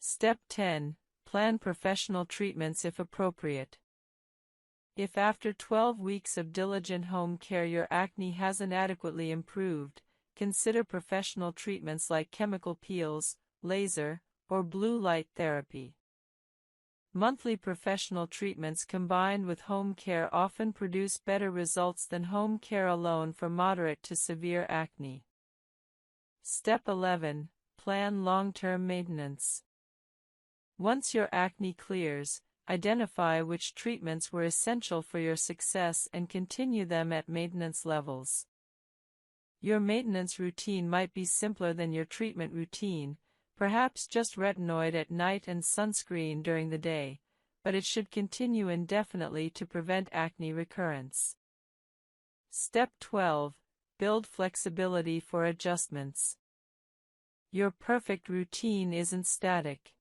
Step 10. Plan professional treatments if appropriate. If after 12 weeks of diligent home care your acne hasn't adequately improved, consider professional treatments like chemical peels, laser, or blue light therapy. Monthly professional treatments combined with home care often produce better results than home care alone for moderate to severe acne. Step 11. Plan long-term maintenance. Once your acne clears, identify which treatments were essential for your success and continue them at maintenance levels. Your maintenance routine might be simpler than your treatment routine, perhaps just retinoid at night and sunscreen during the day, but it should continue indefinitely to prevent acne recurrence. Step 12. Build flexibility for adjustments. Your perfect routine isn't static.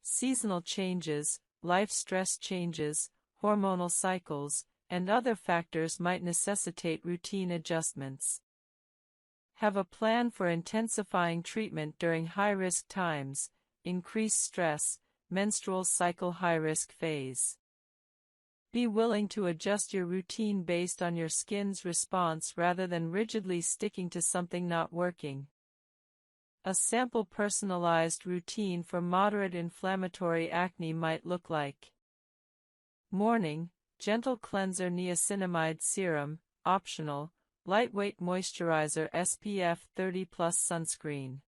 Seasonal changes, life stress changes, hormonal cycles, and other factors might necessitate routine adjustments. Have a plan for intensifying treatment during high-risk times, increased stress, menstrual cycle high-risk phase. Be willing to adjust your routine based on your skin's response rather than rigidly sticking to something not working. A sample personalized routine for moderate inflammatory acne might look like: morning, gentle cleanser niacinamide serum, optional, lightweight moisturizer SPF 30+ sunscreen.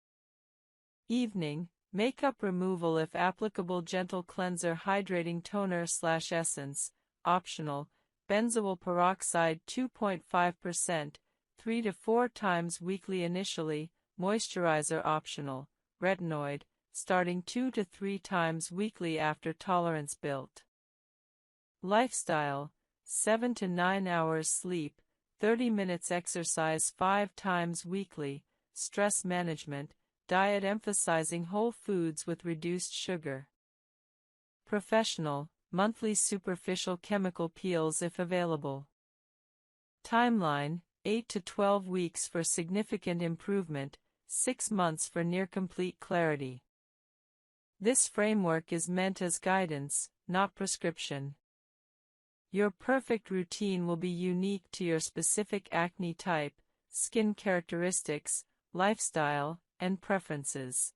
Evening, makeup removal if applicable, gentle cleanser hydrating toner/essence, optional, benzoyl peroxide 2.5%, 3 to 4 times weekly initially, moisturizer optional, retinoid, starting 2 to 3 times weekly after tolerance built. Lifestyle: 7 to 9 hours sleep, 30 minutes exercise 5 times weekly. Stress management: diet emphasizing whole foods with reduced sugar. Professional: monthly superficial chemical peels if available. Timeline: 8 to 12 weeks for significant improvement, 6 months for near-complete clarity. This framework is meant as guidance, not prescription. Your perfect routine will be unique to your specific acne type, skin characteristics, lifestyle, and preferences.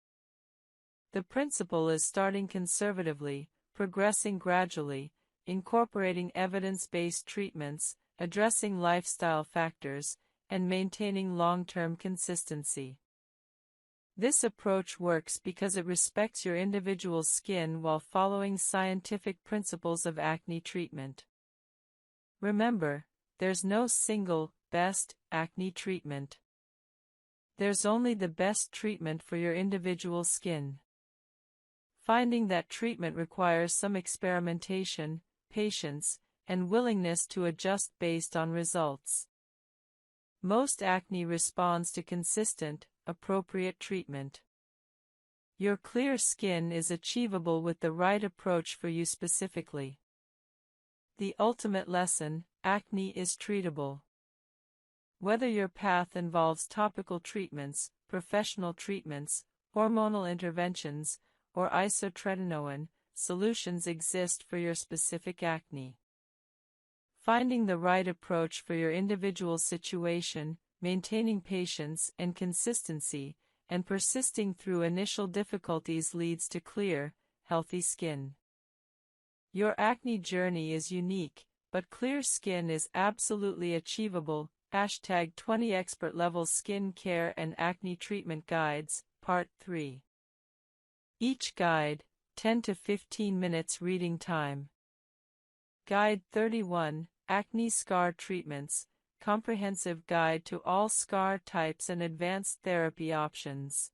The principle is starting conservatively, progressing gradually, incorporating evidence-based treatments, addressing lifestyle factors, and maintaining long-term consistency. This approach works because it respects your individual skin while following scientific principles of acne treatment. Remember, there's no single, best, acne treatment. There's only the best treatment for your individual skin. Finding that treatment requires some experimentation, patience, and willingness to adjust based on results. Most acne responds to consistent, appropriate treatment. Your clear skin is achievable with the right approach for you specifically. The ultimate lesson: acne is treatable. Whether your path involves topical treatments, professional treatments, hormonal interventions, or isotretinoin, solutions exist for your specific acne. Finding the right approach for your individual situation, maintaining patience and consistency, and persisting through initial difficulties leads to clear, healthy skin. Your acne journey is unique, but clear skin is absolutely achievable. #20 Expert Level Skin Care and Acne Treatment Guides, Part 3. Each guide, 10 to 15 minutes reading time. Guide 31, Acne Scar Treatments, Comprehensive Guide to All Scar Types and Advanced Therapy Options.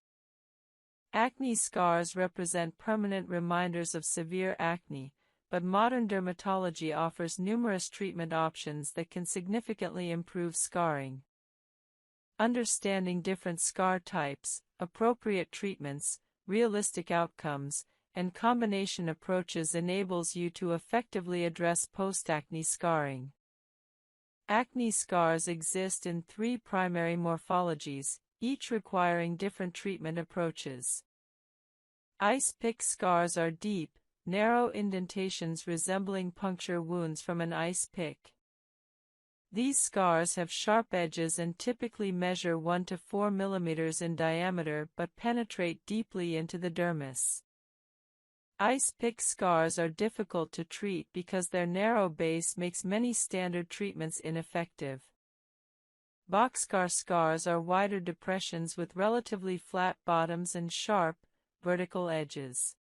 Acne scars represent permanent reminders of severe acne, but modern dermatology offers numerous treatment options that can significantly improve scarring. Understanding different scar types, appropriate treatments, realistic outcomes, and combination approaches enables you to effectively address post-acne scarring. Acne scars exist in 3 primary morphologies, each requiring different treatment approaches. Ice pick scars are deep, narrow indentations resembling puncture wounds from an ice pick. These scars have sharp edges and typically measure 1 to 4 mm in diameter but penetrate deeply into the dermis. Ice pick scars are difficult to treat because their narrow base makes many standard treatments ineffective. Boxcar scars are wider depressions with relatively flat bottoms and sharp, vertical edges.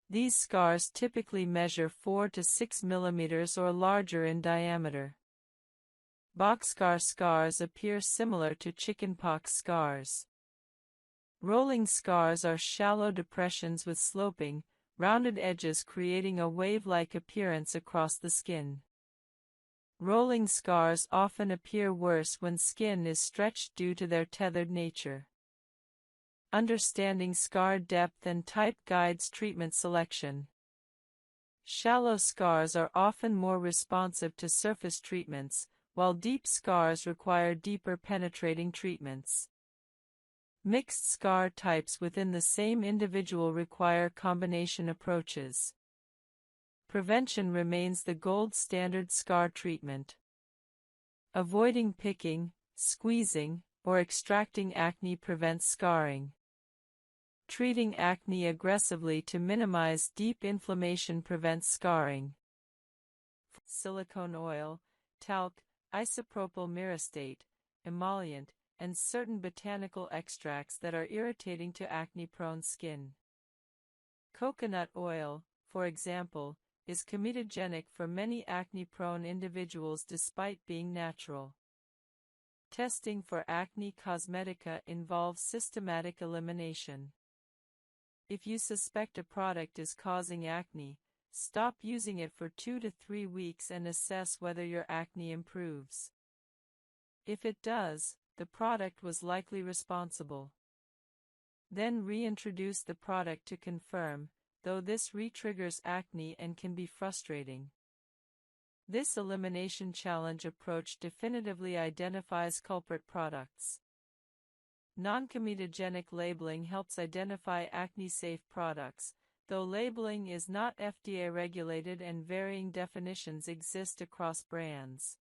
These scars typically measure 4 to 6 mm or larger in diameter. Boxcar scars appear similar to chickenpox scars. Rolling scars are shallow depressions with sloping, rounded edges creating a wave-like appearance across the skin. Rolling scars often appear worse when skin is stretched due to their tethered nature. Understanding scar depth and type guides treatment selection. Shallow scars are often more responsive to surface treatments, while deep scars require deeper penetrating treatments. Mixed scar types within the same individual require combination approaches. Prevention remains the gold standard scar treatment. Avoiding picking, squeezing, or extracting acne prevents scarring. Treating acne aggressively to minimize deep inflammation prevents scarring. Silicone oil, talc, isopropyl myristate, emollient, and certain botanical extracts that are irritating to acne-prone skin. Coconut oil, for example, is comedogenic for many acne-prone individuals despite being natural. Testing for acne cosmetica involves systematic elimination. If you suspect a product is causing acne, Stop using it for 2 to 3 weeks and assess whether your acne improves. If it does, the product was likely responsible. Then reintroduce the product to confirm, though this re-triggers acne and can be frustrating. This elimination challenge approach definitively identifies culprit products. Non-comedogenic labeling helps identify acne-safe products, though labeling is not FDA regulated and varying definitions exist across brands.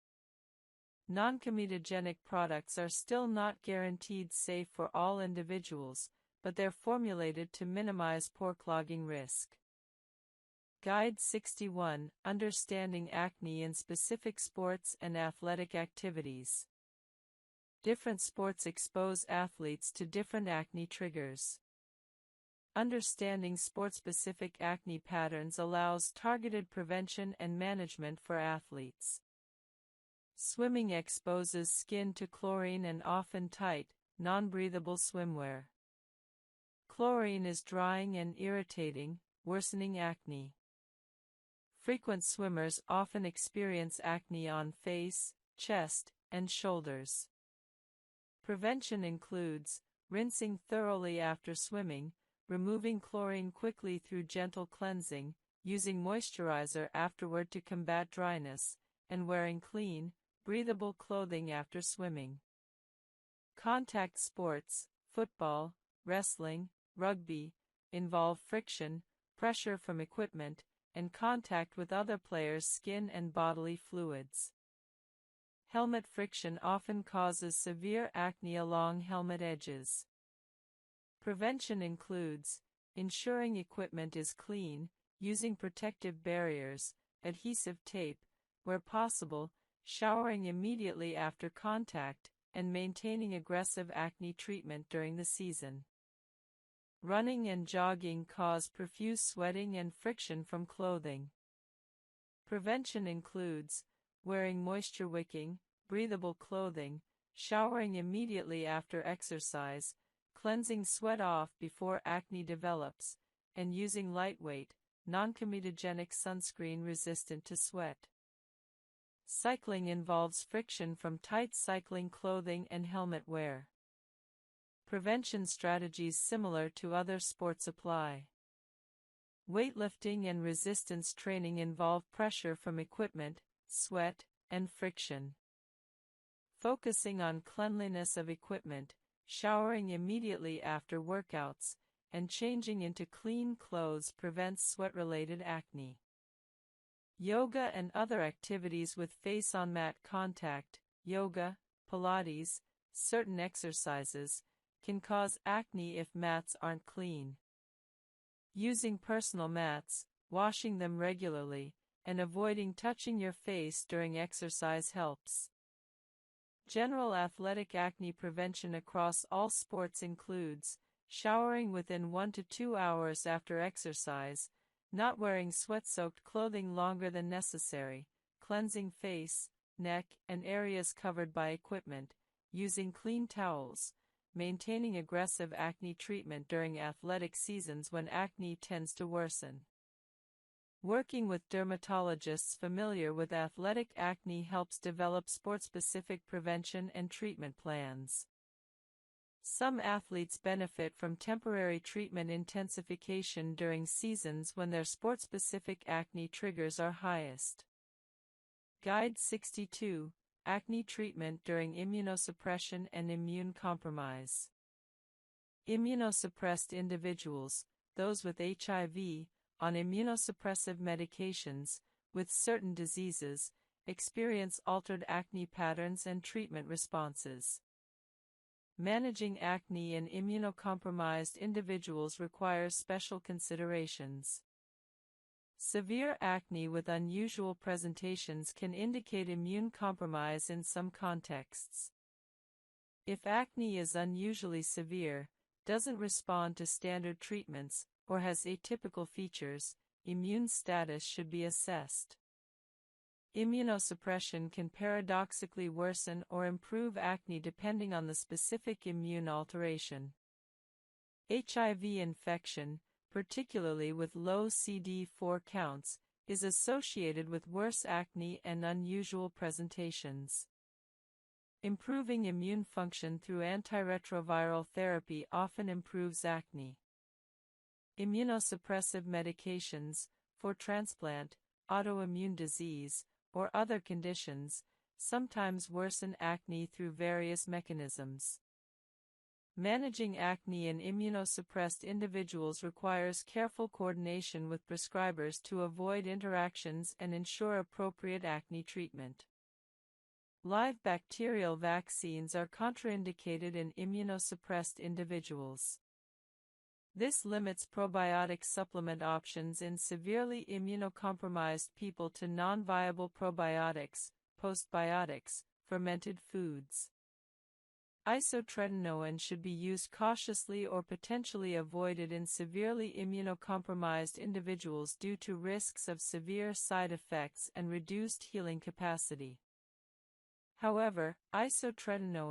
Non-comedogenic products are still not guaranteed safe for all individuals, but they're formulated to minimize pore clogging risk. Guide 61: Understanding Acne in Specific Sports and Athletic Activities. Different sports expose athletes to different acne triggers. Understanding sport-specific acne patterns allows targeted prevention and management for athletes. Swimming exposes skin to chlorine and often tight, non-breathable swimwear. Chlorine is drying and irritating, worsening acne. Frequent swimmers often experience acne on face, chest, and shoulders. Prevention includes rinsing thoroughly after swimming, removing chlorine quickly through gentle cleansing, using moisturizer afterward to combat dryness, and wearing clean, breathable clothing after swimming. Contact sports, football, wrestling, rugby, involve friction, pressure from equipment, and contact with other players' skin and bodily fluids. Helmet friction often causes severe acne along helmet edges. Prevention includes ensuring equipment is clean, using protective barriers, adhesive tape, where possible, showering immediately after contact, and maintaining aggressive acne treatment during the season. Running and jogging cause profuse sweating and friction from clothing. Prevention includes wearing moisture-wicking, breathable clothing, showering immediately after exercise, cleansing sweat off before acne develops, and using lightweight, non-comedogenic sunscreen resistant to sweat. Cycling involves friction from tight cycling clothing and helmet wear. Prevention strategies similar to other sports apply. Weightlifting and resistance training involve pressure from equipment, sweat, and friction. Focusing on cleanliness of equipment, showering immediately after workouts, and changing into clean clothes prevents sweat-related acne. Yoga and other activities with face-on-mat contact, yoga, Pilates, certain exercises, can cause acne if mats aren't clean. Using personal mats, washing them regularly, and avoiding touching your face during exercise helps. General athletic acne prevention across all sports includes showering within 1 to 2 hours after exercise, not wearing sweat-soaked clothing longer than necessary, cleansing face, neck, and areas covered by equipment, using clean towels, maintaining aggressive acne treatment during athletic seasons when acne tends to worsen. Working with dermatologists familiar with athletic acne helps develop sport-specific prevention and treatment plans. Some athletes benefit from temporary treatment intensification during seasons when their sport-specific acne triggers are highest. Guide 62: Acne Treatment During Immunosuppression and Immune Compromise. Immunosuppressed individuals, those with HIV, on immunosuppressive medications, with certain diseases, experience altered acne patterns and treatment responses. Managing acne in immunocompromised individuals requires special considerations. Severe acne with unusual presentations can indicate immune compromise in some contexts. If acne is unusually severe, doesn't respond to standard treatments, or has atypical features, immune status should be assessed. Immunosuppression can paradoxically worsen or improve acne depending on the specific immune alteration. HIV infection, particularly with low CD4 counts, is associated with worse acne and unusual presentations. Improving immune function through antiretroviral therapy often improves acne. Immunosuppressive medications, for transplant, autoimmune disease, or other conditions, sometimes worsen acne through various mechanisms. Managing acne in immunosuppressed individuals requires careful coordination with prescribers to avoid interactions and ensure appropriate acne treatment. Live bacterial vaccines are contraindicated in immunosuppressed individuals. This limits probiotic supplement options in severely immunocompromised people to non-viable probiotics, postbiotics, fermented foods. Isotretinoin should be used cautiously or potentially avoided in severely immunocompromised individuals due to risks of severe side effects and reduced healing capacity. However, isotretinoin